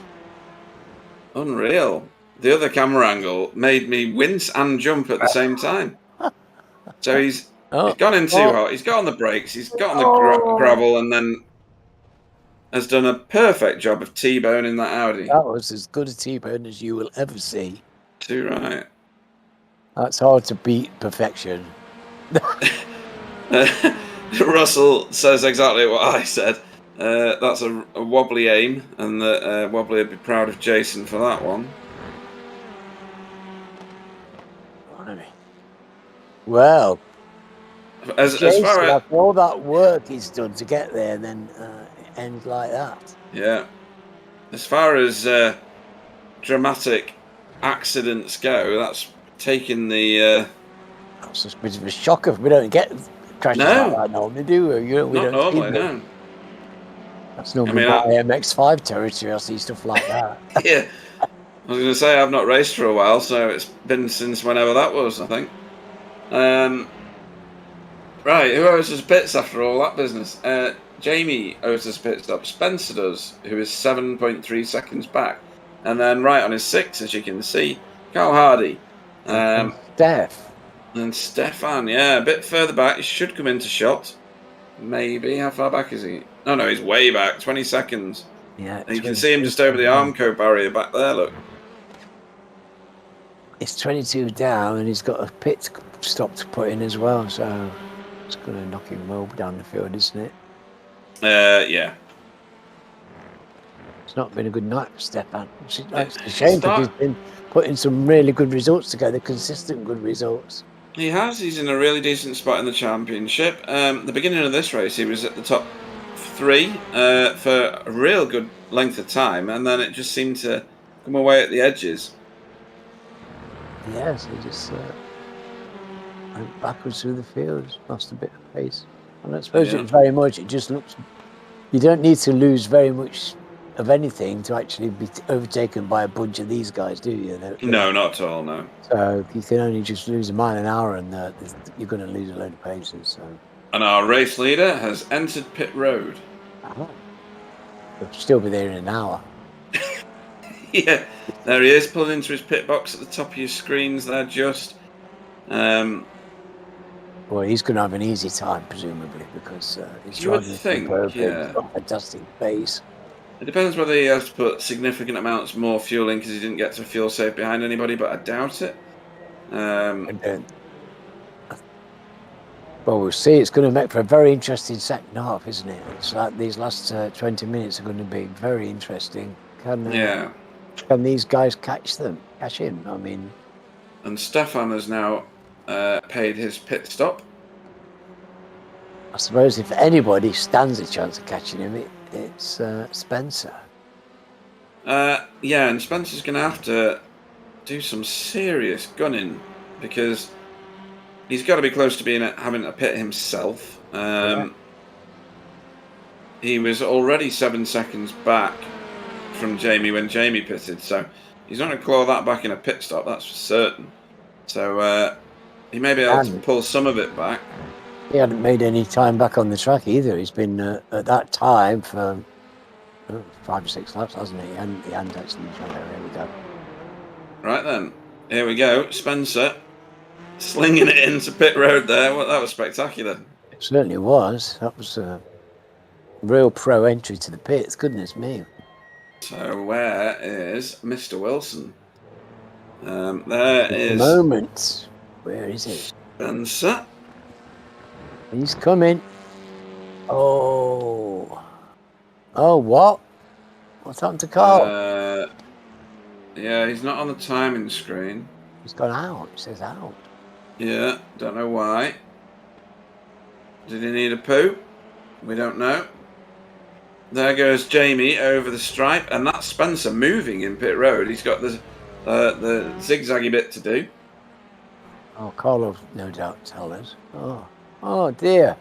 unreal. The other camera angle made me wince and jump at the same time. So he's gone in too hot. He's got on the brakes. He's got on the gravel, and then has done a perfect job of T-boning that Audi. That was as good a T-bone as you will ever see. Too right. That's hard to beat perfection. Russell says exactly what I said. That's a wobbly aim, and that Wobbly would be proud of Jason for that one. Well, As Jason, far as after all that work he's done to get there, and then end like that. Yeah, as far as dramatic accidents go, that's taken the. That's a bit of a shocker. We don't get crashes like that normally, do we? We Not don't normally, see them. no. That's normally my MX-5 territory. I see stuff like that. Yeah, I was going to say I've not raced for a while, so it's been since whenever that was, I think. Right, who owes us pits after all that business? Jamie owes us a pit stop. Spencer does, who is 7.3 seconds back. And then right on his 6, as you can see, Carl Hardy. Steph. And Stefan, yeah, a bit further back. He should come into shot. Maybe. How far back is he? Oh, no, he's way back. 20 seconds. Yeah. And you can see him just over the Armco barrier back there, look. It's 22 down, and he's got a pit stop to put in as well, so it's going to knock him well down the field, isn't it? Yeah. It's not been a good night for Stefan. It's a shame because he's been putting some really good results together, consistent good results. He has. He's in a really decent spot in the championship. The beginning of this race, he was at the top 3 for a real good length of time, and then it just seemed to come away at the edges. Yes, he just went backwards through the field, lost a bit of pace. And I suppose it very much, it just looks, you don't need to lose very much of anything to actually be overtaken by a bunch of these guys, do you? No, not at all, no. So you can only just lose a mile an hour, and you're going to lose a load of paces. So. And our race leader has entered pit road. He'll still be there in an hour. Yeah, there he is, pulling into his pit box at the top of your screens there, just. Well, he's going to have an easy time, presumably, because he's you would think, yeah. He's got a fantastic pace. It depends whether he has to put significant amounts more fuel in because he didn't get to fuel safe behind anybody, but I doubt it. Well, we'll see. It's going to make for a very interesting second half, isn't it? It's like these last 20 minutes are going to be very interesting. Can these guys catch him? I mean, and Stefan has now paid his pit stop. I suppose if anybody stands a chance of catching him, it's Spencer. Yeah, and Spencer's going to have to do some serious gunning because he's got to be close to having a pit himself. He was already 7 seconds back from Jamie when Jamie pitted, so he's not going to claw that back in a pit stop, that's for certain. So he may be able to pull some of it back. He hadn't made any time back on the track either. He's been at that time for 5 or 6 laps, hasn't he? He hadn't actually tried. There we go. Right then, here we go. Spencer slinging it into pit road there. Well, that was spectacular. It certainly was. That was a real pro entry to the pits. Goodness me. So where is Mr. Wilson? There is... moment. Where is it? Spencer. He's coming. Oh, what? What's happened to Carl? Yeah, he's not on the timing screen. He's gone out. It says out. Yeah, don't know why. Did he need a poo? We don't know. There goes Jamie over the stripe, and that's Spencer moving in pit road. He's got the zigzaggy bit to do. Oh, Carl will no doubt tell us. Oh dear.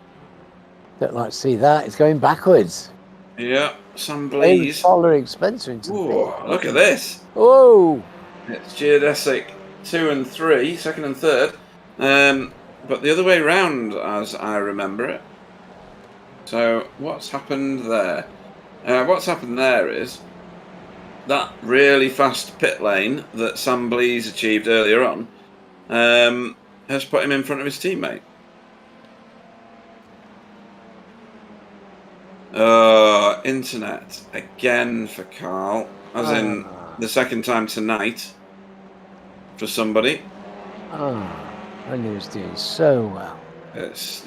Don't like to see that. It's going backwards. Yeah, Sam Hey, Blease. following Spencer into the Ooh, pit. look at this. Whoa! It's geodesic 2 and 3, second and third. But the other way round, as I remember it. So what's happened there? What's happened there is that really fast pit lane that Sam Blease achieved earlier on has put him in front of his teammate. Internet again for Carl, as in the second time tonight for somebody. And he was doing so well. It's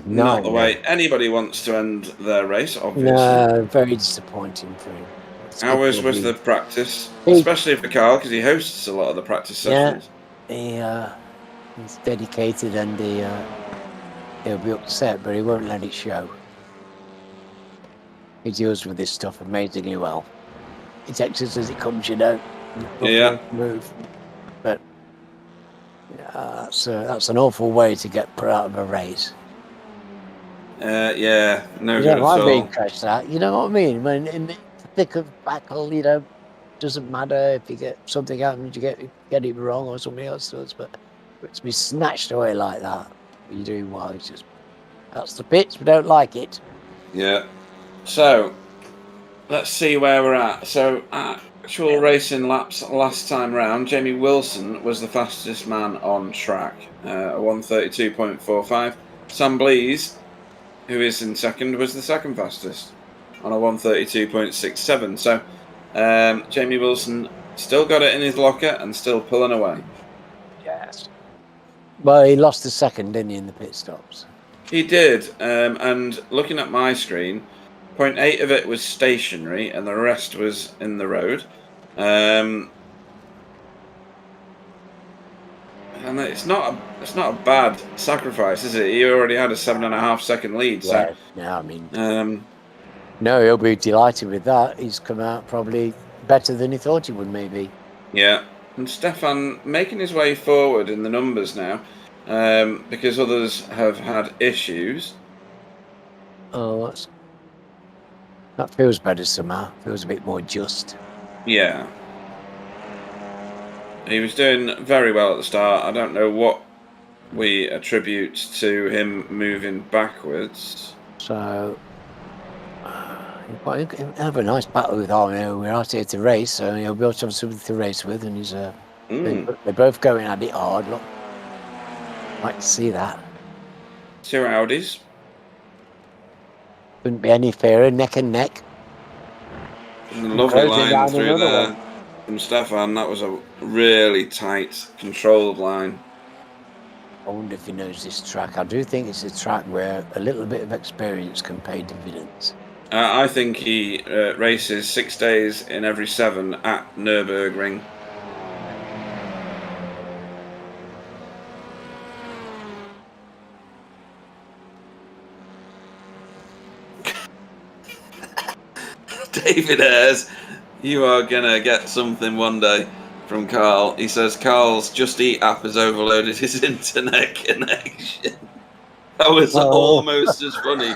not the way anybody wants to end their race, obviously. No, very disappointing for him. How was the practice, especially for Carl, because he hosts a lot of the practice sessions? Yeah, he's dedicated and he'll be upset, but he won't let it show. He deals with this stuff amazingly well. He takes it as it comes, you know. Yeah. Move. But that's an awful way to get put out of a race. Yeah, no you good don't at mind all. being crashed out. You know what I mean? When in the thick of battle, you know, doesn't matter if you get something happens, you get it wrong or something else does, but to be snatched away like that, you're doing well. It's just that's the pits. We don't like it. Yeah. So let's see where we're at. So actual racing laps last time round, Jamie Wilson was the fastest man on track, 1:32.45. Sam Blease, who is in second, was the second fastest on a 1:32.67. So Jamie Wilson still got it in his locker and still pulling away. Yes. Well, he lost the second, didn't he, in the pit stops? He did. And looking at my screen, 0.8 of it was stationary and the rest was in the road. And it's not a bad sacrifice, is it? He already had a 7.5 second lead. Yeah, so no, I mean, no, he'll be delighted with that. He's come out probably better than he thought he would, maybe. Yeah, and Stefan making his way forward in the numbers now, because others have had issues. Oh, that feels better somehow. Feels a bit more just. Yeah. He was doing very well at the start. I don't know what we attribute to him moving backwards. So, he'll have a nice battle with Arno. We're out here to race, so he'll be able to have something to race with. And they're both going at it hard. Look, like to see that. 2 Audis. Couldn't be any fairer, neck and neck. And a lovely line through there from Stefan. That was a really tight, controlled line. I wonder if he knows this track. I do think it's a track where a little bit of experience can pay dividends. I think he races 6 days in every 7 at Nürburgring. David Ayres, you are going to get something one day from Carl. He says Carl's Just Eat app has overloaded his internet connection. That was almost as funny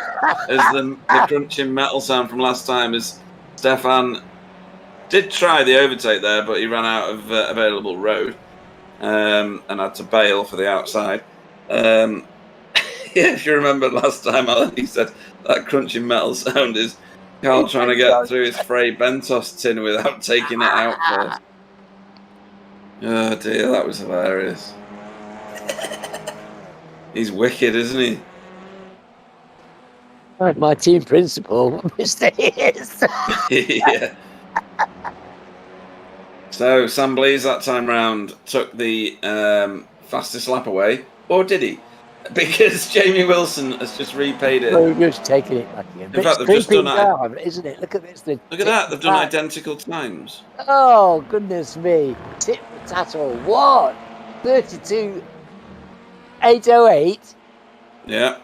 as the crunching metal sound from last time. As Stefan did try the overtake there, but he ran out of available road and had to bail for the outside. Yeah, if you remember last time, Alan, he said that crunching metal sound is Carl trying to get through his Frey Bentos tin without taking it out first. Oh dear, that was hilarious. He's wicked, isn't he? My team principal, Mr. Ayres. Yeah. So Sam Blease that time round took the fastest lap away, or did he? Because Jamie Wilson has just repaid it. We're just taking it back again. In fact, they've just done that, isn't it? Look at this. Look at that. They've done identical times. Oh goodness me! Tip for tassel. What? 32.808. Yeah.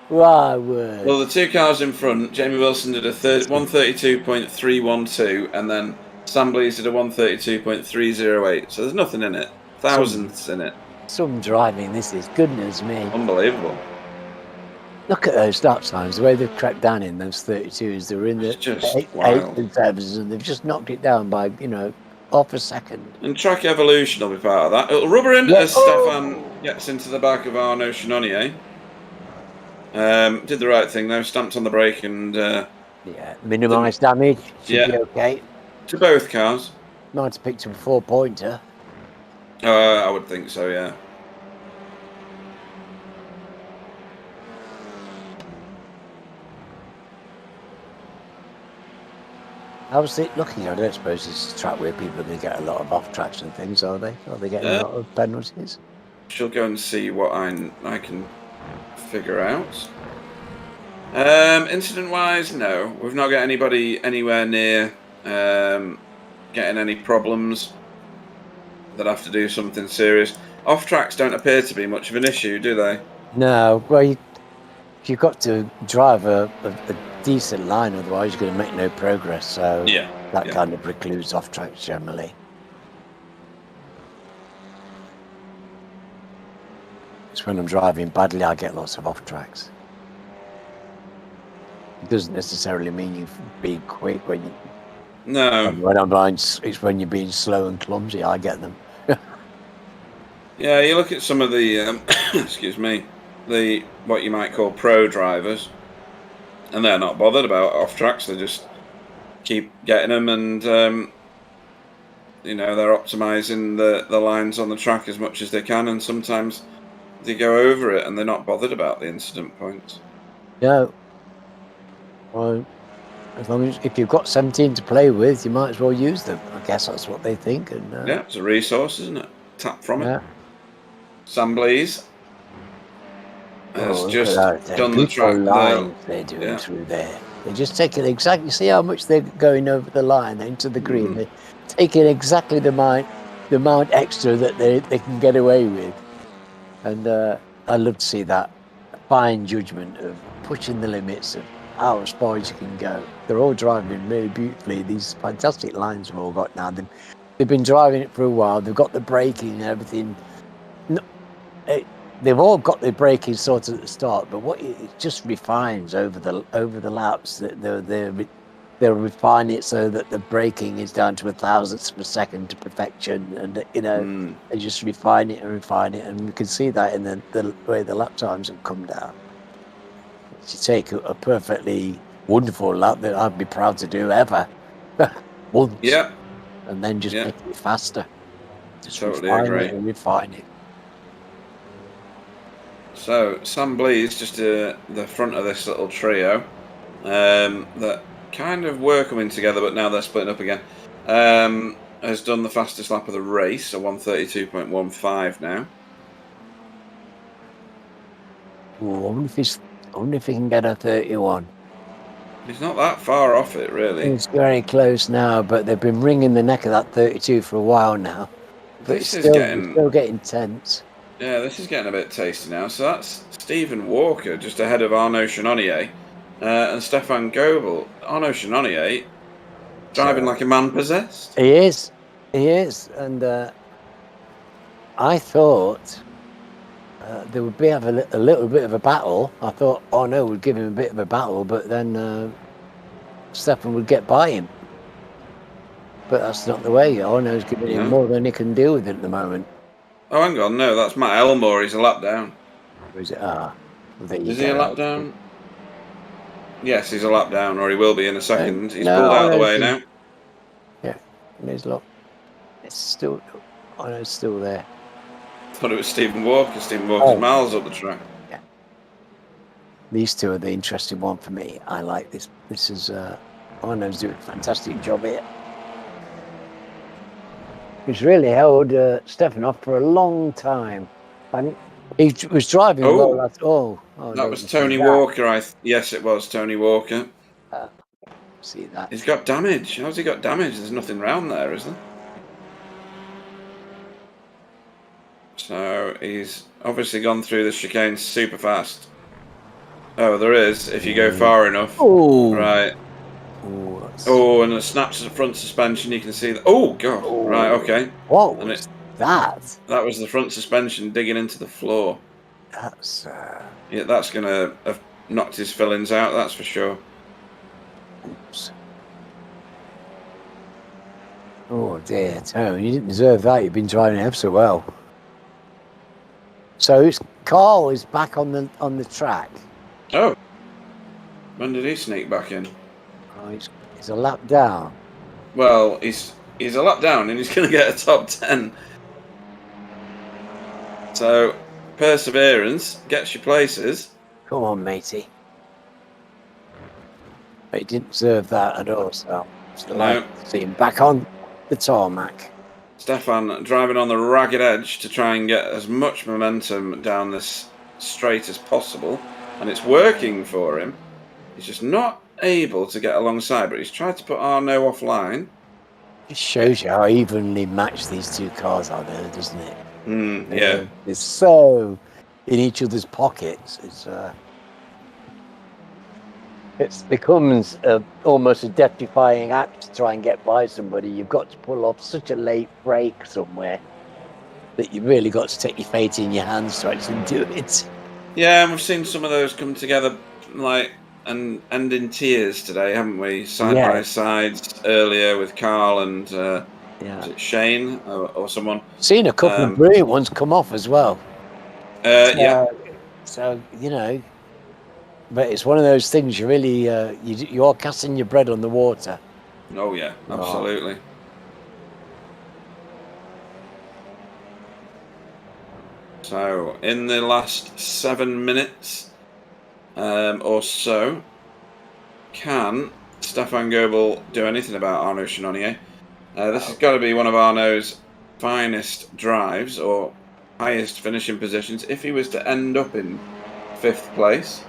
Wow. Word. Well, the 2 cars in front, Jamie Wilson did a 1:32.312, and then Sam Blease did a 1:32.308. So there's nothing in it. Thousandths in it. Some driving this is, goodness me. Unbelievable. Look at those lap times. The way they've cracked down in those 32s, they were in the It's just eights wild. and sevens, and they've just knocked it down by half a second. And track evolution will be part of that. It'll rubber in Yeah. as Stefan gets into the back of Arnaud Chenonnier. Did the right thing though, stamped on the brake and Minimise damage. Should be okay. to both cars. Might have picked up a 4-pointer. I would think so, yeah. How's it looking? I don't suppose it's a track where people they get a lot of off tracks and things, are they? Are they getting a lot of penalties? She'll go and see what I can figure out. Incident-wise, no. We've not got anybody anywhere near getting any problems that have to do something serious. Off-tracks don't appear to be much of an issue, do they? No. Well, you've got to drive a decent line, otherwise you're going to make no progress. So that kind of precludes off tracks generally. It's when I'm driving badly I get lots of off tracks. It doesn't necessarily mean you're being quick when you. No. When I'm blind, it's when you're being slow and clumsy. I get them. Yeah, you look at some of the excuse me, the what you might call pro drivers. And they're not bothered about off tracks. They just keep getting them, and they're optimizing the lines on the track as much as they can. And sometimes they go over it, and they're not bothered about the incident points. No. Well, as long as if you've got 17 to play with, you might as well use them. I guess that's what they think. And yeah, it's a resource, isn't it? Tap from it. Yeah. Sam Blease has just done the track. They're doing through there. They're just taking exactly. See how much they're going over the line into the green. They're taking exactly the amount extra that they can get away with. And I love to see that fine judgment of pushing the limits of how far you can go. They're all driving really beautifully. These fantastic lines we've all got now. They've been driving it for a while. They've got the braking and everything. They've all got their braking sorted at the start, but what it just refines over the laps. That they'll refine it so that the braking is down to 1,000ths of a second to perfection, and they just refine it, and we can see that in the way the lap times have come down. To take a perfectly wonderful lap that I'd be proud to do ever once, and then just make it faster. Just totally agree. Refine it. So Sam Blease just to the front of this little trio that kind of were coming together, but now they're splitting up again. Has done the fastest lap of the race, a 1:32.15 now. Ooh, I wonder if he can get a 31. He's not that far off it, really. It's very close now, but they've been wringing the neck of that 32 for a while now. But it's still getting tense. Yeah, this is getting a bit tasty now. So that's Stephen Walker just ahead of Arnaud Chenonnier and Stefan Goebel. Arnaud Chenonnier driving like a man possessed. He is. And I thought there would be a little bit of a battle. I thought Arnaud would give him a bit of a battle, but then Stefan would get by him. But that's not the way. Arnaud's giving him more than he can deal with at the moment. Oh, hang on, no, that's Matt Elmore. He's a lap down. Or is it? Is he a lap down? Yes, he's a lap down, or he will be in a second. He's pulled out of the way now. Yeah, and he's locked. It's still. Arnaud's still there. Thought it was Stephen Walker. Stephen Walker's miles up the track. Yeah. These two are the interesting one for me. I like this. This is Arnaud's doing a fantastic job here. He's really held Stefan off for a long time. And he was driving well. That was Tony Walker. Yes, it was Tony Walker. See that? He's got damage. How's he got damage? There's nothing round there, is there? So he's obviously gone through the chicane super fast. Oh, there is. If you go far enough. Oh. Right. Oh, and it snaps the front suspension. You can see that. Oh, God. Oh. Right, okay. What was that? That was the front suspension digging into the floor. That's... Yeah, that's going to have knocked his fillings out, that's for sure. Oops. Oh dear, Tone, you didn't deserve that. You've been driving ever so well. So Carl is back on the track. Oh, when did he sneak back in? Oh, he's a lap down. Well, he's a lap down and he's going to get a top 10. So, perseverance gets you places. Come on, matey. But he didn't deserve that at all, so like to see him back on the tarmac. Stefan driving on the ragged edge to try and get as much momentum down this straight as possible, and it's working for him. He's just not able to get alongside, but he's tried to put Arnaud offline. It shows you how evenly matched these two cars are there, doesn't it? Yeah. It's so in each other's pockets. It becomes almost a death-defying act to try and get by somebody. You've got to pull off such a late break somewhere that you've really got to take your fate in your hands to actually do it. Yeah, and we've seen some of those come together, like, and end in tears today, haven't we? Side by sides earlier with Carl and is it Shane or someone? Seen a couple of brilliant ones come off as well. So you know. But it's one of those things you really, you are casting your bread on the water. Oh, yeah, absolutely. Oh. So, in the last 7 minutes or so, can Stefan Goebel do anything about Arnaud Chenonnier? This has got to be one of Arnaud's finest drives or highest finishing positions if he was to end up in 5th place.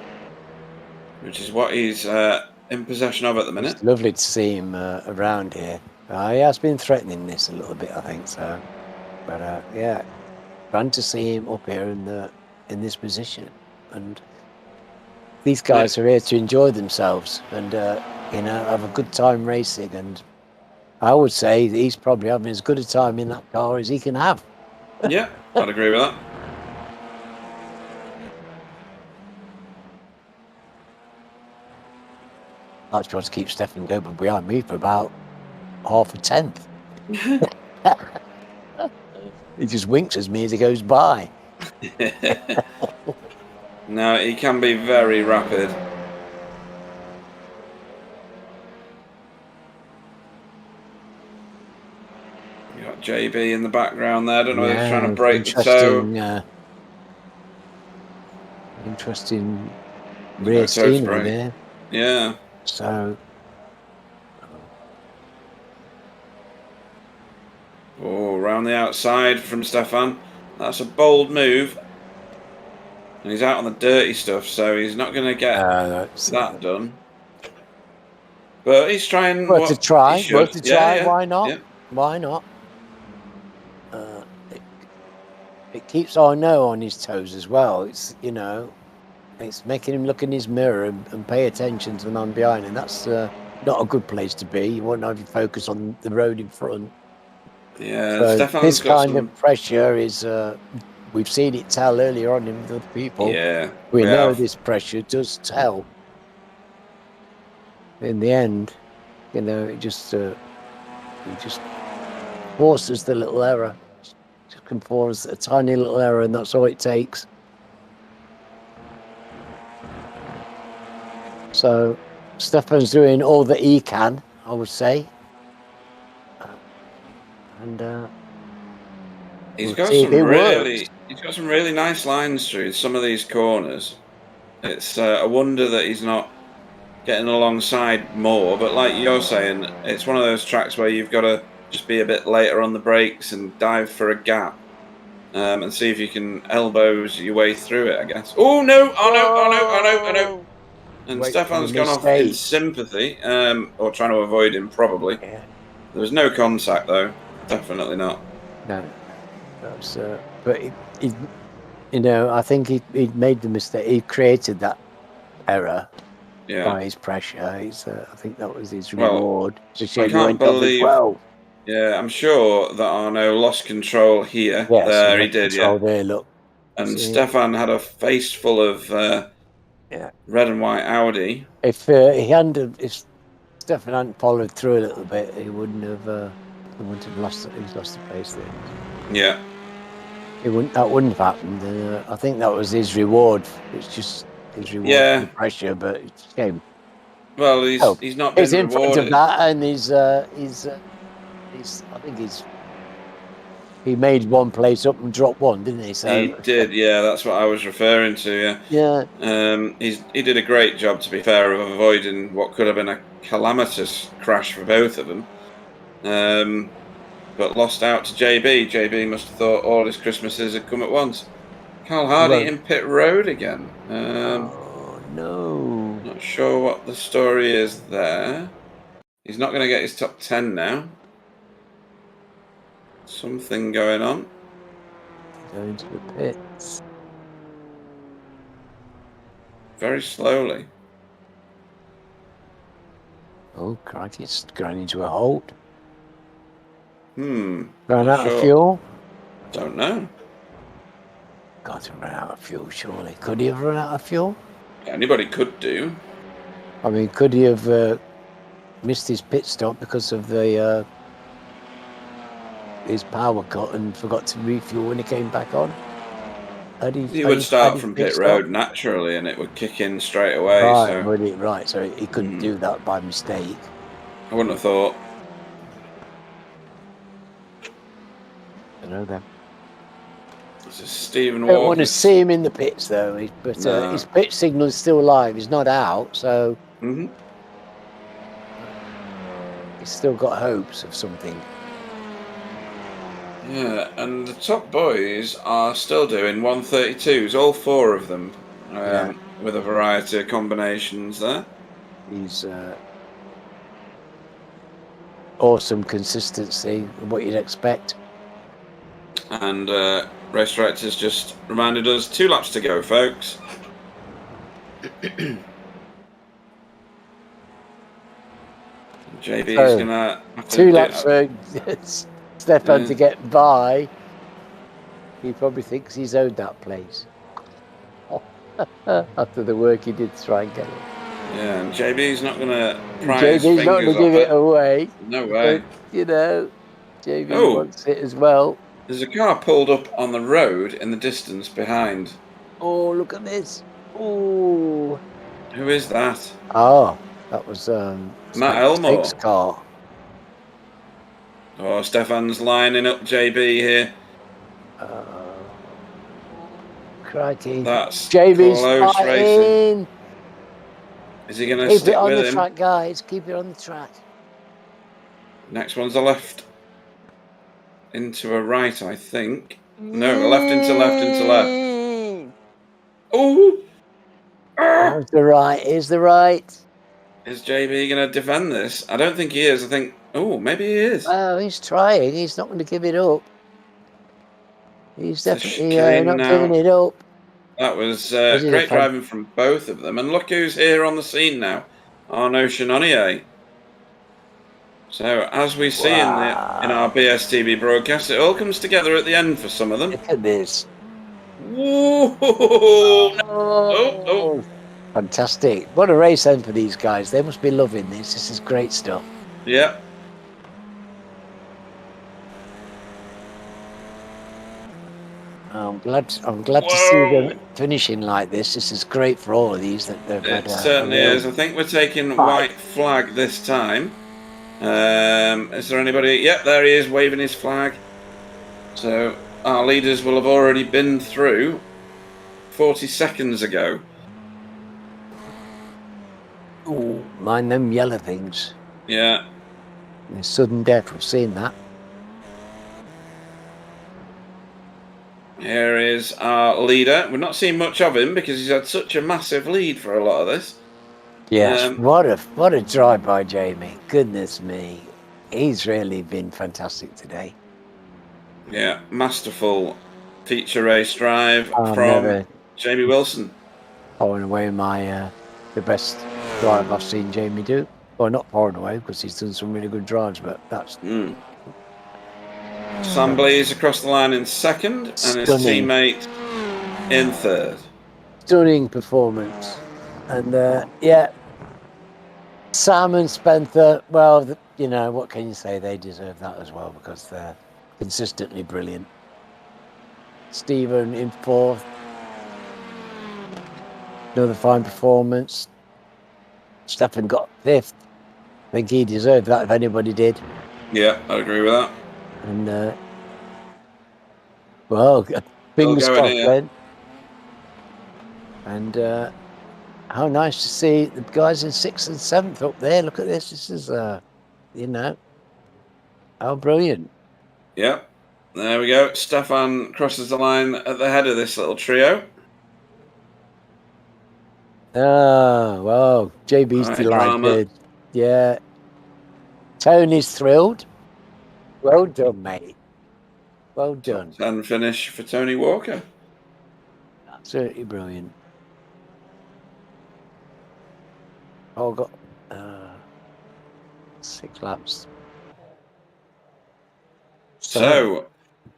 Which is what he's in possession of at the minute. It's lovely to see him around here. He has been threatening this a little bit, I think so. But yeah, fun to see him up here in this position. And these guys are here to enjoy themselves and have a good time racing. And I would say that he's probably having as good a time in that car as he can have. Yeah, I'd agree with that. I try to keep Stefan Goebel behind me for about half a tenth. He just winks at me as he goes by. No, he can be very rapid. You got JB in the background there. I don't know whether he's trying to break the toe. Interesting rear scenery there. Yeah. So, around the outside from Stefan. That's a bold move. And he's out on the dirty stuff, so he's not going to get that done. But he's trying. Worth a try. Yeah. Why not? Yeah. Why not? It keeps Arnaud on his toes as well. It's it's making him look in his mirror and pay attention to the man behind him. That's not a good place to be. You want to have your focus on the road in front. Yeah, so Stefan's this got kind of pressure is, we've seen it tell earlier on with other people. Yeah. We know this pressure does tell. In the end, it just forces the little error. It just can force a tiny little error, and that's all it takes. So Stefan's doing all that he can, I would say. And he's got some really nice lines through some of these corners. It's a wonder that he's not getting alongside more, but like you're saying, it's one of those tracks where you've got to just be a bit later on the brakes and dive for a gap and see if you can elbows your way through it, I guess. Oh no, oh no. And Stefan's gone off in sympathy, or trying to avoid him, probably. Yeah. There was no contact, though. Definitely not. No. That's, but, I think he made the mistake. He created that error by his pressure. I think that was his reward. I can't believe... Yeah, I'm sure that Arnaud lost control here. Yes, there he did, there, look. And Stefan had a face full of Yeah. red and white Audi. If if Stefan hadn't followed through a little bit, he wouldn't have lost. He's lost the place there. Yeah. That wouldn't have happened. I think that was his reward. It's just his reward for the pressure, but it's a shame. Well, he's not been He's in rewarded. front of that, and I think he made one place up and dropped one, didn't he? So He did, yeah. That's what I was referring to. Yeah. He did a great job, to be fair, of avoiding what could have been a calamitous crash for both of them. But lost out to JB. JB must have thought all his Christmases had come at once. Carl Hardy in pit road again. Oh no! Not sure what the story is there. He's not going to get his top 10 now. Something going on. Going to the pits. Very slowly. Oh, crikey, it's going into a hold. Ran out of fuel? Don't know. Got to run out of fuel, surely. Could he have run out of fuel? Anybody could do. I mean, could he have missed his pit stop because of the his power cut and forgot to refuel when he came back on? He would start from pit road naturally, and it would kick in straight away. Right, so he couldn't do that by mistake. I wouldn't have thought. I know that. This is Stephen I don't want to see him in the pits though, but his pit signal is still live. He's not out, so he's still got hopes of something. Yeah, and the top boys are still doing 132s, all four of them, with a variety of combinations there. He's awesome consistency, what you'd expect. And race directors just reminded us 2 laps to go, folks. JB's gonna have to 2 laps for Stefan to get by. He probably thinks he's owed that place after the work he did to try and get it. Yeah, and JB's not going to pry his fingers not going to give it away. No way. But, JB wants it as well. There's a car pulled up on the road in the distance behind. Oh, look at this. Oh. Who is that? Oh, that was Matt Elmore's car. Oh, Stefan's lining up JB here. Crikey. That's JB's close racing. Is he going to stick with him? Keep it on the track, guys. Keep it on the track. Next one's a left into a right, I think. No, left into left. Oh! Here's the right. Here's the right. Is JB going to defend this? I don't think he is. I think... Oh, maybe he is. Well, he's trying. He's not going to give it up. He's definitely not giving it up. That was great driving from both of them. And look who's here on the scene now. Arnaud Chenonnier. So, as we see in our BSTV broadcast, it all comes together at the end for some of them. Look at this. Whoa! Oh. Fantastic. What a race end for these guys. They must be loving this. This is great stuff. Yeah. I'm glad to see them finishing like this. This is great for all of these. It certainly is. I think we're taking white flag this time. Is there anybody? Yep, there he is waving his flag. So our leaders will have already been through 40 seconds ago. Oh, mind them yellow things. Yeah. There's sudden death. We've seen that. Here is our leader. We're not seeing much of him because he's had such a massive lead for a lot of this. Yes, what a drive by Jamie. Goodness me. He's really been fantastic today. Yeah, masterful feature race drive from Jamie Wilson. Pouring away the best drive I've seen Jamie do. Well, not pouring away because he's done some really good drives, but that's... Sam Blease across the line in second and his teammate in third. Stunning performance. And yeah, Sam and Spencer, well, what can you say? They deserve that as well because they're consistently brilliant. Stephen in fourth. Another fine performance. Stefan got fifth. I think he deserved that if anybody did. Yeah, I agree with that. And well, fingers crossed then. And how nice to see the guys in 6th and 7th up there. Look at this. This is, how brilliant. Yeah, there we go. Stefan crosses the line at the head of this little trio. Ah, well, JB's delighted. Yeah. Tony's thrilled. Well done, mate. Well done. Top 10 finish for Tony Walker. Absolutely brilliant. Oh, got 6 laps. So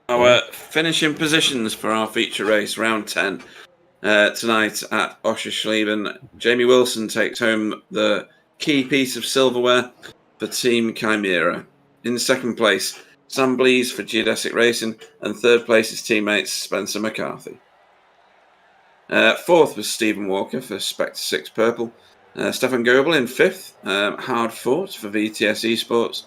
our finishing positions for our feature race, round 10, tonight at Oschersleben. Jamie Wilson takes home the key piece of silverware for Team Chimera. In second place, Sam Blees for Geodesic Racing, and third place is teammates Spencer McCarthy. Fourth was Stephen Walker for Spectre 6 Purple. Stefan Goebel in fifth, hard fought for VTS Esports.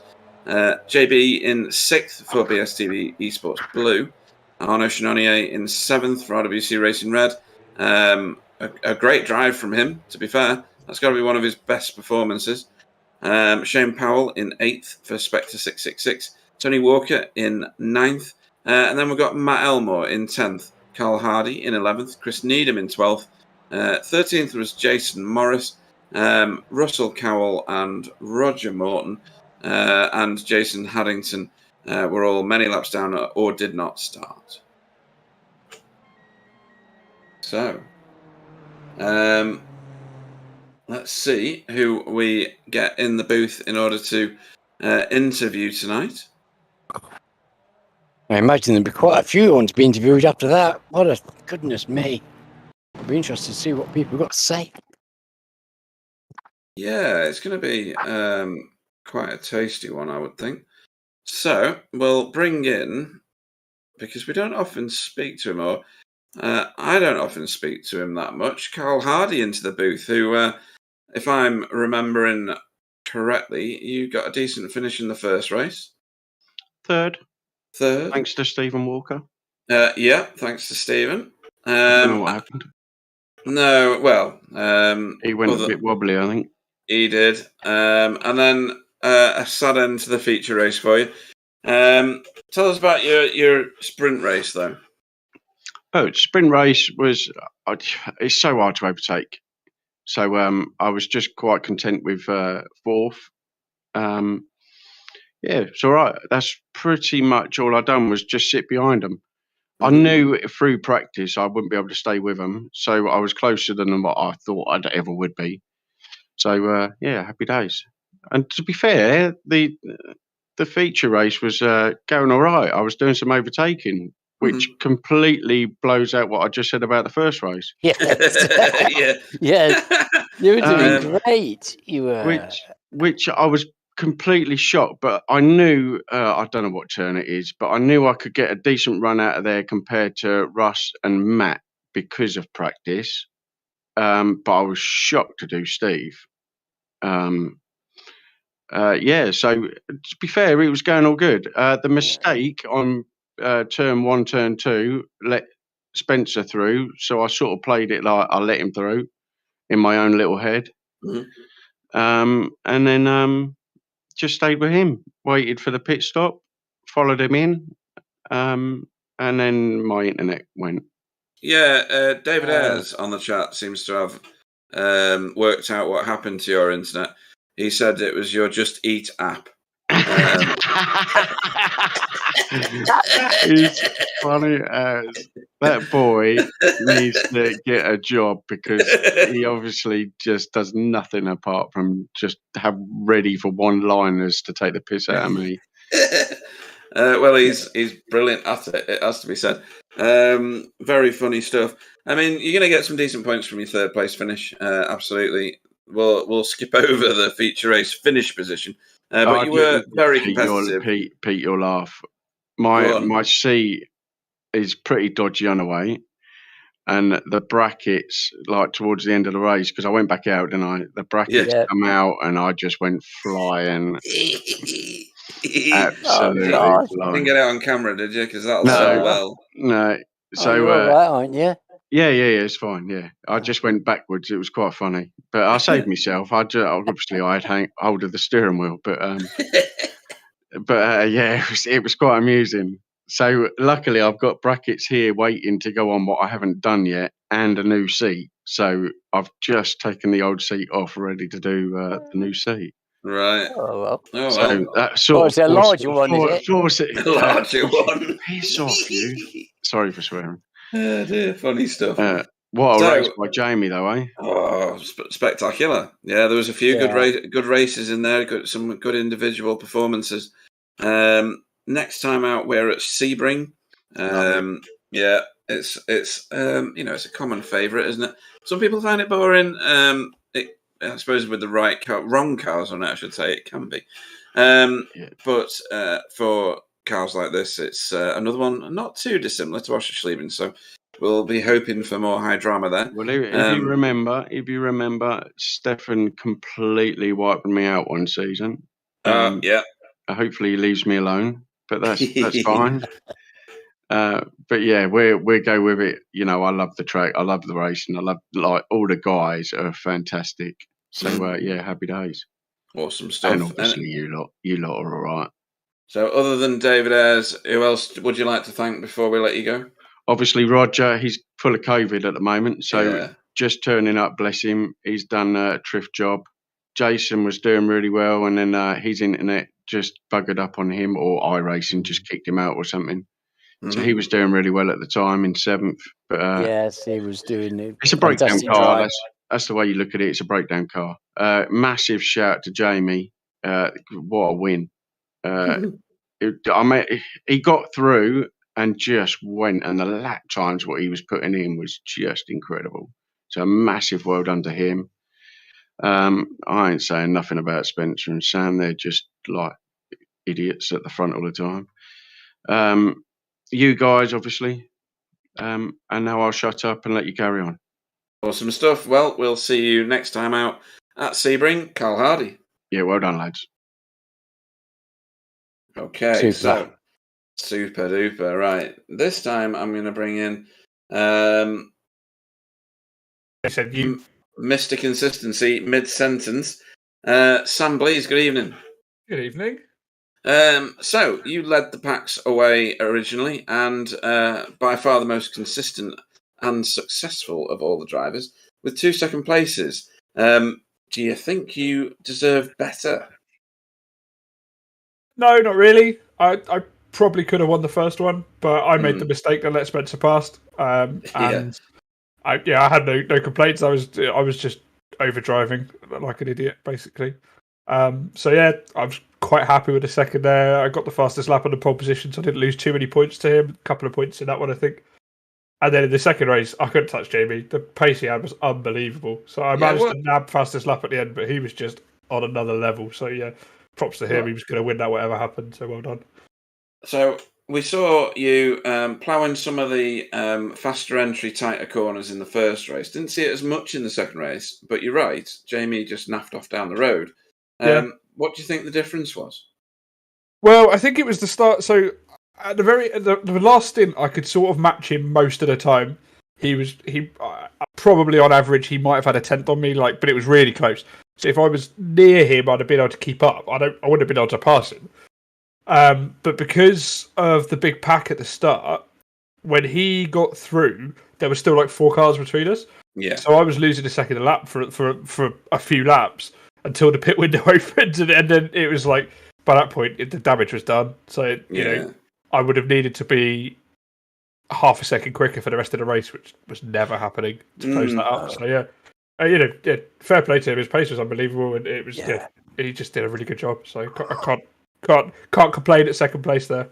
JB in 6th for BSTV Esports Blue. Arnaud Chenonnier in 7th for RWC Racing Red. A great drive from him, to be fair. That's got to be one of his best performances. Shane Powell in 8th for Spectre 666. Tony Walker in 9th. And then we've got Matt Elmore in 10th. Carl Hardy in 11th. Chris Needham in 12th. 13th was Jason Morris. Russell Cowell and Roger Morton and Jason Haddington were all many laps down or did not start. So, let's see who we get in the booth in order to interview tonight. I imagine there'll be quite a few ones to be interviewed after that. What a goodness me. I'll be interested to see what people got to say. Yeah, it's going to be quite a tasty one, I would think. So, we'll bring in, because we don't often speak to him, or I don't often speak to him that much, Carl Hardy into the booth, who, if I'm remembering correctly, you got a decent finish in the first race. Third. Third. Thanks to Stephen Walker. Yeah, thanks to Stephen. I don't know what happened. No, well... he went a bit wobbly, I think. He did. And then a sad end to the feature race for you. Tell us about your sprint race, though. Oh, sprint race was... it's so hard to overtake. So I was just quite content with fourth. Yeah, it's all right. That's pretty much all I'd done was just sit behind them. I knew through practice I wouldn't be able to stay with them, so I was closer than what I thought I'd ever would be. So yeah, happy days. And to be fair, the feature race was going all right. I was doing some overtaking, which completely blows out what I just said about the first race. Yes. Yeah. Yes. You were doing great. You were. Which I was completely shocked, but I knew, I don't know what turn it is, but I knew I could get a decent run out of there compared to Russ and Matt because of practice. But I was shocked to do Steve. Yeah, so to be fair, it was going all good. The mistake on turn 1, turn 2 let Spencer through, so I sort of played it like I let him through in my own little head. And then just stayed with him, waited for the pit stop, followed him in, and then my internet went. Yeah, David Ayres on the chat seems to have worked out what happened to your internet. He said it was your Just Eat app. He's funny as that boy needs to get a job because he obviously just does nothing apart from just have ready for one-liners to take the piss out of me. Well, he's brilliant at it. It has to be said. Very funny stuff. I mean, you're going to get some decent points from your third place finish. Absolutely. We'll skip over the feature race finish position. But you were very competitive. Pete, you'll laugh. Go on. My seat is pretty dodgy on the way, and the brackets, like towards the end of the race, because I went back out, didn't I? The brackets come out, and I just went flying. Absolutely. God. You didn't get it on camera, did you? Because that'll sell well. No. So you're all right, aren't you? Yeah, it's fine. Yeah, I just went backwards. It was quite funny, but I saved myself. Obviously I had hold of the steering wheel, but yeah, it was quite amusing. So luckily I've got brackets here waiting to go on what I haven't done yet, and a new seat. So I've just taken the old seat off, ready to do the new seat. Right. Oh, well. So that sort it's a larger one, is it? A larger one. Piss off, you. Sorry for swearing. Dear, funny stuff. What a race by Jamie, though, eh? Oh, spectacular! Yeah, there was a few good races in there. Some good individual performances. Next time out, we're at Sebring. Yeah, it's it's a common favourite, isn't it? Some people find it boring. I suppose with the wrong cars on it, I should say, it can be. But for cars like this, it's another one not too dissimilar to Oschersleben, so we'll be hoping for more high drama there. Well, if you remember, Stefan completely wiped me out one season. Hopefully he leaves me alone, but that's fine. But yeah, we go with it. You know, I love the track, I love the racing, I love all the guys are fantastic. So happy days. Awesome stuff. And obviously you lot are all right. So other than David Ayres, who else would you like to thank before we let you go? Obviously Roger, he's full of COVID at the moment, so just turning up, bless him. He's done a thrift job. Jason was doing really well, and then his internet just buggered up on him, or iRacing just kicked him out or something. Mm-hmm. So he was doing really well at the time in 7th. But yes, he was doing it. It's a breakdown car. That's the way you look at it. It's a breakdown car. Massive shout to Jamie. What a win. He got through and just went, and the lap times what he was putting in was just incredible. So a massive well done to him. I ain't saying nothing about Spencer and Sam. They're just like idiots at the front all the time. You guys, obviously. And now I'll shut up and let you carry on. Awesome stuff. Well, we'll see you next time out at Sebring. Carl Hardy. Yeah, well done, lads. Okay, so super duper. Right. This time I'm going to bring in Mr. Consistency mid-sentence. Sam Blease, good evening. Good evening. So you led the packs away originally, and by far the most consistent and successful of all the drivers, with 2 second places. Do you think you deserve better? No, not really. I probably could have won the first one, but I made the mistake and let Spencer past. I had no complaints. I was just overdriving like an idiot, basically. I was quite happy with the second there. I got the fastest lap on the pole position, so I didn't lose too many points to him. A couple of points in that one, I think. And then in the second race, I couldn't touch Jamie. The pace he had was unbelievable. So I managed to nab fastest lap at the end, but he was just on another level. So yeah, props to him. He was going to win that whatever happened. So well done. So we saw you ploughing some of the faster entry, tighter corners in the first race. Didn't see it as much in the second race, but you're right. Jamie just naffed off down the road. What do you think the difference was? Well, I think it was the start. So at the last stint, I could sort of match him most of the time. He probably on average he might have had a 10th on me, but it was really close. So if I was near him, I'd have been able to keep up. I wouldn't have been able to pass him. But because of the big pack at the start, when he got through, there was still 4 cars between us. Yeah. So I was losing a second a lap for a few laps until the pit window opened, and then it was by that point the damage was done. So I would have needed to be half a second quicker for the rest of the race, which was never happening to close that up. So fair play to him. His pace was unbelievable, and it was he just did a really good job. So I Can't complain at second place there.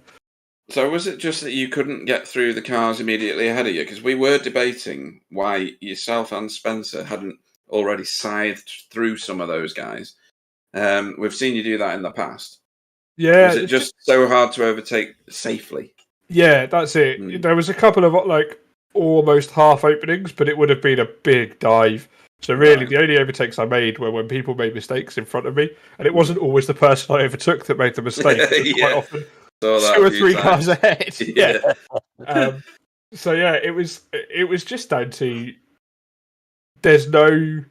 So was it just that you couldn't get through the cars immediately ahead of you? Because we were debating why yourself and Spencer hadn't already scythed through some of those guys. We've seen you do that in the past. Yeah. Was it just so hard to overtake safely? Yeah, that's it. There was a couple of almost half openings, but it would have been a big dive. So really, the only overtakes I made were when people made mistakes in front of me, and it wasn't always the person I overtook that made the mistake. Quite often, 2 or 3 cars ahead. Yeah. So yeah, it was just down to there's no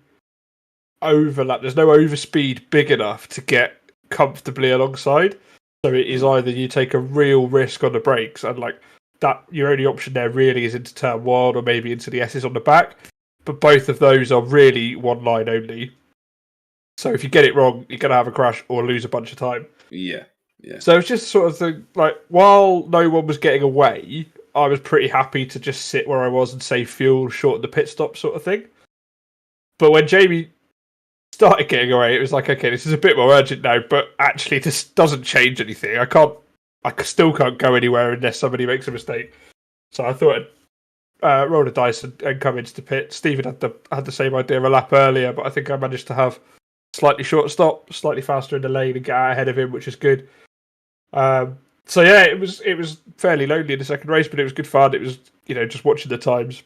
overlap, there's no overspeed big enough to get comfortably alongside. So it is either you take a real risk on the brakes and that your only option there really is into turn 1 or maybe into the S's on the back. But both of those are really one line only. So if you get it wrong, you're going to have a crash or lose a bunch of time. Yeah. So it's just sort of while no one was getting away, I was pretty happy to just sit where I was and save fuel, shorten the pit stop sort of thing. But when Jamie started getting away, it was like, okay, this is a bit more urgent now, but actually this doesn't change anything. I still can't go anywhere unless somebody makes a mistake. So I thought I'd roll the dice and come into the pit. Stephen had the same idea a lap earlier, but I think I managed to have slightly short stop, slightly faster in the lane and get out ahead of him, which is good. So yeah, it was fairly lonely in the second race, but it was good fun. It was, just watching the times.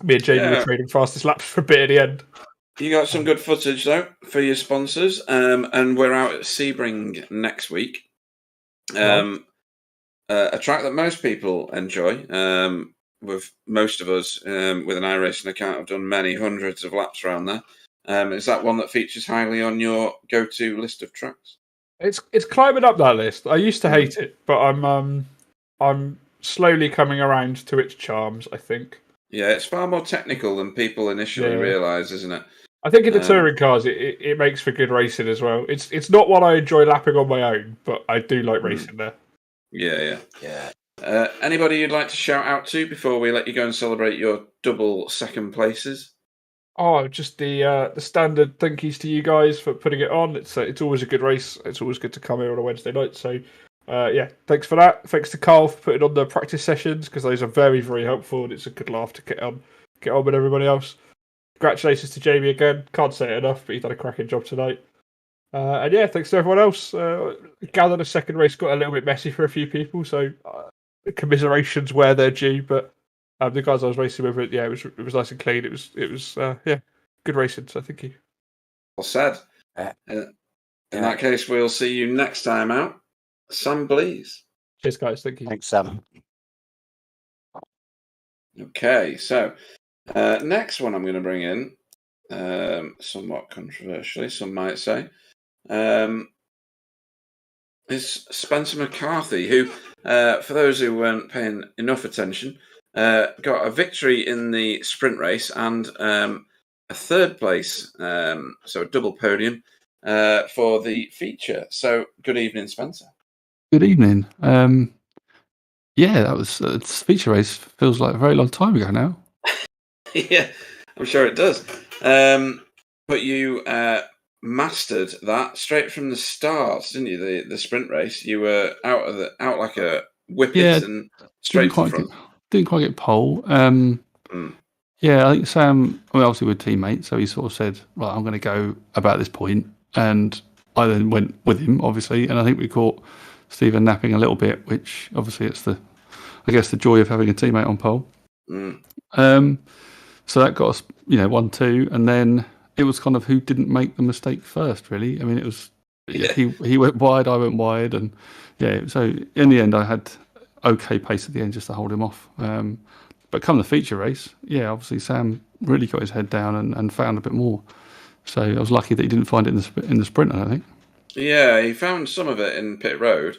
Me and Jamie were trading fastest laps for a bit at the end. You got some good footage though for your sponsors, and we're out at Sebring next week. A track that most people enjoy. With most of us with an iRacing account have done many hundreds of laps around there. Is that one that features highly on your go-to list of tracks? It's climbing up that list. I used to hate it, but I'm slowly coming around to its charms, I think. Yeah, it's far more technical than people initially realise, isn't it? I think in the touring cars, it makes for good racing as well. It's not what I enjoy lapping on my own, but I do like racing there. Yeah. Anybody you'd like to shout out to before we let you go and celebrate your double second places? Oh, just the standard thank yous to you guys for putting it on. It's always a good race. It's always good to come here on a Wednesday night. So, thanks for that. Thanks to Carl for putting on the practice sessions because those are very, very helpful and it's a good laugh to get on with everybody else. Congratulations to Jamie again. Can't say it enough, but he's done a cracking job tonight. And yeah, thanks to everyone else. Gather the second race got a little bit messy for a few people, so commiserations where they're due. But the guys I was racing with, it was nice and clean. It was good racing. So thank you. Well said. In that case, we'll see you next time out. Sam Blees. Cheers, guys. Thank you. Thanks, Sam. Okay, so next one I'm going to bring in, somewhat controversially, some might say, is Spencer McCarthy, who, for those who weren't paying enough attention, got a victory in the sprint race and a third place, so a double podium for the feature. So, good evening, Spencer. Good evening. That was feature race. Feels like a very long time ago now. Yeah, I'm sure it does. But you mastered that straight from the start, didn't you? The sprint race. You were out like a whippet and straight to the front. Didn't quite get pole. Yeah, I think Sam. Obviously we're teammates, so he sort of said, "Right, I'm going to go about this point," and I then went with him, obviously, and I think we caught Stephen napping a little bit, which obviously it's the joy of having a teammate on pole. So that got us, 1-2, and then it was kind of who didn't make the mistake first, really. I mean, it was he went wide, I went wide, and so in the end I had okay pace at the end just to hold him off. But come the feature race, obviously Sam really got his head down and found a bit more. So I was lucky that he didn't find it in the sprint, I think. Yeah, he found some of it in pit road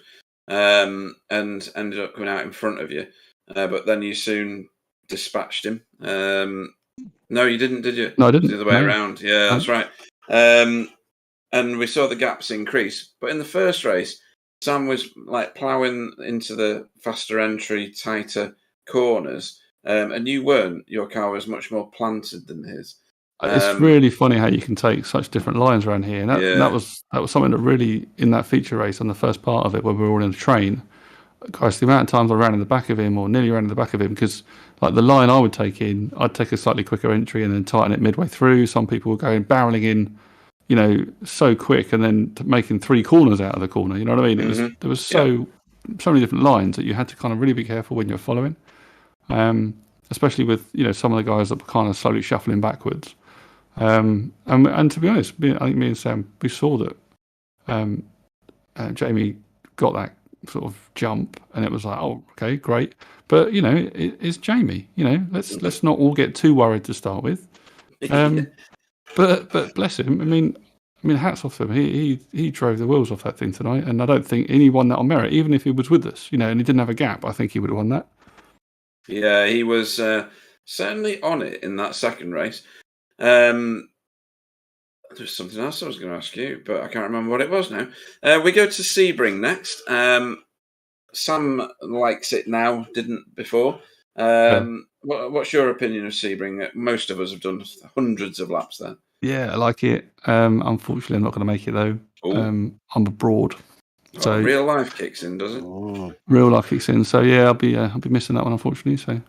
and ended up coming out in front of you. But then you soon dispatched him. No, you didn't, did you? No, I didn't. The other way around. Yeah, that's right. And we saw the gaps increase. But in the first race, Sam was like ploughing into the faster entry, tighter corners. And you weren't. Your car was much more planted than his. It's really funny how you can take such different lines around here, and that was something that really, in that feature race on the first part of it, when we were all in the train, guys, the amount of times I ran in the back of him, or nearly ran in the back of him, because like the line I would take in, I'd take a slightly quicker entry and then tighten it midway through. Some people were going barreling in, so quick, and then making 3 corners out of the corner. You know what I mean? There was so many different lines that you had to kind of really be careful when you're following, especially with some of the guys that were kind of slowly shuffling backwards. And to be honest, I think me and Sam, we saw that Jamie got that sort of jump, and it was like, oh, okay, great. But it's Jamie. Let's not all get too worried to start with. But bless him. I mean, hats off to him. He drove the wheels off that thing tonight, and I don't think he won that on merit. Even if he was with us, and he didn't have a gap, I think he would have won that. Yeah, he was certainly on it in that second race. There's something else I was going to ask you, but I can't remember what it was now. We go to Sebring next. Sam likes it now, didn't before. What's your opinion of Sebring? Most of us have done hundreds of laps there. Yeah, I like it. Unfortunately, I'm not going to make it though. I'm abroad. So real life kicks in, does it? Real life kicks in. So yeah, I'll be missing that one, unfortunately. So.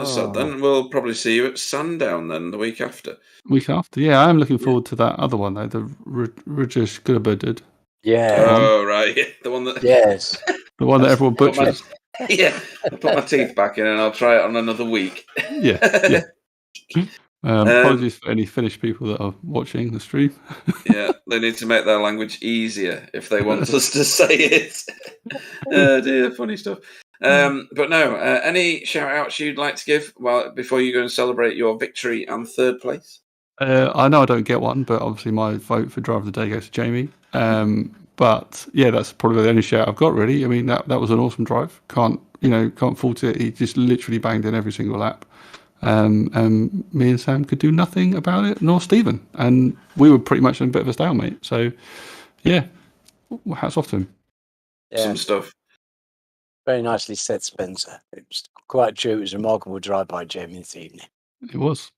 So then we'll probably see you at Sandown then the week after. Week after, yeah. I am looking forward to that other one though, the Rajesh Gurabudud. Yeah. Oh right, the one that. Yes. The one that everyone butchers. I'll put my teeth back in and I'll try it on another week. Yeah. Apologies for any Finnish people that are watching the stream. Yeah, they need to make their language easier if they want us to say it. Oh dear, funny stuff. But no, any shout outs you'd like to give before you go and celebrate your victory and third place? I know I don't get one, but obviously my vote for driver of the day goes to Jamie. But yeah, that's probably the only shout I've got really. I mean, that was an awesome drive. Can't fault it. He just literally banged in every single lap. And me and Sam could do nothing about it, nor Stephen. And we were pretty much in a bit of a stalemate. So yeah, hats off to him. Yeah. Some stuff. Very nicely said, Spencer. It was quite true. It was a remarkable drive by Jamie this evening. It was.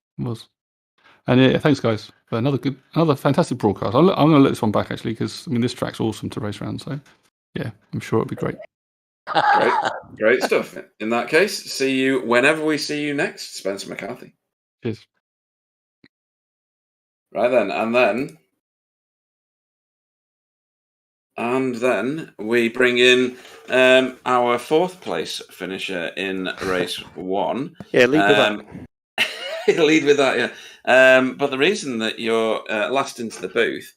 And yeah, thanks guys for another fantastic broadcast. I'm going to let this one back actually, because this track's awesome to race around. So yeah, I'm sure it'll be great. Great stuff. In that case, see you whenever we see you next, Spencer McCarthy. Cheers. Right then, and then we bring in our fourth place finisher in race 1. Yeah, lead with that. Lead with that, yeah. But the reason that you're last into the booth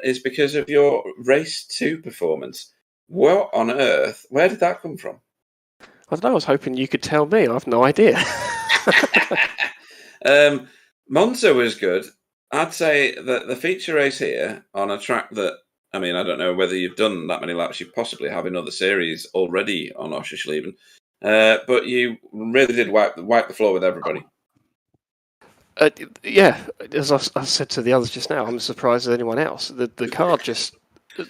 is because of your race 2 performance. What on earth? Where did that come from? I don't know. I was hoping you could tell me. I have no idea. Monza was good. I'd say that the feature race here on a track that, I don't know whether you've done that many laps. You possibly have in other series already on Oschersleben. But you really did wipe the floor with everybody. Yeah, as I said to the others just now, I'm as surprised as anyone else. The car just...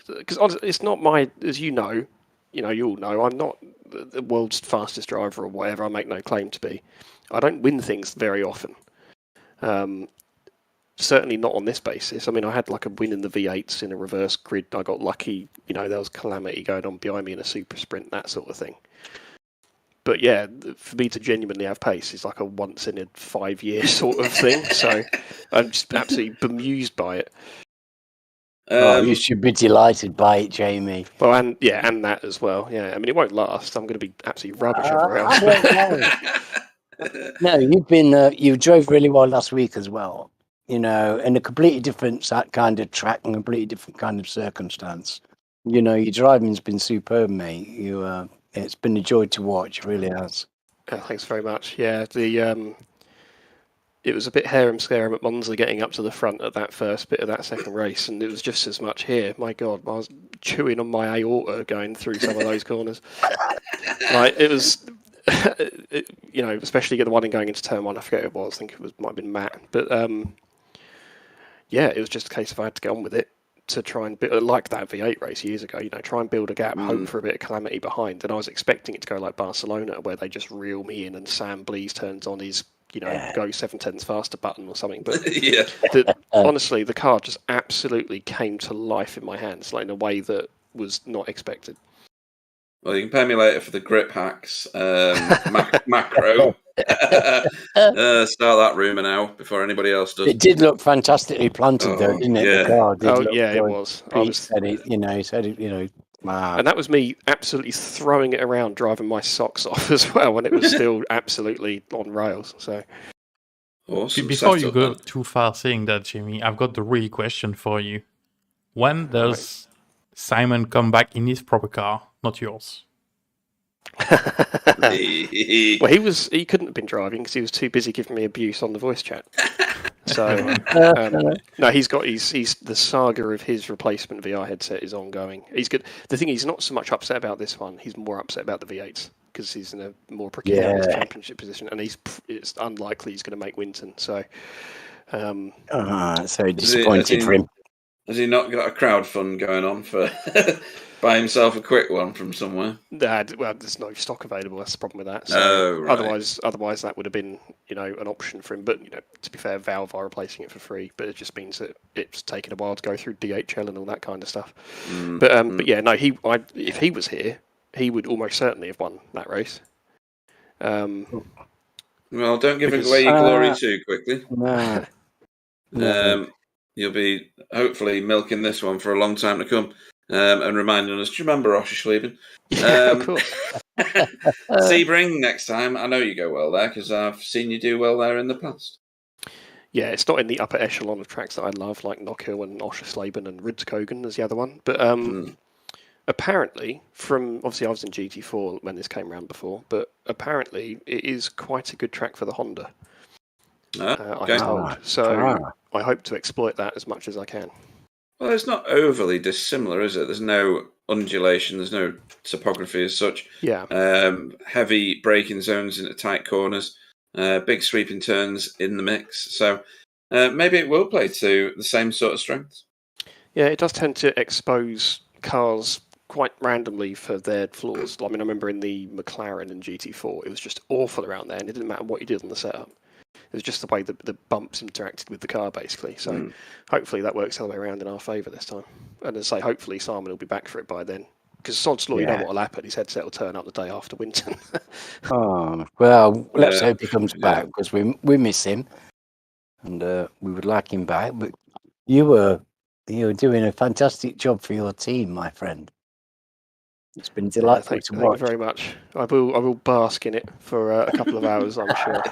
Because it's not my... As you all know, I'm not the world's fastest driver or whatever. I make no claim to be. I don't win things very often. Certainly not on this basis. I had like a win in the V8s in a reverse grid. I got lucky. There was calamity going on behind me in a super sprint, that sort of thing. But yeah, for me to genuinely have pace is like a once in a 5-year sort of thing. So I'm just absolutely bemused by it. You should be delighted by it, Jamie. Well, and that as well. Yeah, it won't last. I'm going to be absolutely rubbish everywhere else. No, you drove really well last week as well. In a completely different kind of track and a completely different kind of circumstance. Your driving's been superb, mate. It's been a joy to watch. It really has. Thanks very much. Yeah, it was a bit harem-scarum at Monza getting up to the front at that first bit of that second race, and it was just as much here. My God, I was chewing on my aorta going through some of those corners. It was, especially the one going into turn 1. I forget who it was. I think might have been Matt, but yeah, it was just a case of I had to get on with it to try and build, like that V8 race years ago. Try and build a gap, hope for a bit of calamity behind. And I was expecting it to go like Barcelona, where they just reel me in, and Sam Blees turns on his go 7/10 faster button or something. But Yeah. honestly, the car just absolutely came to life in my hands, like in a way that was not expected. Well, you can pay me later for the grip hacks macro. Start that rumour now before anybody else does. It did look fantastically planted, though, didn't it? yeah. The car did look it good. was. Pete said it, he said it, wow. And that was me absolutely throwing it around, driving my socks off as well, when it was still absolutely on rails. So, awesome. Before you setup, go man. too far saying that, Jamie, I've got the real question for you. When does Simon come back in his proper car, not yours? well, he couldn't have been driving because he was too busy giving me abuse on the voice chat. So no, he's the saga of his replacement VR headset is ongoing. He's good. The thing he's not so much upset about this one. He's more upset about the V8s because he's in a more precarious championship position, and it's unlikely he's going to make Winton. So, so disappointed for him. Has he not got a crowd fund going on for buy himself a quick one from somewhere? Well, there's no stock available. That's the problem with that. So right. Otherwise, that would have been an option for him. But to be fair, Valve are replacing it for free. But it just means that it's taken a while to go through DHL and all that kind of stuff. But yeah, no. If he was here, he would almost certainly have won that race. Well, don't give away your glory too quickly. No. You'll be hopefully milking this one for a long time to come. And reminding us, do you remember Oschersleben? Of course. Sebring next time. I know you go well there because I've seen you do well there in the past. Yeah, it's not in the upper echelon of tracks that I love, like Knockhill and Oschersleben and Rudskogen as the other one. But apparently, obviously I was in GT4 when this came around before, but apparently it is quite a good track for the Honda. I'm told. So I hope to exploit that as much as I can. Well, it's not overly dissimilar, is it? There's no undulation, there's no topography as such. Yeah. Heavy braking zones into tight corners, big sweeping turns in the mix. So maybe it will play to the same sort of strengths. Yeah, it does tend to expose cars quite randomly for their flaws. I mean, I remember in the McLaren and GT4, it was just awful around there, and it didn't matter what you did on the setup. It was just the way the bumps interacted with the car, basically. So hopefully that works the other way around in our favour this time. And as I say, hopefully Simon will be back for it by then. Because Sod's Law, you know what will happen. His headset will turn up the day after Winton. Well, let's hope he comes back because we miss him. And we would like him back. But you were doing a fantastic job for your team, my friend. It's been delightful to watch. Thank you very much. I will bask in it for a couple of hours, I'm sure.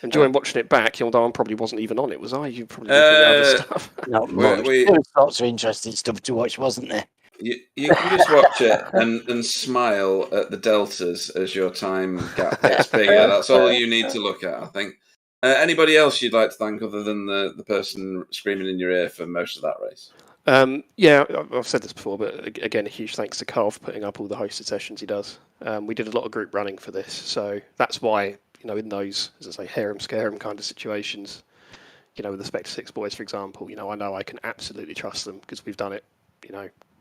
Enjoying watching it back, although I probably wasn't even on it, was I? You probably looking at other stuff. Not much. There was lots of interesting stuff to watch, wasn't there? You can just watch it and smile at the deltas as your time gap gets bigger. That's all you need to look at, I think. Anybody else you'd like to thank other than the person screaming in your ear for most of that race? Yeah, I've said this before, but again, a huge thanks to Carl for putting up all the hosted sessions he does. We did a lot of group running for this, so that's why, in those, as I say, harem-scarum kind of situations, with the Spectre 6 boys, for example, I know I can absolutely trust them because we've done it,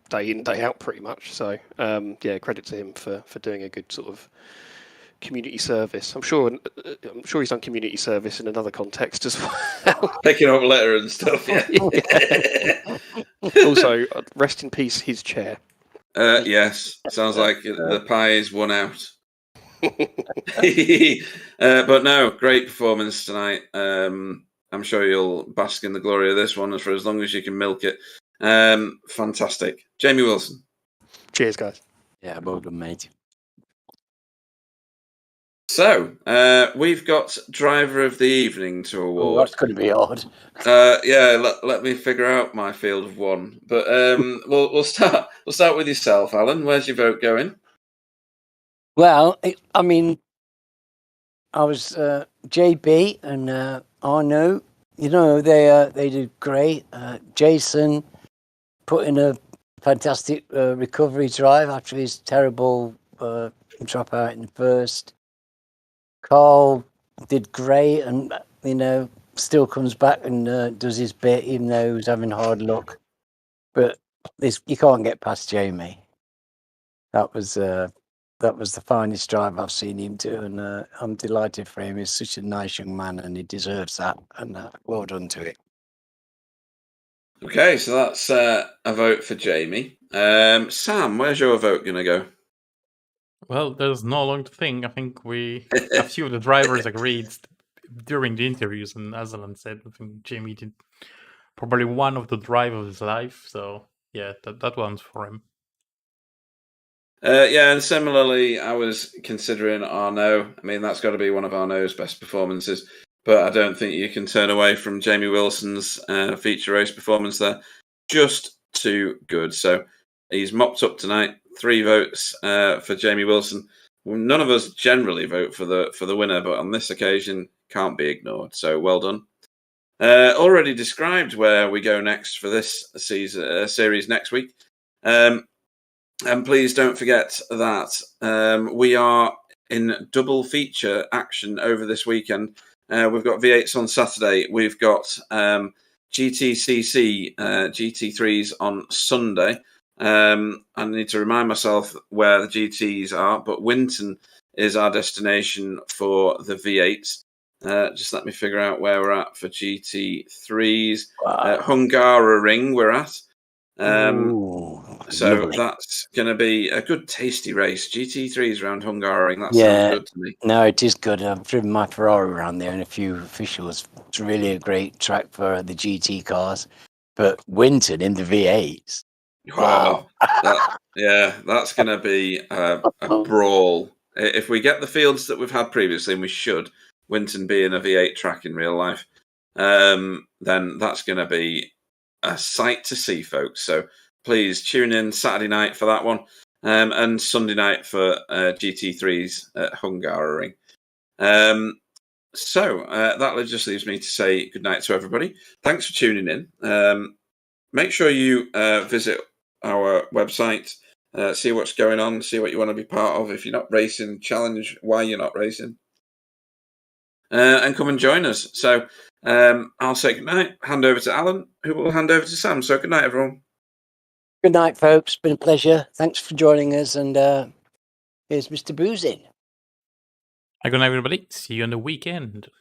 day in, day out pretty much. So, yeah, credit to him for doing a good sort of community service. I'm sure he's done community service in another context as well. Picking up litter and stuff, yeah. Also, rest in peace, his chair. Yes, sounds like the pie is won out. But no, great performance tonight. I'm sure you'll bask in the glory of this one for as long as you can milk it. Fantastic. Jamie Wilson. Cheers, guys. Yeah, well done, mate. So, we've got Driver of the Evening to award. That's going to be odd. Yeah, let me figure out my field of one. But we'll start with yourself, Alan. Where's your vote going? Well, I was JB and Arno. They did great. Jason put in a fantastic recovery drive after his terrible dropout in the first. Carl did great and, still comes back and does his bit, even though he was having hard luck. But you can't get past Jamie. That was that was the finest drive I've seen him do, and I'm delighted for him. He's such a nice young man, and he deserves that. And well done to it. Okay, so that's a vote for Jamie. Sam, where's your vote going to go? Well, there's no long to think. I think a few of the drivers agreed during the interviews, and as Alan said, I think Jamie did probably one of the drive of his life. So yeah, that one's for him. Yeah, and similarly, I was considering Arnaud. I mean, that's got to be one of Arnaud's best performances, but I don't think you can turn away from Jamie Wilson's feature race performance there. Just too good. So he's mopped up tonight. 3 votes for Jamie Wilson. None of us generally vote for the winner, but on this occasion, can't be ignored. So well done. Already described where we go next for this series next week. And please don't forget that we are in double feature action over this weekend. We've got V8s on Saturday. We've got GTCC GT3s on Sunday. I need to remind myself where the GTs are, but Winton is our destination for the V8s. Just let me figure out where we're at for GT3s. Hungaroring we're at. So lovely. that's going to be a good, tasty race. GT3s around Hungaroring. That Yeah. sounds good to me. No, it is good. I've driven my Ferrari around there and a few officials. It's really a great track for the GT cars. But Winton in the V8s. Wow. That's going to be a brawl. If we get the fields that we've had previously, and we should, Winton being a V8 track in real life, then that's going to be a sight to see, folks. So please tune in Saturday night for that one, and Sunday night for GT3s at Hungaroring. So that just leaves me to say good night to everybody. Thanks for tuning in. Make sure you visit our website, see what's going on, see what you want to be part of. If you're not racing, challenge why you're not racing, and come and join us. So I'll say good night, hand over to Alan, who will hand over to Sam. So good night, everyone. Good night, folks. Been a pleasure. Thanks for joining us. And here's Mr. Boozin. Good night, everybody. See you on the weekend.